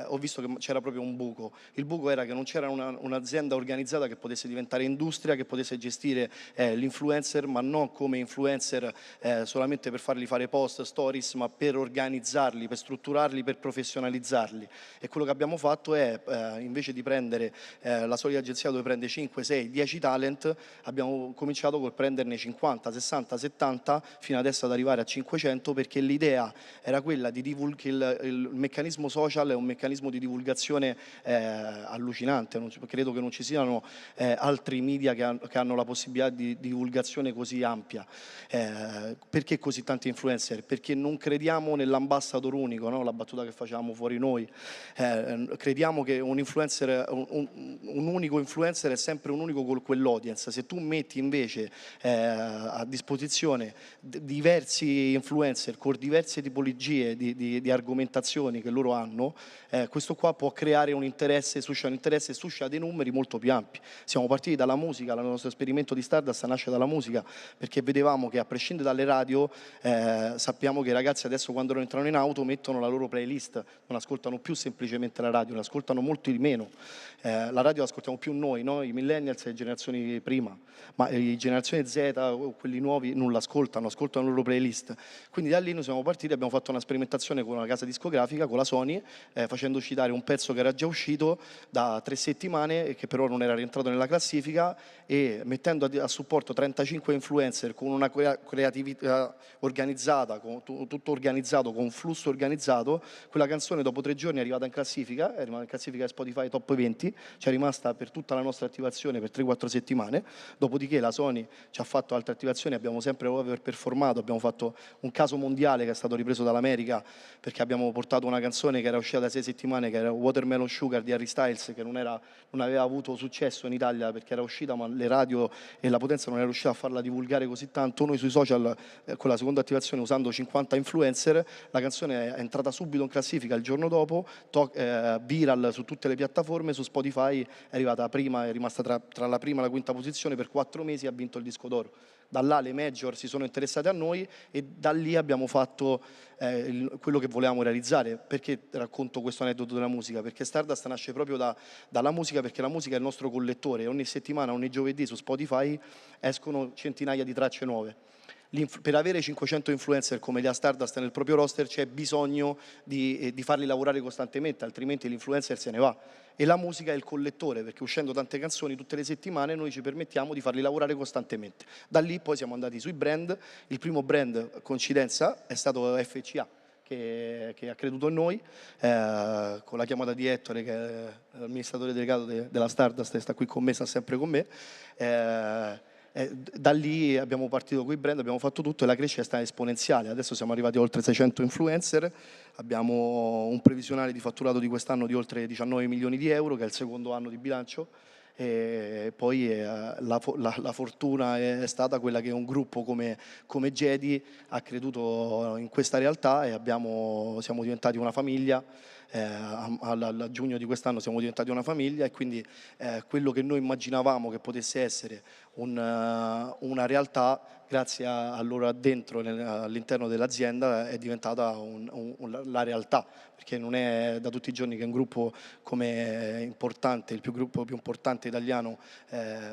S3: ho visto che c'era proprio un buco. Il buco era che non c'era un'azienda organizzata che potesse diventare industria, che potesse gestire l'influencer, ma non come influencer solamente per farli fare post, stories, ma per organizzarli, per strutturarli, per professionalizzarli. E quello che abbiamo fatto è, invece di prendere la solita agenzia dove prende 5, 6, 10 talent, abbiamo cominciato col prenderne 50, 60, 70, fino adesso ad arrivare a 500, perché l'idea era quella di che il meccanismo social è un meccanismo di divulgazione allucinante. Credo che non ci siano altri media che hanno la possibilità di divulgazione così ampia. Perché così tanti influencer? Perché non crediamo nell'ambassador unico, no? La battuta che facciamo fuori noi. Crediamo che un influencer, un unico influencer è sempre un unico con quell'audience. Se tu metti invece a disposizione diversi influencer con diverse tipologie di argomentazioni che loro hanno, questo qua può creare un interesse, suscita dei numeri molto più ampi. Siamo partiti dalla musica, il nostro esperimento di Stardust nasce dalla musica, perché vedevamo che a prescindere dalle radio, sappiamo che i ragazzi adesso quando entrano in auto mettono la loro playlist, non ascoltano più semplicemente la radio, la ascoltano molto di meno. La radio la ascoltiamo più noi, no? I millennials e le generazioni prima, ma le generazioni Z o quelli nuovi non l'ascoltano, ascoltano le loro playlist. Quindi da lì noi siamo partiti, abbiamo fatto una sperimentazione con una casa discografica, con la Sony, facendo citare un pezzo che era già uscito da 3 settimane e che però non era rientrato nella classifica, e mettendo a supporto 35 influencer con una creatività organizzata, con tutto organizzato, con un flusso organizzato, quella canzone dopo 3 giorni è arrivata in classifica, è rimasta in classifica Spotify Top 20, ci è rimasta per tutta la nostra attivazione per 3-4 settimane, dopodiché la Sony ci ha fatto altre attivazioni, abbiamo sempre overperformato, abbiamo fatto un caso mondiale che è stato ripreso dall'America, perché abbiamo portato una canzone che era uscita da 6 settimane, che era Watermelon Sugar di Harry Styles, che non aveva avuto successo in Italia perché era uscita, ma le radio e la potenza non era riuscita a farla divulgare così tanto. Noi sui social, con la seconda attivazione, usando 50 influencer, la canzone è entrata subito in classifica il giorno dopo, viral su tutte le piattaforme, su Spotify è arrivata prima, è rimasta tra la prima e la quinta posizione per 4 mesi e ha vinto il disco d'oro. Da là le major si sono interessate a noi e da lì abbiamo fatto quello che volevamo realizzare. Perché racconto questo aneddoto della musica? Perché Stardust nasce proprio dalla musica, perché la musica è il nostro collettore. Ogni settimana, ogni giovedì su Spotify escono centinaia di tracce nuove. Per avere 500 influencer come Idea Stardust nel proprio roster c'è bisogno di farli lavorare costantemente, altrimenti l'influencer se ne va. E la musica è il collettore, perché uscendo tante canzoni tutte le settimane noi ci permettiamo di farli lavorare costantemente. Da lì poi siamo andati sui brand. Il primo brand, coincidenza, è stato FCA, che ha creduto in noi, con la chiamata di Ettore, che è l'amministratore delegato della Stardust, che sta qui con me, sta sempre con me. Da lì abbiamo partito con i brand, abbiamo fatto tutto e la crescita è stata esponenziale. Adesso siamo arrivati a oltre 600 influencer, abbiamo un previsionale di fatturato di quest'anno di oltre 19 milioni di euro, che è il secondo anno di bilancio. E poi la fortuna è stata quella che un gruppo come Jedi ha creduto in questa realtà e siamo diventati una famiglia. A giugno di quest'anno siamo diventati una famiglia e quindi quello che noi immaginavamo che potesse essere una realtà, grazie a loro addentro all'interno dell'azienda, è diventata la realtà, perché non è da tutti i giorni che un gruppo come importante, gruppo più importante italiano,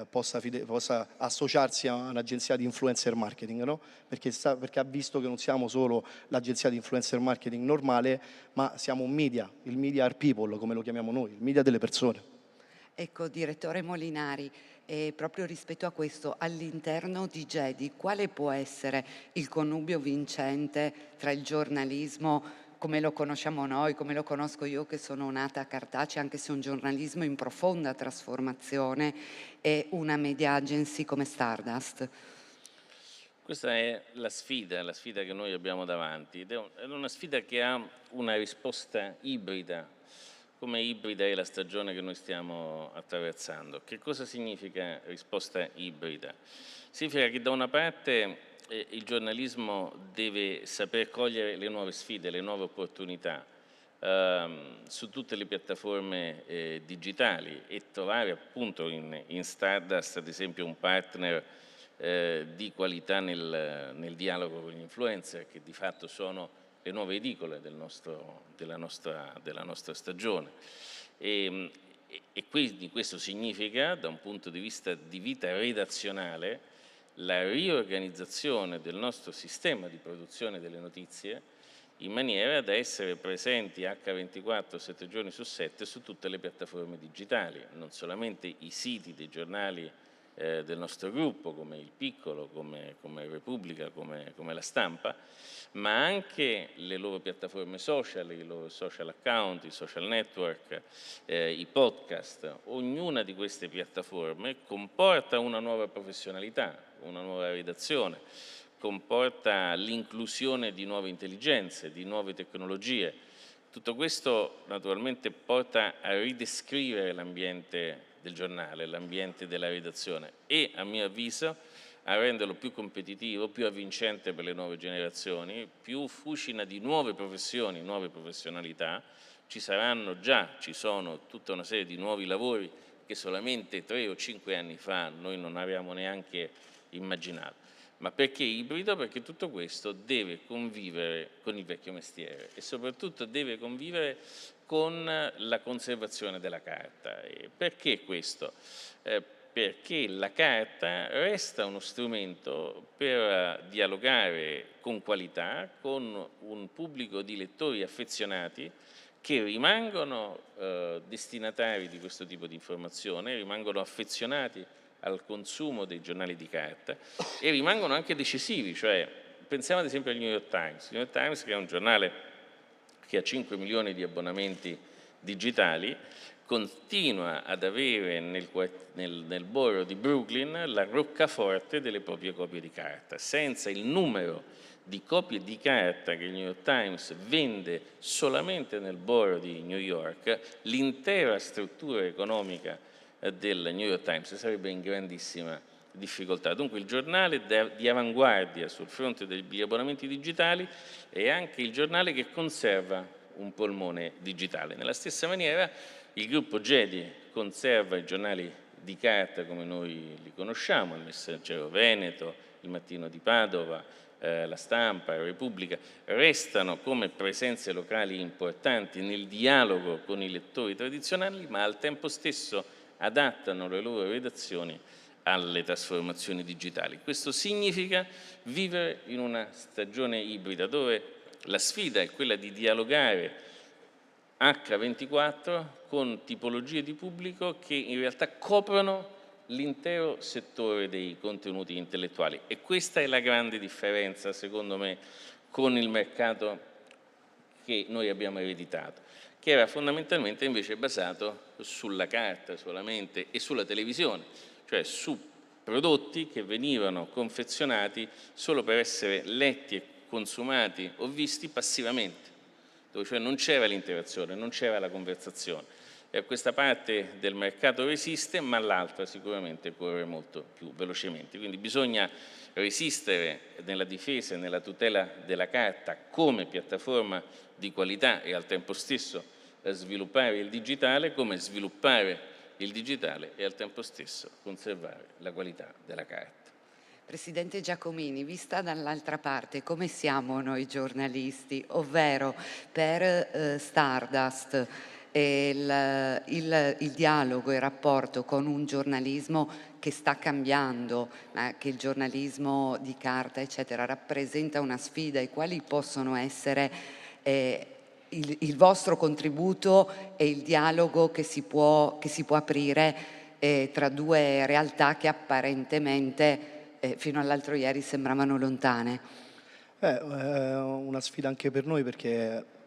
S3: possa associarsi a un'agenzia di influencer marketing, no? Perché ha visto che non siamo solo l'agenzia di influencer marketing normale, ma siamo un media, il media are people, come lo chiamiamo noi, il media delle persone.
S5: Ecco, direttore Molinari, proprio rispetto a questo, all'interno di Jedi, quale può essere il connubio vincente tra il giornalismo, come lo conosciamo noi, come lo conosco io che sono nata a Cartacea, anche se è un giornalismo in profonda trasformazione, e una media agency come Stardust?
S4: Questa è la sfida che noi abbiamo davanti, ed è una sfida che ha una risposta ibrida, come ibrida è la stagione che noi stiamo attraversando. Che cosa significa risposta ibrida? Significa che da una parte il giornalismo deve saper cogliere le nuove sfide, le nuove opportunità su tutte le piattaforme digitali e trovare appunto in Stardust ad esempio un partner di qualità nel dialogo con gli influencer, che di fatto sono le nuove edicole della nostra stagione. E quindi questo significa, da un punto di vista di vita redazionale, la riorganizzazione del nostro sistema di produzione delle notizie in maniera da essere presenti H24 7 giorni su 7 su tutte le piattaforme digitali, non solamente i siti dei giornali del nostro gruppo, come Il Piccolo, come Repubblica, come La Stampa, ma anche le loro piattaforme social, i loro social account, i social network, i podcast. Ognuna di queste piattaforme comporta una nuova professionalità, una nuova redazione, comporta l'inclusione di nuove intelligenze, di nuove tecnologie. Tutto questo naturalmente porta a ridescrivere l'ambiente del giornale, l'ambiente della redazione e, a mio avviso, a renderlo più competitivo, più avvincente per le nuove generazioni, più fucina di nuove professioni, nuove professionalità. Ci sono tutta una serie di nuovi lavori che solamente 3 o 5 anni fa noi non avevamo neanche immaginato. Ma perché ibrido? Perché tutto questo deve convivere con il vecchio mestiere e soprattutto deve convivere con la conservazione della carta. E perché questo? Perché la carta resta uno strumento per dialogare con qualità con un pubblico di lettori affezionati che rimangono destinatari di questo tipo di informazione, rimangono affezionati al consumo dei giornali di carta e rimangono anche decisivi, cioè pensiamo ad esempio al New York Times. Il New York Times, che è un giornale che ha 5 milioni di abbonamenti digitali, continua ad avere nel borough di Brooklyn la roccaforte delle proprie copie di carta. Senza il numero di copie di carta che il New York Times vende solamente nel borough di New York, l'intera struttura economica del New York Times sarebbe in grandissima difficoltà. Dunque il giornale di avanguardia sul fronte degli abbonamenti digitali è anche il giornale che conserva un polmone digitale. Nella stessa maniera il gruppo Gedi conserva i giornali di carta come noi li conosciamo, il Messaggero Veneto, il Mattino di Padova, La Stampa, la Repubblica, restano come presenze locali importanti nel dialogo con i lettori tradizionali, ma al tempo stesso adattano le loro redazioni alle trasformazioni digitali. Questo significa vivere in una stagione ibrida dove la sfida è quella di dialogare H24 con tipologie di pubblico che in realtà coprono l'intero settore dei contenuti intellettuali e questa è la grande differenza, secondo me, con il mercato che noi abbiamo ereditato, che era fondamentalmente invece basato sulla carta solamente e sulla televisione, cioè su prodotti che venivano confezionati solo per essere letti e consumati o visti passivamente, dove cioè non c'era l'interazione, non c'era la conversazione. E questa parte del mercato resiste, ma l'altra sicuramente corre molto più velocemente. Quindi bisogna resistere nella difesa e nella tutela della carta come piattaforma di qualità e al tempo stesso sviluppare il digitale, come sviluppare il digitale e al tempo stesso conservare la qualità della carta.
S5: Presidente Giacomini, vista dall'altra parte, come siamo noi giornalisti? Ovvero per Stardust il dialogo e il rapporto con un giornalismo che sta cambiando, che il giornalismo di carta eccetera rappresenta una sfida, e quali possono essere il vostro contributo e il dialogo che si può aprire tra due realtà che apparentemente fino all'altro ieri sembravano lontane?
S3: Una sfida anche per noi, perché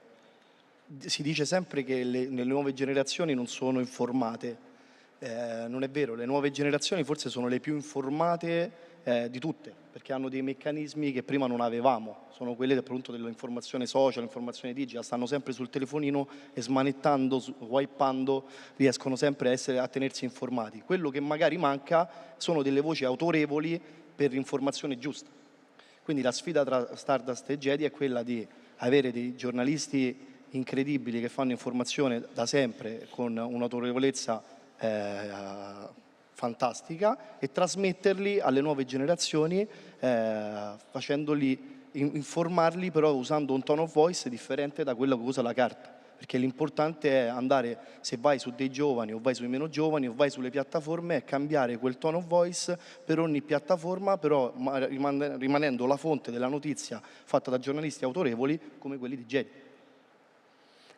S3: si dice sempre che le nuove generazioni non sono informate. Non è vero, le nuove generazioni forse sono le più informate di tutte, perché hanno dei meccanismi che prima non avevamo, sono quelle appunto dell'informazione social, l'informazione digital, stanno sempre sul telefonino e smanettando, wipeando, riescono sempre a tenersi informati. Quello che magari manca sono delle voci autorevoli per l'informazione giusta. Quindi la sfida tra Stardust e Gedi è quella di avere dei giornalisti incredibili che fanno informazione da sempre con un'autorevolezza fantastica, e trasmetterli alle nuove generazioni, facendoli informarli però usando un tone of voice differente da quello che usa la carta, perché l'importante è andare, se vai su dei giovani o vai sui meno giovani o vai sulle piattaforme, è cambiare quel tone of voice per ogni piattaforma, però rimanendo la fonte della notizia fatta da giornalisti autorevoli come quelli di Jedi.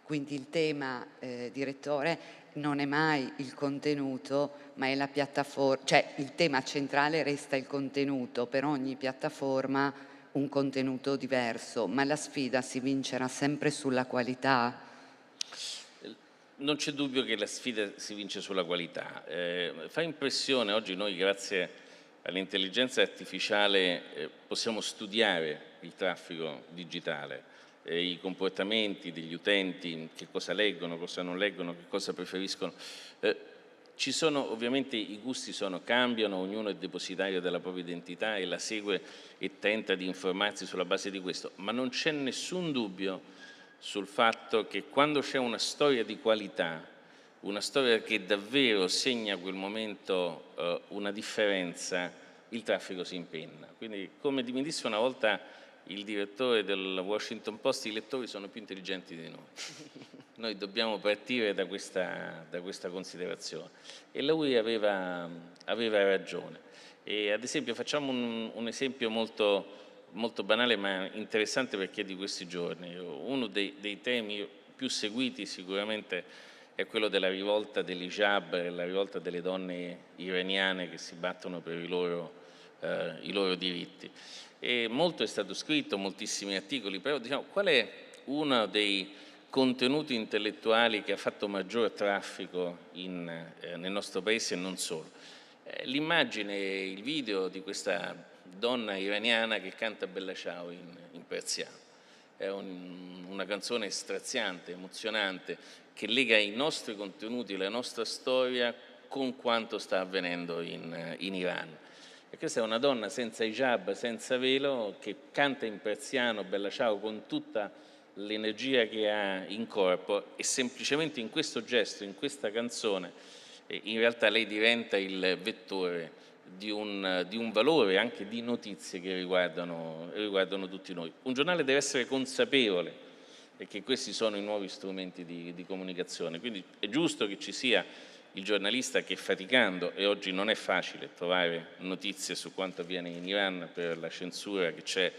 S5: Quindi il tema, direttore, non è mai il contenuto, ma è la piattaforma, cioè il tema centrale resta il contenuto, per ogni piattaforma un contenuto diverso, ma la sfida si vincerà sempre sulla qualità?
S4: Non c'è dubbio che la sfida si vince sulla qualità. Fa impressione, oggi noi grazie all'intelligenza artificiale possiamo studiare il traffico digitale, i comportamenti degli utenti, che cosa leggono, cosa non leggono, che cosa preferiscono. Ci sono, ovviamente i gusti cambiano, ognuno è depositario della propria identità e la segue e tenta di informarsi sulla base di questo, ma non c'è nessun dubbio sul fatto che quando c'è una storia di qualità, una storia che davvero segna quel momento una differenza, il traffico si impenna. Quindi, come mi disse una volta il direttore del Washington Post, i lettori sono più intelligenti di noi. Noi dobbiamo partire da questa considerazione. E lui aveva ragione. E ad esempio facciamo un esempio molto banale ma interessante perché è di questi giorni. Uno dei temi più seguiti sicuramente è quello della rivolta dell'hijab, la rivolta delle donne iraniane che si battono per i loro diritti. E molto è stato scritto, moltissimi articoli, però diciamo, qual è uno dei contenuti intellettuali che ha fatto maggior traffico nel nostro paese e non solo? L'immagine, il video di questa donna iraniana che canta Bella Ciao in persiano. È una canzone straziante, emozionante, che lega i nostri contenuti, la nostra storia con quanto sta avvenendo in Iran. E questa è una donna senza hijab, senza velo, che canta in persiano Bella Ciao con tutta l'energia che ha in corpo, e semplicemente in questo gesto, in questa canzone, in realtà lei diventa il vettore di un valore anche di notizie che riguardano tutti noi. Un giornale deve essere consapevole che questi sono i nuovi strumenti di comunicazione, quindi è giusto che ci sia il giornalista che, faticando, e oggi non è facile trovare notizie su quanto avviene in Iran per la censura che c'è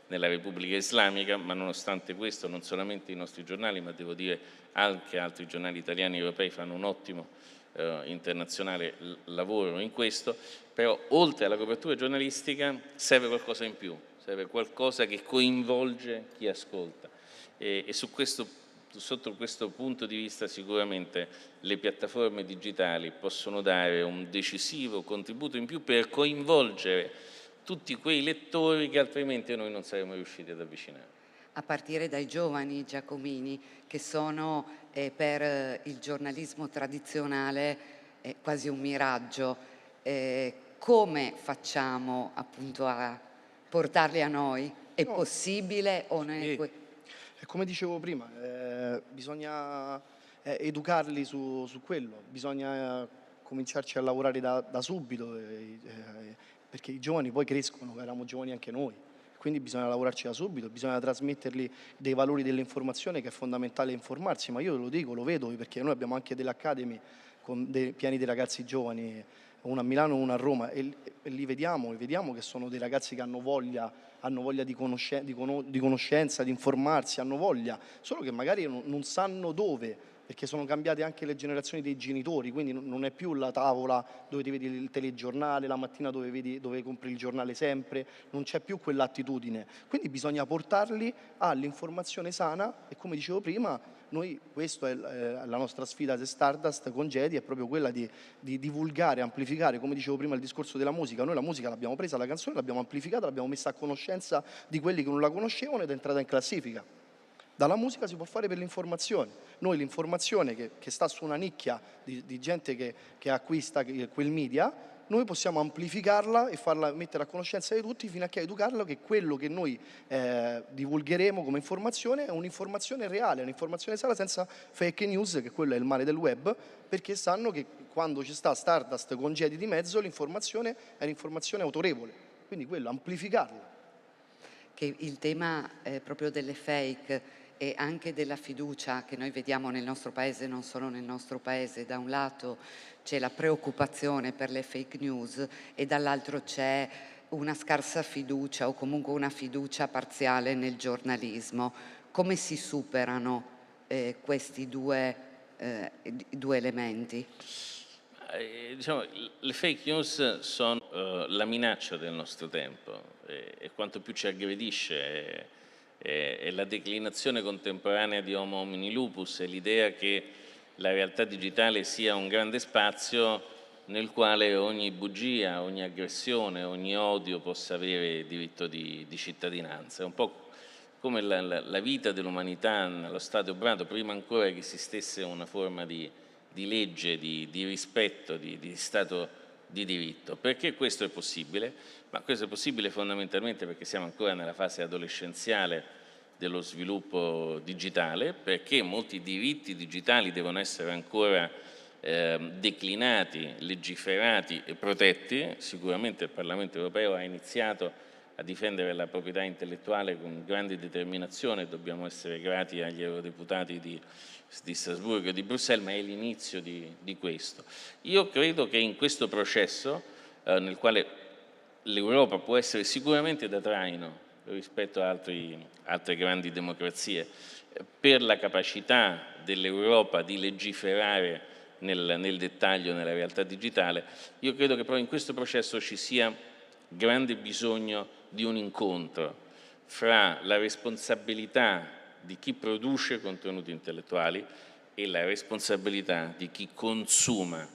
S4: nella Repubblica Islamica, ma nonostante questo non solamente i nostri giornali, ma devo dire anche altri giornali italiani e europei fanno un ottimo internazionale lavoro in questo, però oltre alla copertura giornalistica serve qualcosa in più, serve qualcosa che coinvolge chi ascolta, e sotto questo punto di vista sicuramente le piattaforme digitali possono dare un decisivo contributo in più per coinvolgere tutti quei lettori che altrimenti noi non saremmo riusciti ad avvicinare.
S5: A partire dai giovani, Giacomini, che sono per il giornalismo tradizionale quasi un miraggio. Come facciamo appunto a portarli a noi? È possibile o non è?
S3: Come dicevo prima, bisogna educarli su quello, bisogna cominciarci a lavorare da subito, perché i giovani poi crescono, eravamo giovani anche noi, quindi bisogna lavorarci da subito, bisogna trasmettergli dei valori dell'informazione, che è fondamentale informarsi, ma io lo dico, lo vedo, perché noi abbiamo anche delle academy con dei piani di ragazzi giovani, una a Milano e una a Roma, e li vediamo che sono dei ragazzi che hanno voglia di conoscenza, di informarsi, hanno voglia, solo che magari non sanno dove, perché sono cambiate anche le generazioni dei genitori, quindi non è più la tavola dove ti vedi il telegiornale, la mattina dove compri il giornale sempre, non c'è più quell'attitudine, quindi bisogna portarli all'informazione sana, e come dicevo prima, noi, questa è la nostra sfida di Stardust con Jedi, è proprio quella di divulgare, amplificare, come dicevo prima il discorso della musica, noi la musica l'abbiamo presa, la canzone l'abbiamo amplificata, l'abbiamo messa a conoscenza di quelli che non la conoscevano ed è entrata in classifica. Dalla musica si può fare per l'informazione, noi l'informazione che sta su una nicchia di gente che acquista quel media, noi possiamo amplificarla e farla mettere a conoscenza di tutti fino a che educarla che quello che noi divulgheremo come informazione è un'informazione reale, un'informazione sana senza fake news, che quello è il male del web, perché sanno che quando ci sta Stardust con Jedi di mezzo l'informazione è un'informazione autorevole, quindi quello, amplificarla.
S5: Che il tema proprio delle fake e anche della fiducia che noi vediamo nel nostro paese, non solo nel nostro paese, da un lato c'è la preoccupazione per le fake news e dall'altro c'è una scarsa fiducia o comunque una fiducia parziale nel giornalismo. Come si superano questi due elementi?
S4: Diciamo, le fake news sono la minaccia del nostro tempo e quanto più ci aggredisce è la declinazione contemporanea di Homo homini lupus, è l'idea che la realtà digitale sia un grande spazio nel quale ogni bugia, ogni aggressione, ogni odio possa avere diritto di cittadinanza. È un po' come la vita dell'umanità nello Stato obrato, prima ancora che esistesse una forma di legge, di rispetto, di Stato di diritto. Perché questo è possibile? Ma questo è possibile fondamentalmente perché siamo ancora nella fase adolescenziale dello sviluppo digitale, perché molti diritti digitali devono essere ancora declinati, legiferati e protetti. Sicuramente il Parlamento europeo ha iniziato a difendere la proprietà intellettuale con grande determinazione, dobbiamo essere grati agli eurodeputati di Strasburgo e di Bruxelles, ma è l'inizio di questo. Io credo che in questo processo, nel quale l'Europa può essere sicuramente da traino rispetto a altre grandi democrazie, per la capacità dell'Europa di legiferare nel dettaglio nella realtà digitale, io credo che però in questo processo ci sia grande bisogno di un incontro fra la responsabilità di chi produce contenuti intellettuali e la responsabilità di chi consuma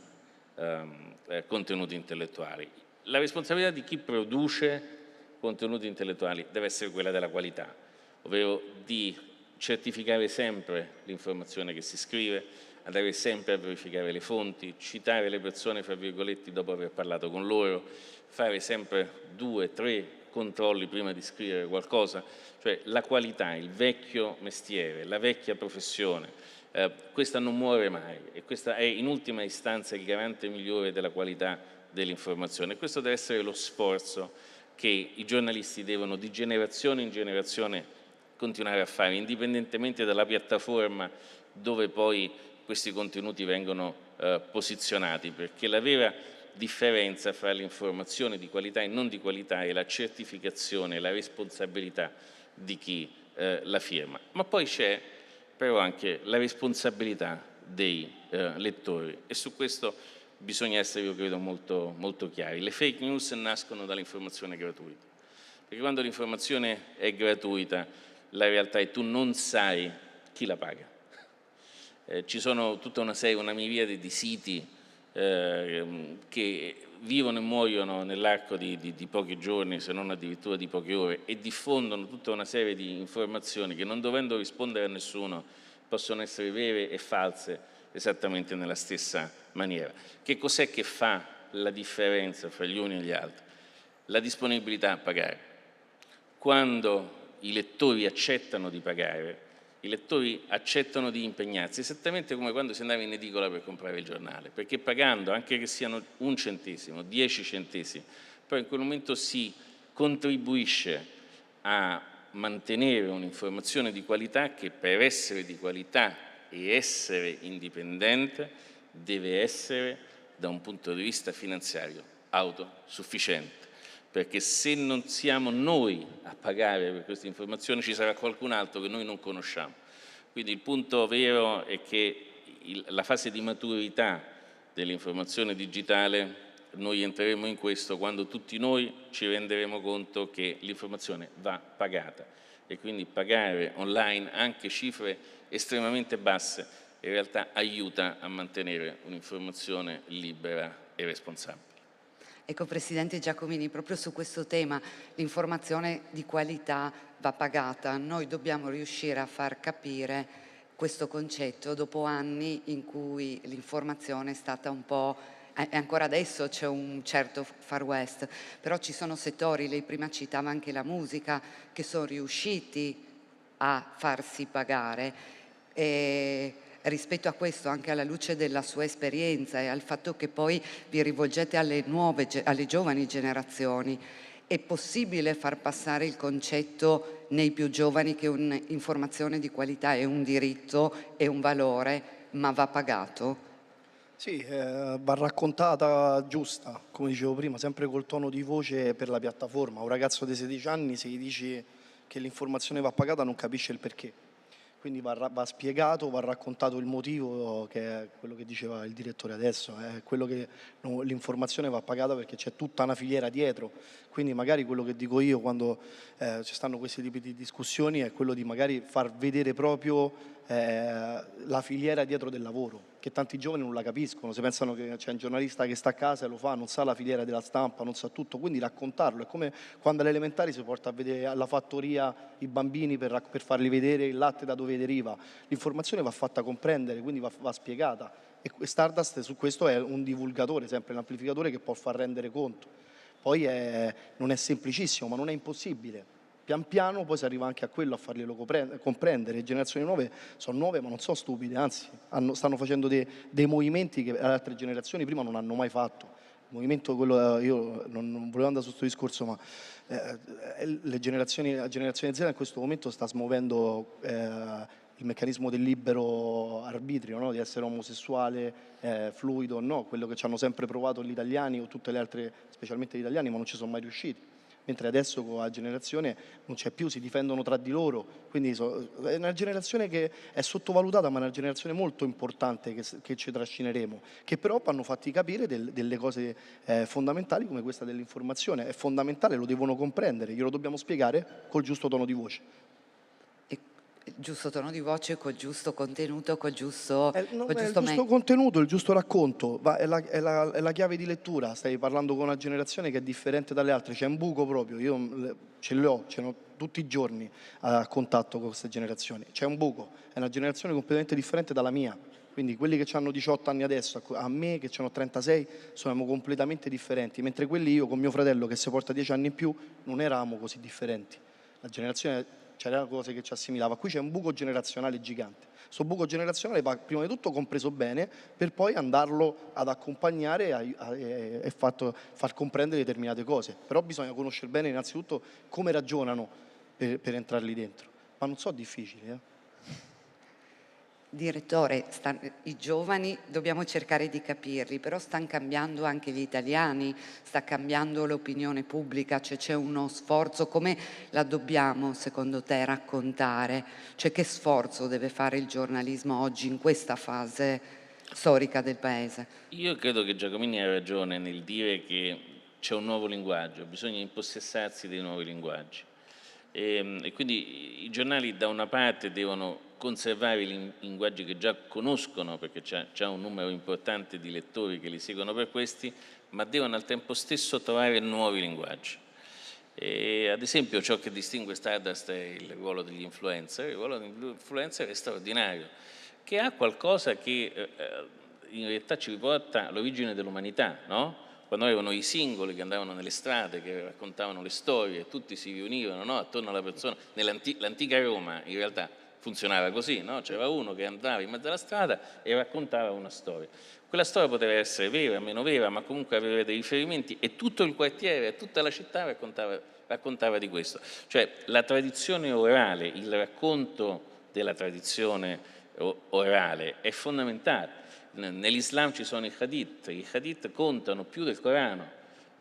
S4: contenuti intellettuali. La responsabilità di chi produce contenuti intellettuali deve essere quella della qualità, ovvero di certificare sempre l'informazione che si scrive, andare sempre a verificare le fonti, citare le persone, fra virgolette, dopo aver parlato con loro, fare sempre 2 o 3 controlli prima di scrivere qualcosa, cioè la qualità, il vecchio mestiere, la vecchia professione, questa non muore mai e questa è in ultima istanza il garante migliore della qualità dell'informazione. Questo deve essere lo sforzo che i giornalisti devono di generazione in generazione continuare a fare, indipendentemente dalla piattaforma dove poi questi contenuti vengono posizionati, perché la vera differenza fra l'informazione di qualità e non di qualità è la certificazione e la responsabilità di chi la firma. Ma poi c'è però anche la responsabilità dei lettori e su questo bisogna essere, io credo, molto, molto chiari. Le fake news nascono dall'informazione gratuita, perché quando l'informazione è gratuita la realtà è che tu non sai chi la paga. Ci sono tutta una miriade di siti che vivono e muoiono nell'arco di pochi giorni, se non addirittura di poche ore, e diffondono tutta una serie di informazioni che, non dovendo rispondere a nessuno, possono essere vere e false esattamente nella stessa maniera. Che cos'è che fa la differenza fra gli uni e gli altri? La disponibilità a pagare. Quando i lettori accettano di pagare, i lettori accettano di impegnarsi, esattamente come quando si andava in edicola per comprare il giornale, perché pagando, anche che siano 1 centesimo, 10 centesimi, poi in quel momento si contribuisce a mantenere un'informazione di qualità che, per essere di qualità e essere indipendente, deve essere, da un punto di vista finanziario, autosufficiente. Perché se non siamo noi a pagare per queste informazioni, ci sarà qualcun altro che noi non conosciamo. Quindi il punto vero è che la fase di maturità dell'informazione digitale, noi entreremo in questo quando tutti noi ci renderemo conto che l'informazione va pagata e quindi pagare online anche cifre estremamente basse in realtà aiuta a mantenere un'informazione libera e responsabile.
S5: Ecco, Presidente Giacomini, proprio su questo tema, l'informazione di qualità va pagata. Noi dobbiamo riuscire a far capire questo concetto dopo anni in cui l'informazione è stata un po' ancora adesso c'è un certo Far West, però ci sono settori, lei prima citava anche la musica, che sono riusciti a farsi pagare. E rispetto a questo, anche alla luce della sua esperienza e al fatto che poi vi rivolgete alle giovani generazioni, è possibile far passare il concetto nei più giovani che un'informazione di qualità è un diritto, è un valore, ma va pagato?
S3: Sì, va raccontata giusta, come dicevo prima, sempre col tono di voce per la piattaforma. Un ragazzo di 16 anni, se gli dici che l'informazione va pagata, non capisce il perché. Quindi va spiegato, va raccontato il motivo, che è quello che diceva il direttore adesso, è quello che l'informazione va pagata perché c'è tutta una filiera dietro. Quindi magari quello che dico io quando ci stanno questi tipi di discussioni è quello di magari far vedere proprio la filiera dietro del lavoro, che tanti giovani non la capiscono, se pensano che c'è un giornalista che sta a casa e lo fa, non sa la filiera della stampa, non sa tutto, quindi raccontarlo è come quando alle elementari si porta a vedere alla fattoria i bambini per farli vedere il latte da dove deriva. L'informazione va fatta comprendere, quindi va spiegata, e Stardust su questo è un divulgatore, sempre un amplificatore che può far rendere conto. Poi non è semplicissimo, ma non è impossibile. Pian piano poi si arriva anche a quello, a farglielo comprendere. Le generazioni nuove sono nuove ma non sono stupide, anzi stanno facendo dei movimenti che le altre generazioni prima non hanno mai fatto. Il movimento, quello, io non volevo andare su questo discorso, ma la generazione Z in questo momento sta smuovendo il meccanismo del libero arbitrio, no? Di essere omosessuale, fluido, no? Quello che ci hanno sempre provato gli italiani o tutte le altre, specialmente gli italiani, ma non ci sono mai riusciti. Mentre adesso con la generazione non c'è più, si difendono tra di loro, quindi è una generazione che è sottovalutata, ma è una generazione molto importante che ci trascineremo, che però hanno fatti capire delle cose fondamentali come questa dell'informazione. È fondamentale, lo devono comprendere, glielo dobbiamo spiegare col giusto tono di voce.
S5: Giusto tono di voce, col giusto contenuto, col giusto
S3: il giusto contenuto, il giusto racconto, è la chiave di lettura. Stai parlando con una generazione che è differente dalle altre, c'è un buco proprio, io ce l'ho tutti i giorni a contatto con queste generazioni, c'è un buco, è una generazione completamente differente dalla mia, quindi quelli che hanno 18 anni adesso, a me che hanno 36, siamo completamente differenti, mentre quelli, io con mio fratello che si porta 10 anni in più, non eravamo così differenti. La generazione, c'erano cose che ci assimilava. Qui c'è un buco generazionale gigante. Questo buco generazionale va prima di tutto compreso bene per poi andarlo ad accompagnare e far comprendere determinate cose. Però bisogna conoscere bene innanzitutto come ragionano per entrarli dentro. Ma non so difficili,
S5: Direttore, i giovani dobbiamo cercare di capirli, però stanno cambiando anche gli italiani, sta cambiando l'opinione pubblica, cioè c'è uno sforzo. Come la dobbiamo, secondo te, raccontare? Cioè che sforzo deve fare il giornalismo oggi in questa fase storica del Paese?
S4: Io credo che Giacomini ha ragione nel dire che c'è un nuovo linguaggio, bisogna impossessarsi dei nuovi linguaggi. E quindi i giornali da una parte devono conservare i linguaggi che già conoscono, perché c'è un numero importante di lettori che li seguono per questi, ma devono al tempo stesso trovare nuovi linguaggi. Ad esempio ciò che distingue Stardust è il ruolo degli influencer. Il ruolo degli influencer è straordinario, che ha qualcosa che in realtà ci riporta all'origine dell'umanità, no? Quando avevano i singoli che andavano nelle strade, che raccontavano le storie, tutti si riunivano, no? Attorno alla persona. Nell'antica Roma in realtà funzionava così, no? C'era uno che andava in mezzo alla strada e raccontava una storia. Quella storia poteva essere vera, meno vera, ma comunque aveva dei riferimenti, e tutto il quartiere, tutta la città raccontava di questo. Cioè la tradizione orale, il racconto della tradizione orale è fondamentale. Nell'Islam ci sono i hadith contano più del Corano,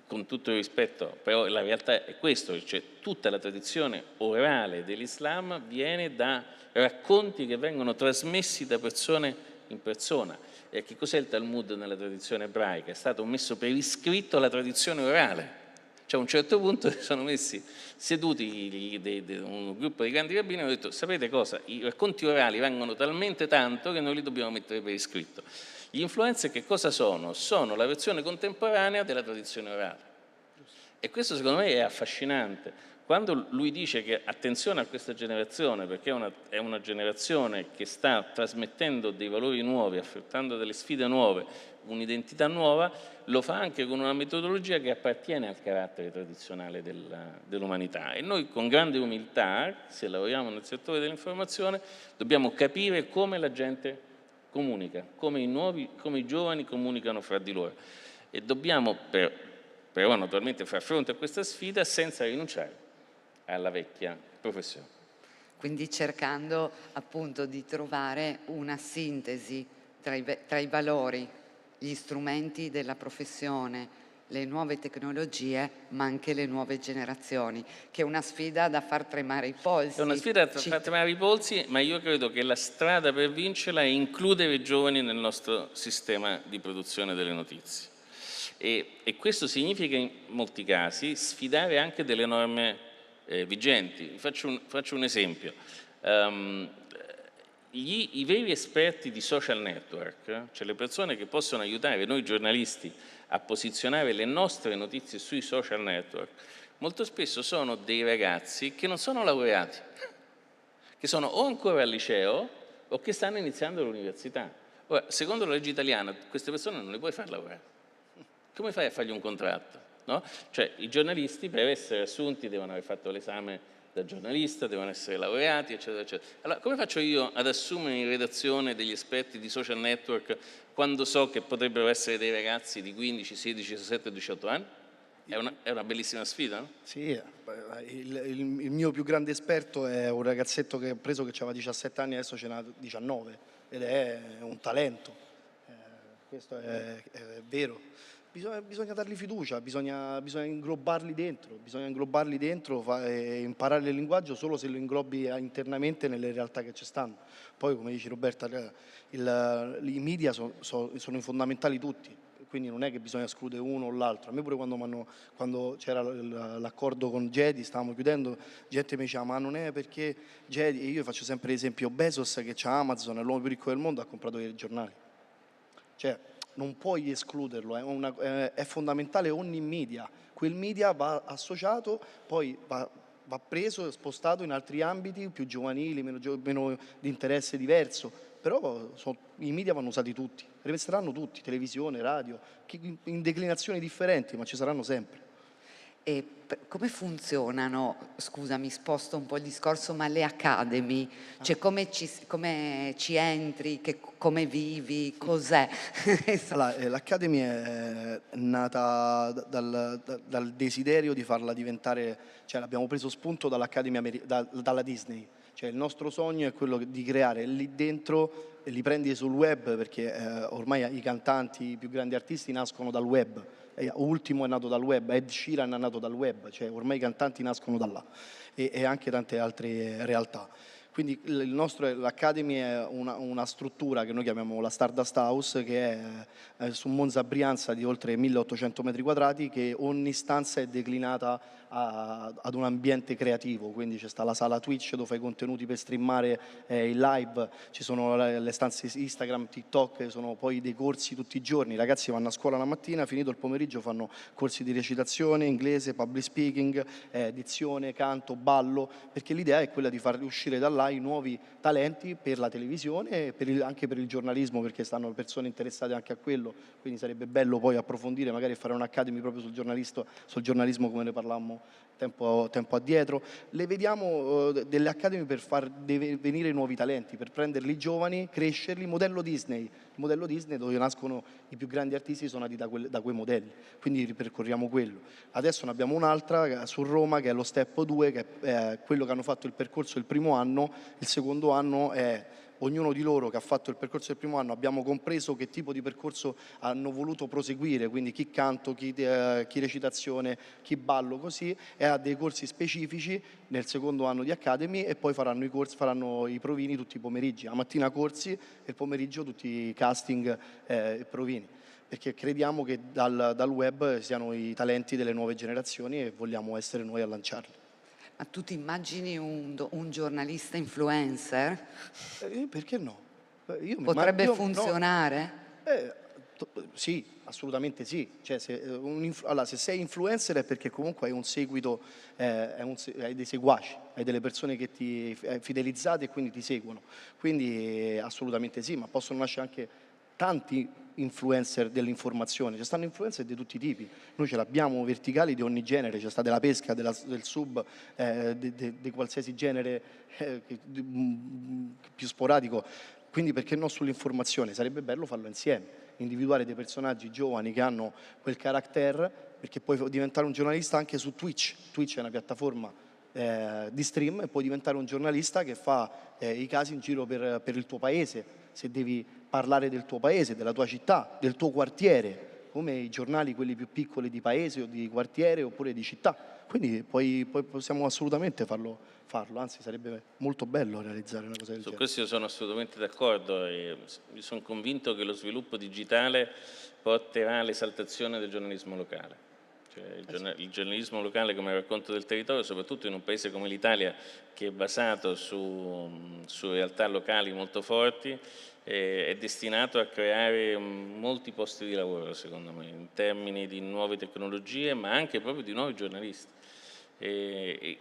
S4: con tutto il rispetto, però la realtà è questo, cioè tutta la tradizione orale dell'Islam viene da racconti che vengono trasmessi da persone in persona. E che cos'è il Talmud nella tradizione ebraica? È stato messo per iscritto alla tradizione orale. Cioè a un certo punto si sono messi seduti un gruppo di grandi rabbini e hanno detto: sapete cosa? I racconti orali vengono talmente tanto che noi li dobbiamo mettere per iscritto. Gli influencer che cosa sono? Sono la versione contemporanea della tradizione orale. E questo secondo me è affascinante. Quando lui dice che attenzione a questa generazione, perché è una generazione che sta trasmettendo dei valori nuovi, affrontando delle sfide nuove, un'identità nuova, lo fa anche con una metodologia che appartiene al carattere tradizionale dell'umanità. E noi con grande umiltà, se lavoriamo nel settore dell'informazione, dobbiamo capire come la gente comunica, come i giovani comunicano fra di loro. E dobbiamo però naturalmente far fronte a questa sfida senza rinunciare alla vecchia professione.
S5: Quindi cercando appunto di trovare una sintesi tra i valori, gli strumenti della professione, le nuove tecnologie, ma anche le nuove generazioni, che è una sfida da far tremare i polsi.
S4: È una sfida da far tremare i polsi, ma io credo che la strada per vincerla è includere i giovani nel nostro sistema di produzione delle notizie. E questo significa in molti casi sfidare anche delle norme vigenti. Faccio un esempio. I veri esperti di social network, cioè le persone che possono aiutare noi giornalisti a posizionare le nostre notizie sui social network, molto spesso sono dei ragazzi che non sono laureati, che sono o ancora al liceo o che stanno iniziando l'università. Ora, secondo la legge italiana, queste persone non le puoi far lavorare. Come fai a fargli un contratto? No? Cioè, i giornalisti per essere assunti devono aver fatto l'esame da giornalista, devono essere laureati, eccetera, eccetera. Allora, come faccio io ad assumere in redazione degli esperti di social network quando so che potrebbero essere dei ragazzi di 15, 16, 17, 18 anni? È una bellissima sfida, no?
S3: Sì, il mio più grande esperto è un ragazzetto che ho preso che aveva 17 anni, adesso ce n'ha 19, ed è un talento. Questo è vero. Bisogna dargli fiducia, bisogna inglobarli dentro, e imparare il linguaggio solo se lo inglobi internamente nelle realtà che ci stanno. Poi, come dice Roberta, i media sono fondamentali tutti, quindi non è che bisogna escludere uno o l'altro. A me pure quando c'era l'accordo con Gedi, stavamo chiudendo, gente mi diceva ma non è perché Gedi, e io faccio sempre l'esempio, Bezos che c'ha Amazon, è l'uomo più ricco del mondo, ha comprato i giornali. Cioè, non puoi escluderlo, è fondamentale ogni media. Quel media va associato, poi va preso e spostato in altri ambiti più giovanili, meno di interesse diverso, però i media vanno usati tutti, resteranno tutti, televisione, radio, in declinazioni differenti, ma ci saranno sempre.
S5: E come funzionano, scusami, sposto un po' il discorso, ma le academy, cioè come ci entri, come vivi, cos'è?
S3: Allora, l'Academy è nata dal desiderio di farla diventare, cioè l'abbiamo preso spunto dall'Academy dalla Disney, cioè il nostro sogno è quello di creare lì dentro, e li prendi sul web perché ormai i cantanti, i più grandi artisti nascono dal web. Ultimo è nato dal web, Ed Sheeran è nato dal web, cioè ormai i cantanti nascono da là e anche tante altre realtà. Quindi l'Academy è una struttura che noi chiamiamo la Stardust House, che è su Monza Brianza di oltre 1800 metri quadrati, che ogni stanza è declinata ad un ambiente creativo, quindi c'è sta la sala Twitch dove fai contenuti per streamare il live, ci sono le stanze Instagram, TikTok, sono poi dei corsi tutti i giorni, i ragazzi vanno a scuola la mattina, finito il pomeriggio fanno corsi di recitazione, inglese, public speaking, dizione, canto, ballo, perché l'idea è quella di far uscire da là i nuovi talenti per la televisione e anche per il giornalismo, perché stanno persone interessate anche a quello, quindi sarebbe bello poi approfondire, magari fare un'academy proprio sul giornalismo come ne parlavamo tempo addietro. Le vediamo delle academy per far venire nuovi talenti, per prenderli giovani, crescerli, modello Disney. Il modello Disney dove nascono i più grandi artisti sono nati da quei modelli, quindi ripercorriamo quello. Adesso ne abbiamo un'altra su Roma che è lo Step 2, che è quello che hanno fatto il percorso il primo anno, il secondo anno è ognuno di loro che ha fatto il percorso del primo anno, abbiamo compreso che tipo di percorso hanno voluto proseguire, quindi chi canto, chi recitazione, chi ballo, così, e ha dei corsi specifici nel secondo anno di Academy e poi faranno i provini tutti i pomeriggi, la mattina corsi e il pomeriggio tutti i casting e provini, perché crediamo che dal web siano i talenti delle nuove generazioni e vogliamo essere noi a lanciarli.
S5: Ma tu ti immagini un giornalista influencer?
S3: Perché no?
S5: Potrebbe funzionare?
S3: Sì, assolutamente sì. Cioè, se sei influencer è perché comunque hai un seguito, hai dei seguaci, hai delle persone che ti fidelizzate e quindi ti seguono. Quindi assolutamente sì, ma possono nascere anche tanti influencer dell'informazione, ci stanno influencer di tutti i tipi, noi ce l'abbiamo verticali di ogni genere, c'è stata della pesca, del sub, di qualsiasi genere più sporadico, quindi perché no sull'informazione? Sarebbe bello farlo insieme, individuare dei personaggi giovani che hanno quel carattere, perché puoi diventare un giornalista anche su Twitch. Twitch è una piattaforma di stream e puoi diventare un giornalista che fa i casi in giro per il tuo paese, se devi parlare del tuo paese, della tua città, del tuo quartiere, come i giornali quelli più piccoli di paese o di quartiere oppure di città. Quindi poi possiamo assolutamente farlo, anzi sarebbe molto bello realizzare una cosa del genere.
S4: Su questo io sono assolutamente d'accordo e sono convinto che lo sviluppo digitale porterà all'esaltazione del giornalismo locale. Cioè, il giornalismo locale come racconto del territorio, soprattutto in un paese come l'Italia che è basato su realtà locali molto forti, è destinato a creare molti posti di lavoro, secondo me, in termini di nuove tecnologie, ma anche proprio di nuovi giornalisti,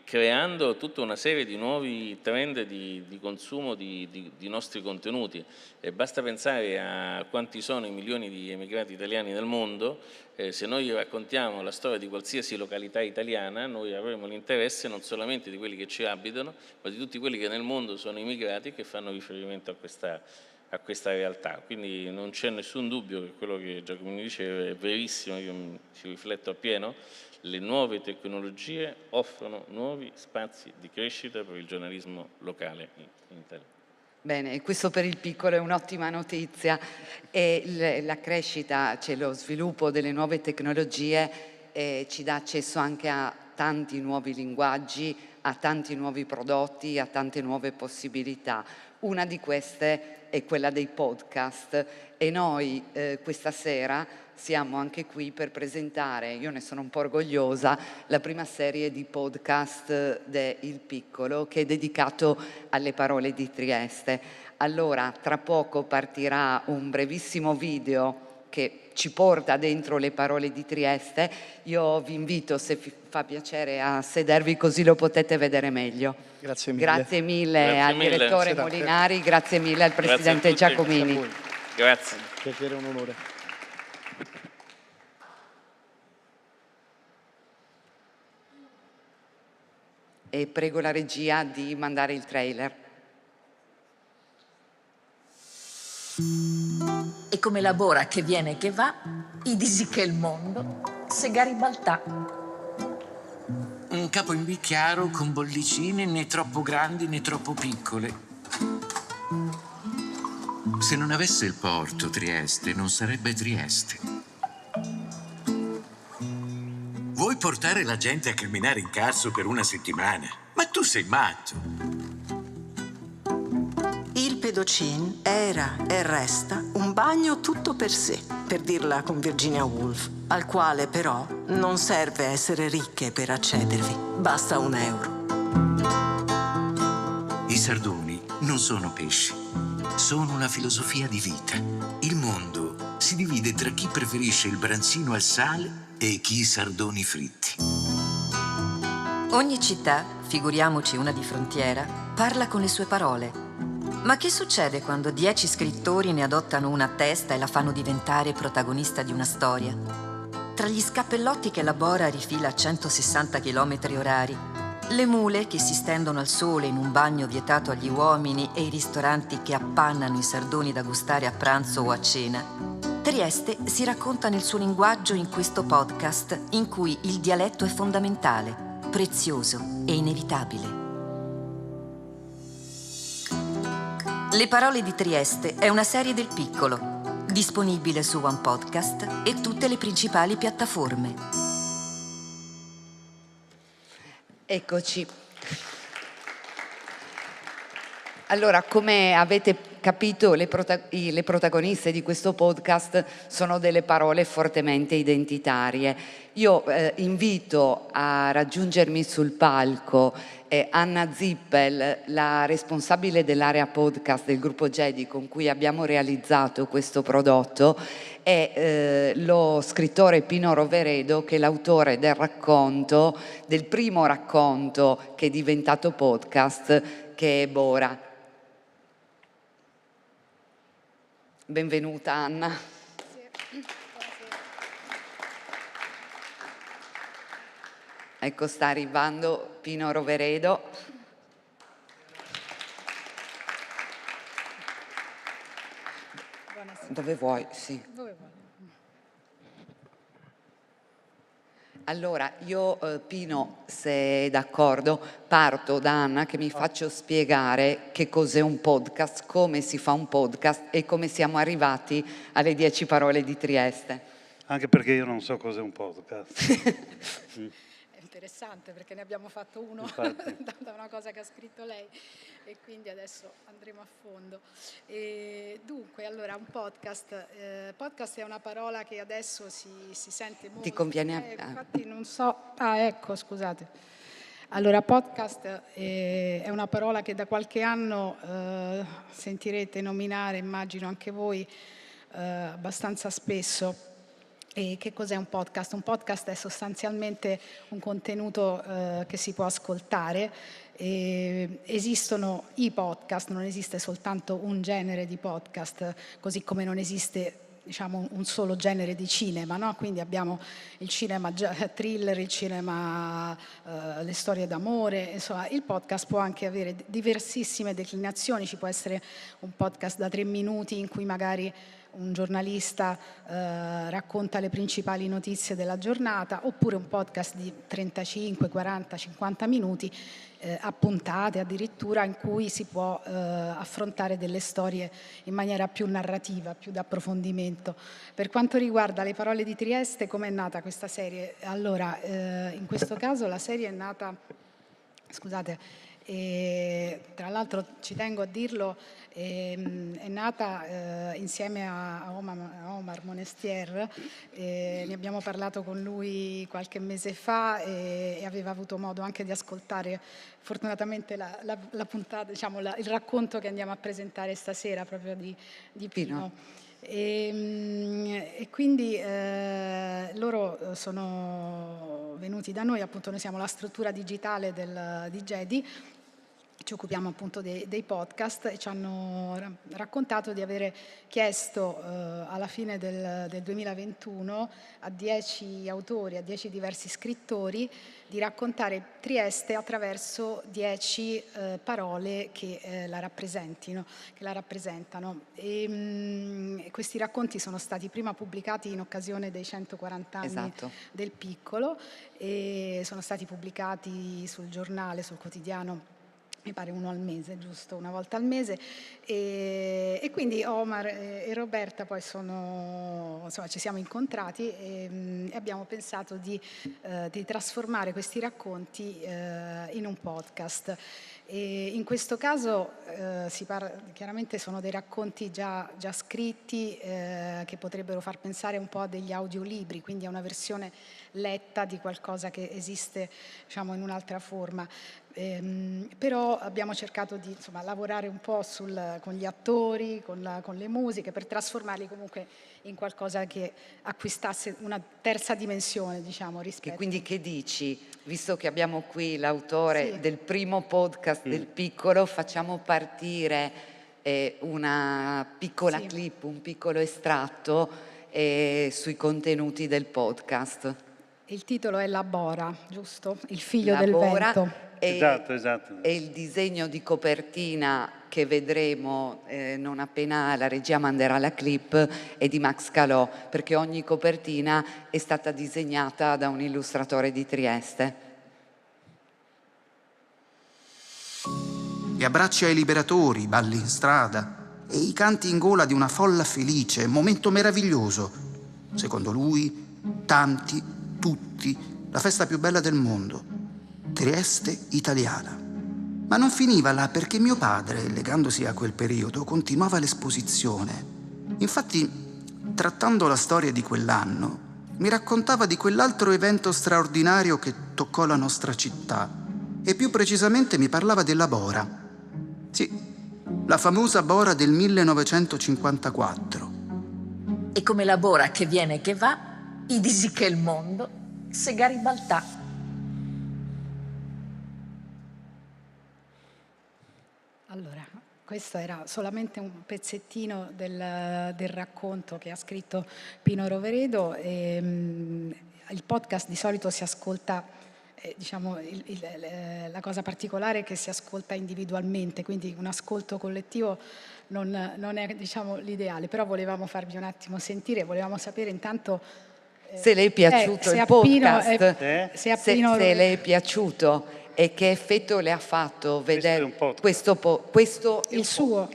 S4: creando tutta una serie di nuovi trend di consumo di nostri contenuti. E basta pensare a quanti sono i milioni di emigrati italiani nel mondo. Se noi raccontiamo la storia di qualsiasi località italiana, noi avremo l'interesse non solamente di quelli che ci abitano, ma di tutti quelli che nel mondo sono immigrati e che fanno riferimento a questa realtà. Quindi non c'è nessun dubbio che quello che Giacomini dice è verissimo, io ci rifletto appieno. Le nuove tecnologie offrono nuovi spazi di crescita per il giornalismo locale in Italia.
S5: Bene, questo per il piccolo è un'ottima notizia e la crescita, cioè lo sviluppo delle nuove tecnologie ci dà accesso anche a tanti nuovi linguaggi, a tanti nuovi prodotti, a tante nuove possibilità. Una di queste è quella dei podcast e noi questa sera siamo anche qui per presentare, io ne sono un po' orgogliosa, la prima serie di podcast de Il Piccolo che è dedicato alle parole di Trieste. Allora, tra poco partirà un brevissimo video che ci porta dentro le parole di Trieste. Io vi invito, se vi fa piacere, a sedervi così lo potete vedere meglio.
S3: Grazie mille.
S5: Grazie mille al direttore Molinari, grazie mille al presidente Giacomini.
S4: Grazie.
S3: Piacere, un onore.
S5: E prego la regia di mandare il trailer.
S6: E come lavora, che viene e che va, i disi che il mondo se Garibaltà.
S8: Un capo in bicchiaro con bollicine né troppo grandi né troppo piccole. Se non avesse il porto Trieste, non sarebbe Trieste. Vuoi portare la gente a camminare in Carso per una settimana? Ma tu sei matto!
S23: Il Pedocin era e resta un bagno tutto per sé, per dirla con Virginia Woolf, al quale però non serve essere ricche per accedervi, basta €1.
S8: I sardoni non sono pesci, sono una filosofia di vita. Il mondo si divide tra chi preferisce il branzino al sale e chi i sardoni fritti.
S24: Ogni città, figuriamoci una di frontiera, parla con le sue parole. Ma che succede quando 10 scrittori ne adottano una a testa e la fanno diventare protagonista di una storia? Tra gli scappellotti che la Bora rifila a 160 km/h, le mule che si stendono al sole in un bagno vietato agli uomini e i ristoranti che appannano i sardoni da gustare a pranzo o a cena, Trieste si racconta nel suo linguaggio in questo podcast in cui il dialetto è fondamentale, prezioso e inevitabile. Le parole di Trieste è una serie del Piccolo, disponibile su One Podcast e tutte le principali piattaforme.
S5: Eccoci. Allora, come avete capito, le protagoniste di questo podcast sono delle parole fortemente identitarie. Io invito a raggiungermi sul palco Anna Zippel, la responsabile dell'area podcast del gruppo Gedi con cui abbiamo realizzato questo prodotto, e lo scrittore Pino Roveredo, che è l'autore del primo racconto che è diventato podcast, che è Bora. Benvenuta Anna. Ecco, sta arrivando Pino Roveredo. Dove vuoi? Sì.
S7: Dove vuoi?
S5: Allora, io Pino, se è d'accordo, parto da Anna che mi faccio spiegare che cos'è un podcast, come si fa un podcast e come siamo arrivati alle 10 parole di Trieste.
S9: Anche perché io non so cos'è un podcast.
S7: È interessante perché ne abbiamo fatto uno da una cosa che ha scritto lei e quindi adesso andremo a fondo. Dunque, allora, un podcast. Podcast è una parola che adesso si sente molto.
S5: Ti conviene?
S7: Infatti non so. Ecco, scusate. Allora, podcast è una parola che da qualche anno sentirete nominare, immagino anche voi, abbastanza spesso. E che cos'è un podcast? Un podcast è sostanzialmente un contenuto che si può ascoltare. Esistono i podcast, non esiste soltanto un genere di podcast, così come non esiste, diciamo, un solo genere di cinema, no? Quindi abbiamo il cinema thriller, il cinema, le storie d'amore, insomma il podcast può anche avere diversissime declinazioni, ci può essere un podcast da 3 minuti in cui magari un giornalista racconta le principali notizie della giornata, oppure un podcast di 35, 40, 50 minuti a puntate addirittura, in cui si può affrontare delle storie in maniera più narrativa, più d'approfondimento. Per quanto riguarda le parole di Trieste, com'è nata questa serie? Allora, in questo caso la serie è nata, scusate, tra l'altro ci tengo a dirlo, è nata insieme a Omar Monestier, ne abbiamo parlato con lui qualche mese fa e aveva avuto modo anche di ascoltare fortunatamente la puntata, diciamo, il racconto che andiamo a presentare stasera proprio di Pino. E quindi loro sono venuti da noi, appunto noi siamo la struttura digitale di Jedi, ci occupiamo appunto dei podcast e ci hanno raccontato di avere chiesto alla fine del 2021 a 10 autori, a 10 diversi scrittori di raccontare Trieste attraverso 10 parole che la rappresentano. E questi racconti sono stati prima pubblicati in occasione dei 140 anni del Piccolo e sono stati pubblicati sul giornale, sul quotidiano, mi pare uno al mese, giusto? Una volta al mese. E quindi Omar e Roberta poi ci siamo incontrati e abbiamo pensato di trasformare questi racconti in un podcast. E in questo caso chiaramente sono dei racconti già scritti che potrebbero far pensare un po' a degli audiolibri, quindi a una versione letta di qualcosa che esiste, diciamo, in un'altra forma. Però abbiamo cercato di lavorare un po' con gli attori, con le musiche, per trasformarli comunque in qualcosa che acquistasse una terza dimensione, diciamo, rispetto.
S5: E quindi che dici? Visto che abbiamo qui l'autore del primo podcast del Piccolo, facciamo partire una piccola clip, un piccolo estratto sui contenuti del podcast.
S7: Il titolo è Labora, giusto? Il figlio del vento.
S9: Esatto.
S5: E il disegno di copertina che vedremo non appena la regia manderà la clip è di Max Calò, perché ogni copertina è stata disegnata da un illustratore di Trieste.
S10: Gli abbracci ai liberatori, balli in strada e i canti in gola di una folla felice, momento meraviglioso. Secondo lui, tanti, tutti, la festa più bella del mondo. Trieste italiana. Ma non finiva là, perché mio padre, legandosi a quel periodo, continuava l'esposizione. Infatti, trattando la storia di quell'anno, mi raccontava di quell'altro evento straordinario che toccò la nostra città, e più precisamente mi parlava della Bora. Sì, la famosa Bora del 1954.
S6: E come la Bora che viene e che va, i disi che il mondo se Garibaltà.
S7: Allora, questo era solamente un pezzettino del racconto che ha scritto Pino Roveredo. Il podcast di solito si ascolta, diciamo, la cosa particolare è che si ascolta individualmente, quindi un ascolto collettivo non è, diciamo, l'ideale, però volevamo farvi un attimo sentire, volevamo sapere intanto
S1: se le è piaciuto il podcast,
S7: se
S1: le è piaciuto e che effetto le ha fatto vedere questo
S7: il suo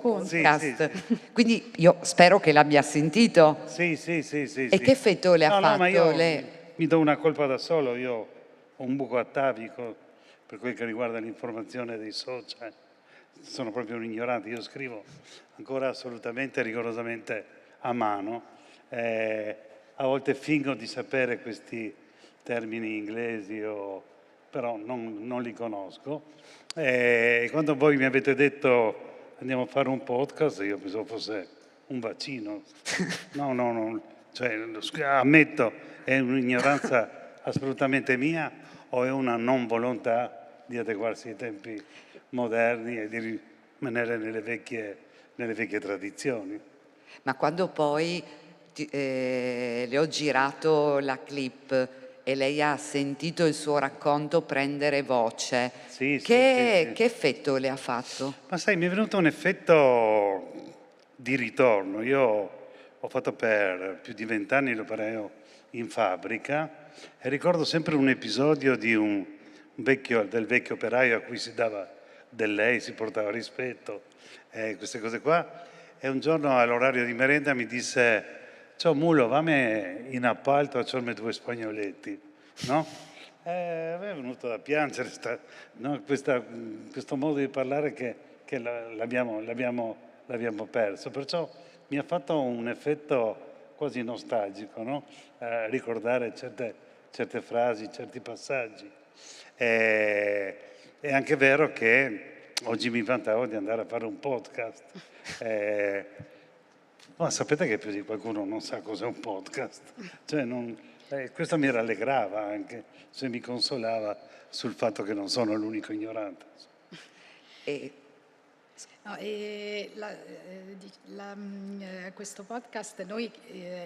S1: podcast. Quindi io spero che l'abbia sentito.
S9: Sì.
S1: E che effetto le ha fatto?
S9: Ma io mi do una colpa da solo, io ho un buco atavico per quel che riguarda l'informazione dei social. Sono proprio un ignorante, io scrivo ancora assolutamente, rigorosamente a mano. A volte fingo di sapere questi termini inglesi, però non li conosco. Quando voi mi avete detto andiamo a fare un podcast, io pensavo fosse un vaccino. No, cioè, ammetto, è un'ignoranza assolutamente mia o è una non volontà di adeguarsi ai tempi moderni e di rimanere nelle vecchie tradizioni.
S1: Ma quando poi le ho girato la clip e lei ha sentito il suo racconto prendere voce, che effetto le ha fatto?
S9: Ma sai, mi è venuto un effetto di ritorno. Io ho fatto per più di 20 anni l'operaio in fabbrica e ricordo sempre un episodio di del vecchio operaio a cui si dava del lei, si portava rispetto, queste cose qua. E un giorno all'orario di merenda mi disse: ciao Mulo, vammi in appalto a ciorme 2 spagnoletti, no? Mi è venuto da piangere questo modo di parlare che l'abbiamo perso. Perciò mi ha fatto un effetto quasi nostalgico, no? Ricordare certe frasi, certi passaggi. È anche vero che oggi mi vantavo di andare a fare un podcast. Ma sapete che più di qualcuno non sa cos'è un podcast? Cioè questo mi rallegrava anche, se mi consolava sul fatto che non sono l'unico ignorante.
S7: Questo podcast noi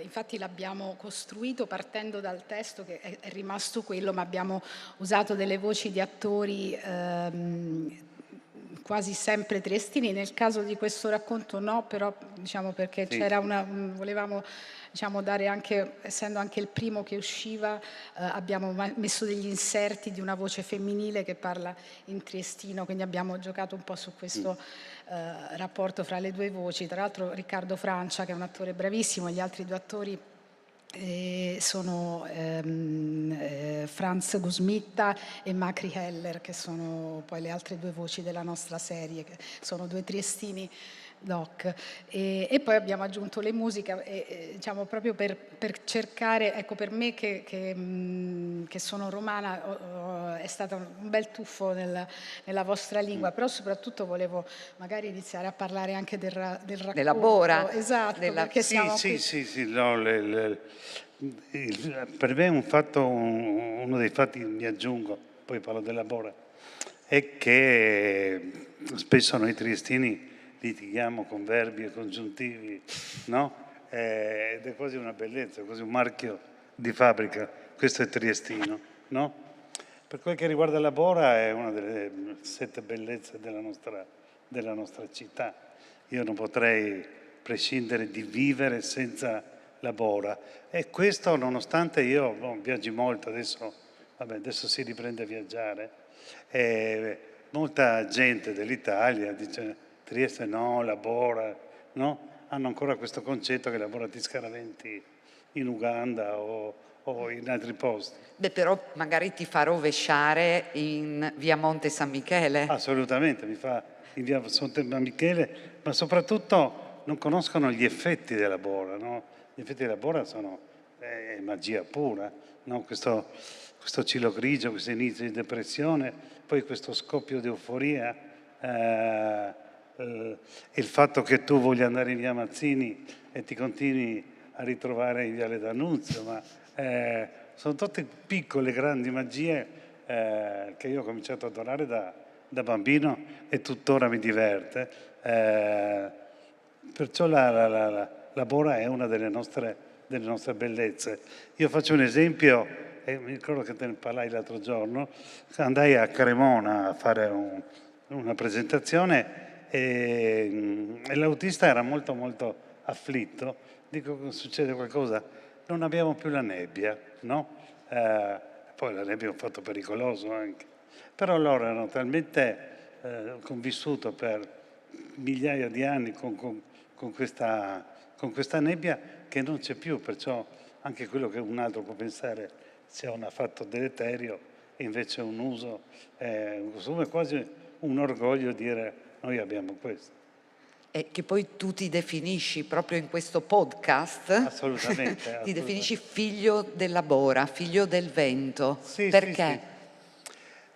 S7: infatti l'abbiamo costruito partendo dal testo che è rimasto quello, ma abbiamo usato delle voci di attori quasi sempre triestini. Nel caso di questo racconto no, però diciamo perché c'era volevamo dare anche, essendo anche il primo che usciva, abbiamo messo degli inserti di una voce femminile che parla in triestino, quindi abbiamo giocato un po' su questo rapporto fra le due voci. Tra l'altro Riccardo Francia, che è un attore bravissimo, gli altri 2 attori sono Franz Gusmitta e Macri Heller, che sono poi le altre 2 voci della nostra serie, che sono 2 triestini doc. E poi abbiamo aggiunto le musiche, diciamo proprio per cercare, ecco, per me che sono romana è stato un bel tuffo nella vostra lingua, però soprattutto volevo magari iniziare a parlare anche del racconto.
S1: Della Bora.
S7: Esatto, perché siamo qui.
S9: Sì, no, per me uno dei fatti, mi aggiungo, poi parlo della Bora, è che spesso noi triestini litighiamo con verbi e congiuntivi, no? Ed è quasi una bellezza, quasi un marchio di fabbrica. Questo è triestino, no? Per quel che riguarda la Bora è una delle 7 bellezze della nostra città. Io non potrei prescindere di vivere senza la Bora. E questo nonostante io viaggi molto, adesso si riprende a viaggiare, e molta gente dell'Italia dice Trieste no, la Bora, no? Hanno ancora questo concetto che la Bora ti scaraventi in Uganda o in altri posti.
S1: Beh, però magari ti fa rovesciare in via Monte San Michele.
S9: Assolutamente, mi fa in via Monte San Michele, ma soprattutto non conoscono gli effetti della Bora, no? Gli effetti della Bora sono magia pura, no? Questo cielo grigio, questo inizio di depressione, poi questo scoppio di euforia, il fatto che tu voglia andare in via Mazzini e ti continui a ritrovare in viale D'Annunzio, ma sono tutte piccole, grandi magie che io ho cominciato ad adorare da bambino e tuttora mi diverte. Perciò la Bora è una delle nostre bellezze. Io faccio un esempio, e mi ricordo che te ne parlai l'altro giorno, andai a Cremona a fare una presentazione e l'autista era molto molto afflitto. Dico, succede qualcosa? Non abbiamo più la nebbia, no? Poi la nebbia è un fatto pericoloso anche. Però loro erano talmente convissuto per migliaia di anni con questa nebbia che non c'è più, perciò anche quello che un altro può pensare sia un affatto deleterio e invece un uso, un consumo, è quasi un orgoglio dire noi abbiamo questo.
S1: E che poi tu ti definisci proprio in questo podcast,
S9: assolutamente,
S1: ti definisci figlio della Bora, figlio del vento.
S9: Sì,
S1: perché?
S9: Sì.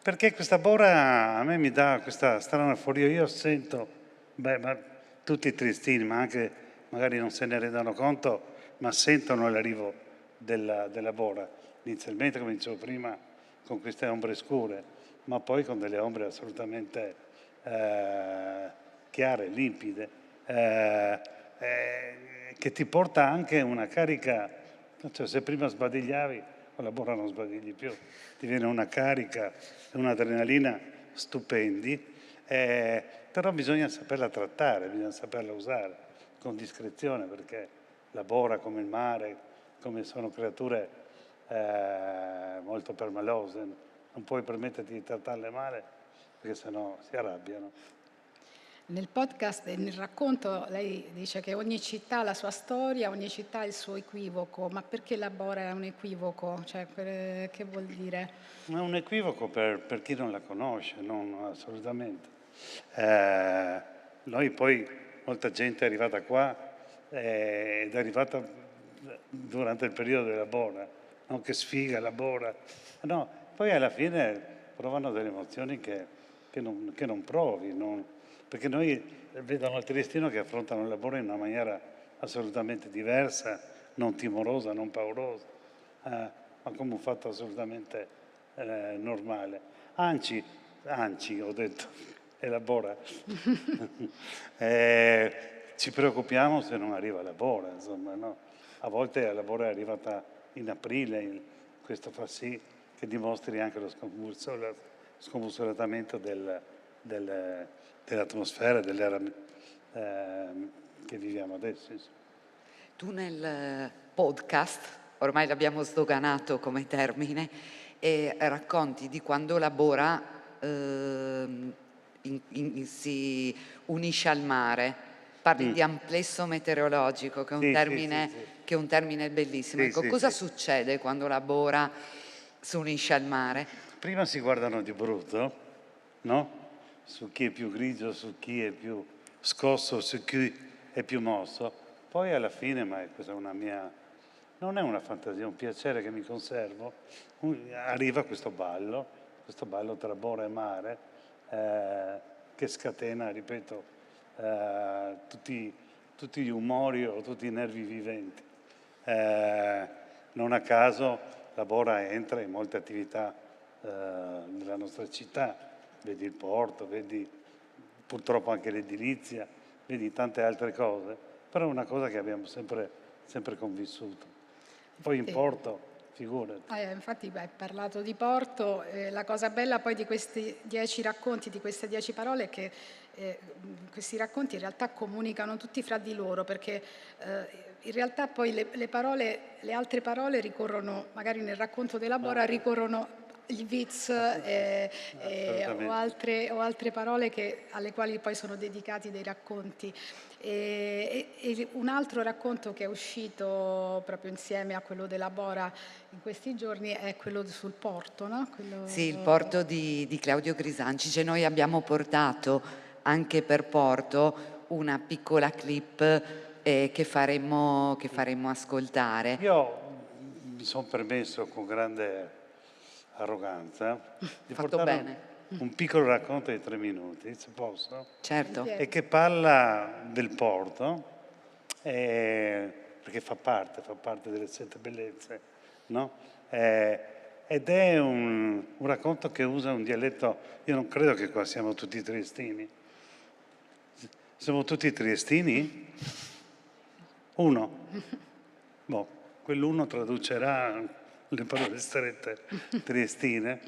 S9: Perché questa Bora a me mi dà questa strana euforia. Io sento, ma tutti i triestini, ma anche magari non se ne rendono conto, ma sentono l'arrivo della Bora. Inizialmente, come dicevo prima, con queste ombre scure, ma poi con delle ombre assolutamente chiare, limpide, che ti porta anche una carica, cioè se prima sbadigliavi, con la Bora non sbadigli più, ti viene una carica, un'adrenalina stupendi, però bisogna saperla trattare, bisogna saperla usare con discrezione, perché la Bora, come il mare, come sono creature molto permalose, non puoi permetterti di trattarle male perché sennò si arrabbiano.
S7: Nel podcast e nel racconto lei dice che ogni città ha la sua storia, ogni città ha il suo equivoco, ma perché la Bora è un equivoco? Cioè, che vuol dire?
S9: È un equivoco per chi non la conosce, non assolutamente. Noi poi, molta gente è arrivata qua ed è arrivata durante il periodo della Bora, no? Che sfiga la Bora. No, poi alla fine provano delle emozioni che non provi, perché noi vedono il triestino che affrontano il lavoro in una maniera assolutamente diversa, non timorosa, non paurosa, ma come un fatto assolutamente normale. Anzi, ho detto, elabora. Ci preoccupiamo se non arriva la Bora, insomma, no? A volte la Bora è arrivata in aprile, questo fa sì che dimostri anche lo scombussolamento dell'atmosfera, dell'era che viviamo adesso.
S1: Tu nel podcast, ormai l'abbiamo sdoganato come termine, e racconti di quando la Bora si unisce al mare. Parli di amplesso meteorologico, che è un termine, che è un termine bellissimo. Ecco, cosa succede quando la Bora si unisce al mare?
S9: Prima si guardano di brutto, no? Su chi è più grigio, su chi è più scosso, su chi è più mosso. Poi alla fine, ma questa è una mia, non è una fantasia, è un piacere che mi conservo, arriva questo ballo tra Bora e mare, che scatena, ripeto, tutti gli umori o tutti i nervi viventi. Non a caso la Bora entra in molte attività nella nostra città. Vedi il porto, vedi purtroppo anche l'edilizia, vedi tante altre cose, però è una cosa che abbiamo sempre convissuto. Poi in porto, figurati.
S7: Infatti hai parlato di porto, la cosa bella poi di questi 10 racconti, di queste 10 parole è che questi racconti in realtà comunicano tutti fra di loro, perché in realtà poi le altre parole ricorrono, magari nel racconto della Bora ricorrono gli Viz o altre parole alle quali poi sono dedicati dei racconti. E un altro racconto che è uscito proprio insieme a quello della Bora in questi giorni è quello sul porto, no?
S1: Sì, il porto di Claudio Grisancice. Noi abbiamo portato anche per porto una piccola clip che faremo ascoltare.
S9: Io mi sono permesso con grande arroganza di portare un piccolo racconto di 3 minuti, se posso?
S1: Certo.
S9: E che parla del porto, perché fa parte delle 7 bellezze, no? ed è un racconto che usa un dialetto, io non credo che qua siamo tutti triestini. Siamo tutti triestini? Uno? Boh, quell'uno traducerà le parole strette triestine,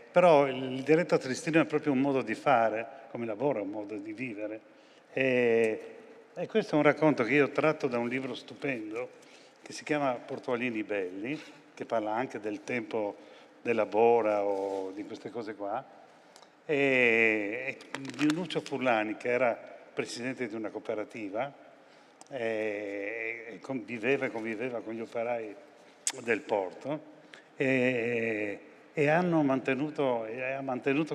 S9: però il dialetto triestino è proprio un modo di fare, come lavoro, un modo di vivere. E questo è un racconto che io tratto da un libro stupendo che si chiama Portualini Belli, che parla anche del tempo della Bora o di queste cose qua, e di Nuccio Furlani, che era presidente di una cooperativa e conviveva con gli operai del porto e ha mantenuto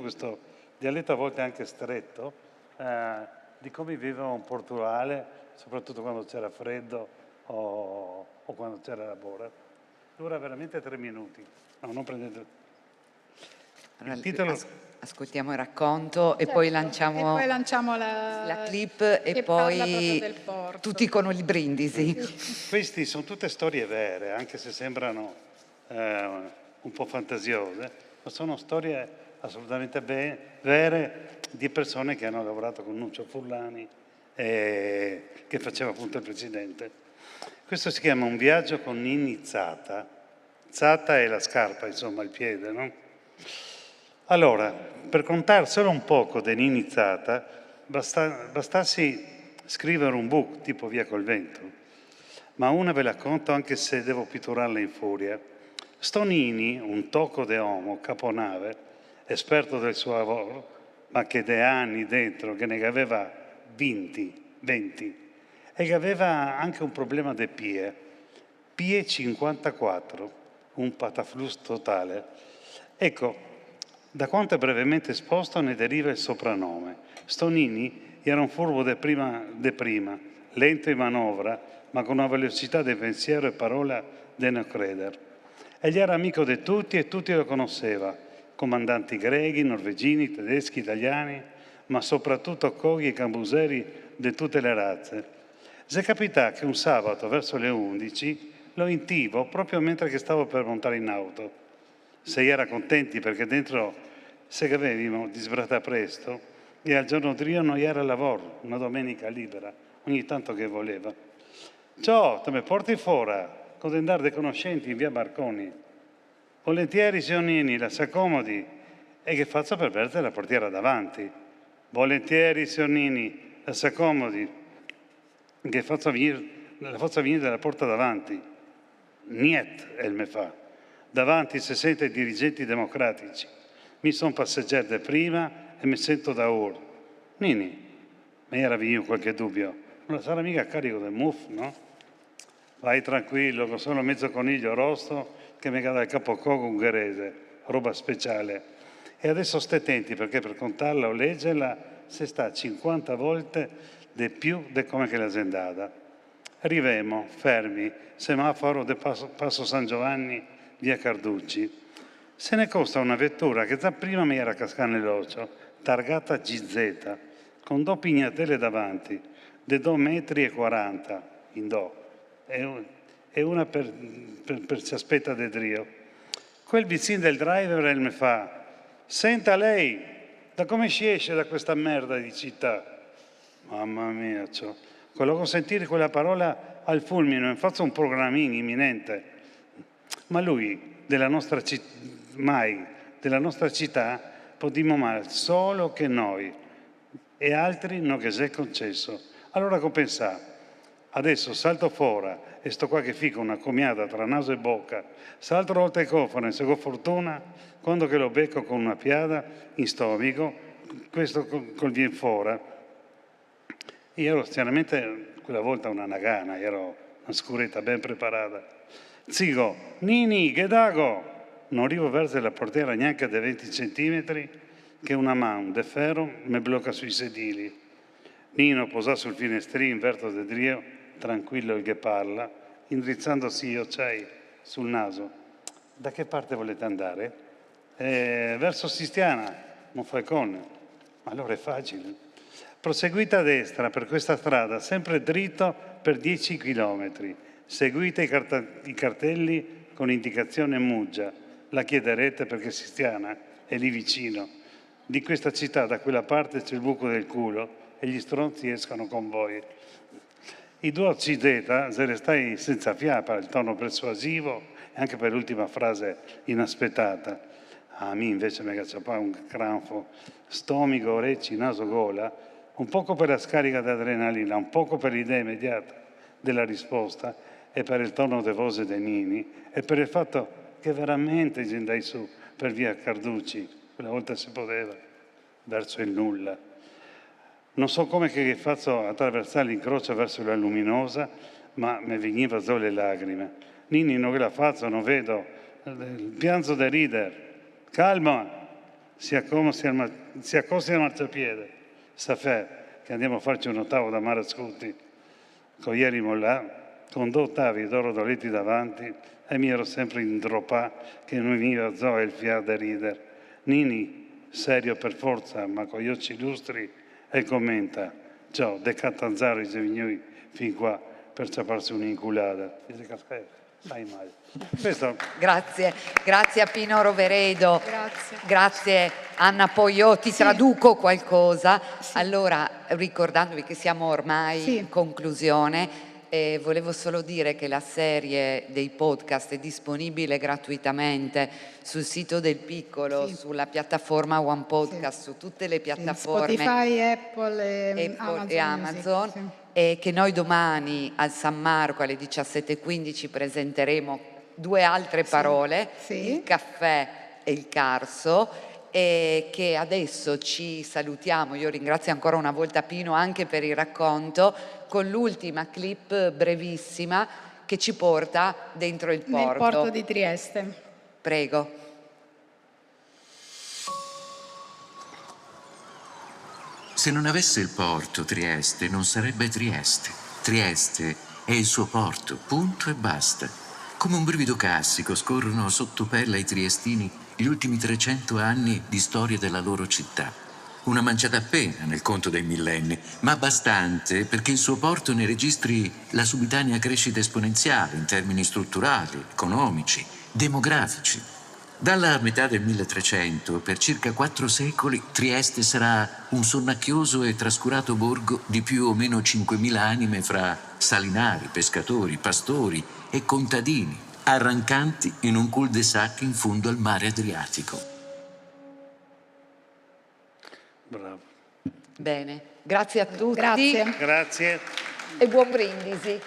S9: questo dialetto a volte anche stretto di come viveva un portuale, soprattutto quando c'era freddo o quando c'era la Bora. Dura veramente 3 minuti. No, non prendete...
S1: Allora, il titolo... Ascoltiamo il racconto e poi lanciamo, la clip e poi tutti con il brindisi.
S9: Queste sono tutte storie vere, anche se sembrano un po' fantasiose, ma sono storie assolutamente vere di persone che hanno lavorato con Nuccio Furlani, che faceva appunto il presidente. Questo si chiama Un viaggio con Ninni Zata. Zata è la scarpa, insomma, il piede, no? Allora, per contare solo un poco di Ninni Zata, bastassi scrivere un book tipo Via col vento, ma una ve la conto anche se devo pitturarla in furia. Sto Nini, un tocco de uomo, caponave, esperto del suo lavoro, ma che de anni dentro, che ne aveva 20, e che aveva anche un problema de pie 54, un pataflus totale. Ecco, da quanto è brevemente esposto ne deriva il soprannome. Stonini era un furbo de prima, lento in manovra, ma con una velocità di pensiero e parola da non credere. Egli era amico di tutti e tutti lo conosceva, comandanti greghi, norvegini, tedeschi, italiani, ma soprattutto coghi e cambuseri di tutte le razze. Se capita che un sabato verso le 11 lo intivo proprio mentre che stavo per montare in auto. Se era contenti perché dentro se che avevamo di sbrata presto e al giorno trio non era lavoro, una domenica libera, ogni tanto che voleva. Ciao, te mi porti fuori, con andare dei conoscenti in via Marconi. Volentieri, Sionini, la s'accomodi e che faccio per verde la portiera davanti. Volentieri, Sionini, la s'accomodi che la faccia venire dalla porta davanti. Niet, el me fa. Davanti 60 dirigenti democratici. Mi sono passeggero da prima e mi sento da ora. Nini, mi era venuto qualche dubbio. Non sarà mica a carico del muff, no? Vai tranquillo, con solo mezzo coniglio rosto che mi cade il capococo ungherese, roba speciale. E adesso stai attenti perché per contarla o leggerla si sta 50 volte di più di come che l'aziendata. Arrivemo, fermi, semaforo del Passo San Giovanni, via Carducci. Se ne costa una vettura che già prima mi era cascata nell'occhio, targata GZ, con 2 pignatelle davanti, di 2,40 metri in do, e una per si aspetta de drio. Quel vicino del driver mi fa: senta lei, da come si esce da questa merda di città? Mamma mia, volevo sentire quella parola al fulmine, mi faccio un programmino imminente. Ma lui, della nostra città, podimo male solo che noi, e altri non che si è concesso. Allora compensà. Adesso salto fuori e sto qua che fico una comiata tra naso e bocca, salto oltre il cofano e se ho fortuna, quando che lo becco con una piada in stomaco, questo col vien fuori. Io ero chiaramente quella volta una nagana, ero una scuretta ben preparata. Zigo, Nini, che dago? Non arrivo verso la portiera neanche da 20 centimetri che una mano de ferro mi blocca sui sedili. Nino posa sul finestrino verso de drio, tranquillo il che parla, indrizzandosi io sul naso. Da che parte volete andare? Verso Sistiana, Monfalcone. Ma allora è facile. Proseguite a destra per questa strada, sempre dritto per 10 chilometri. Seguite i cartelli con indicazione Muggia. La chiederete perché Sistiana è lì vicino. Di questa città, da quella parte, c'è il buco del culo e gli stronzi escono con voi. I due Cizeta, se restai senza fiapa, il tono persuasivo e anche per l'ultima frase inaspettata. A me invece mi cacciava un cranfo, stomaco, orecchi, naso, gola, un poco per la scarica di adrenalina, un poco per l'idea immediata della risposta e per il tono di voce dei Nini e per il fatto che veramente andai su per via Carducci, quella volta si poteva, verso il nulla. Non so come che faccio attraversare l'incrocio verso la luminosa, ma mi veniva giù le lacrime. Nini non la faccio, non vedo, il pianto da ridere. Calma, si accosti al marciapiede. Safè che andiamo a farci un ottavo da Marascuti. Con ieri là, con 2 ottavi d'oro doletti davanti, e mi ero sempre indropà che non veniva giù il fiato da ridere. Nini, serio per forza, ma con gli occhi illustri, e commenta, ciao, de Catanzaro i Gevignui fin qua per ciaparsi un'inculata. Stai male. Questo...
S1: Grazie a Pino Roveredo. Grazie Anna, poi io ti traduco qualcosa. Allora, ricordandovi che siamo ormai in conclusione, volevo solo dire che la serie dei podcast è disponibile gratuitamente sul sito del Piccolo, sulla piattaforma One Podcast, su tutte le piattaforme
S7: Spotify, Apple
S1: e Amazon. E che noi domani al San Marco alle 17:15 presenteremo 2 altre parole, il caffè e il carso, e che adesso ci salutiamo. Io ringrazio ancora una volta Pino anche per il racconto, con l'ultima clip brevissima che ci porta dentro il porto.
S7: Nel porto di Trieste.
S1: Prego.
S8: Se non avesse il porto Trieste, non sarebbe Trieste. Trieste è il suo porto, punto e basta. Come un brivido cassico scorrono sotto pelle ai triestini gli ultimi 300 anni di storia della loro città. Una manciata appena nel conto dei millenni, ma abbastanza perché il suo porto ne registri la subitanea crescita esponenziale in termini strutturali, economici, demografici. Dalla metà del 1300, per circa 4 secoli, Trieste sarà un sonnacchioso e trascurato borgo di più o meno 5.000 anime fra salinari, pescatori, pastori e contadini, arrancanti in un cul-de-sac in fondo al mare Adriatico.
S9: Bravo.
S1: Bene, grazie a tutti.
S9: Grazie.
S1: E buon brindisi.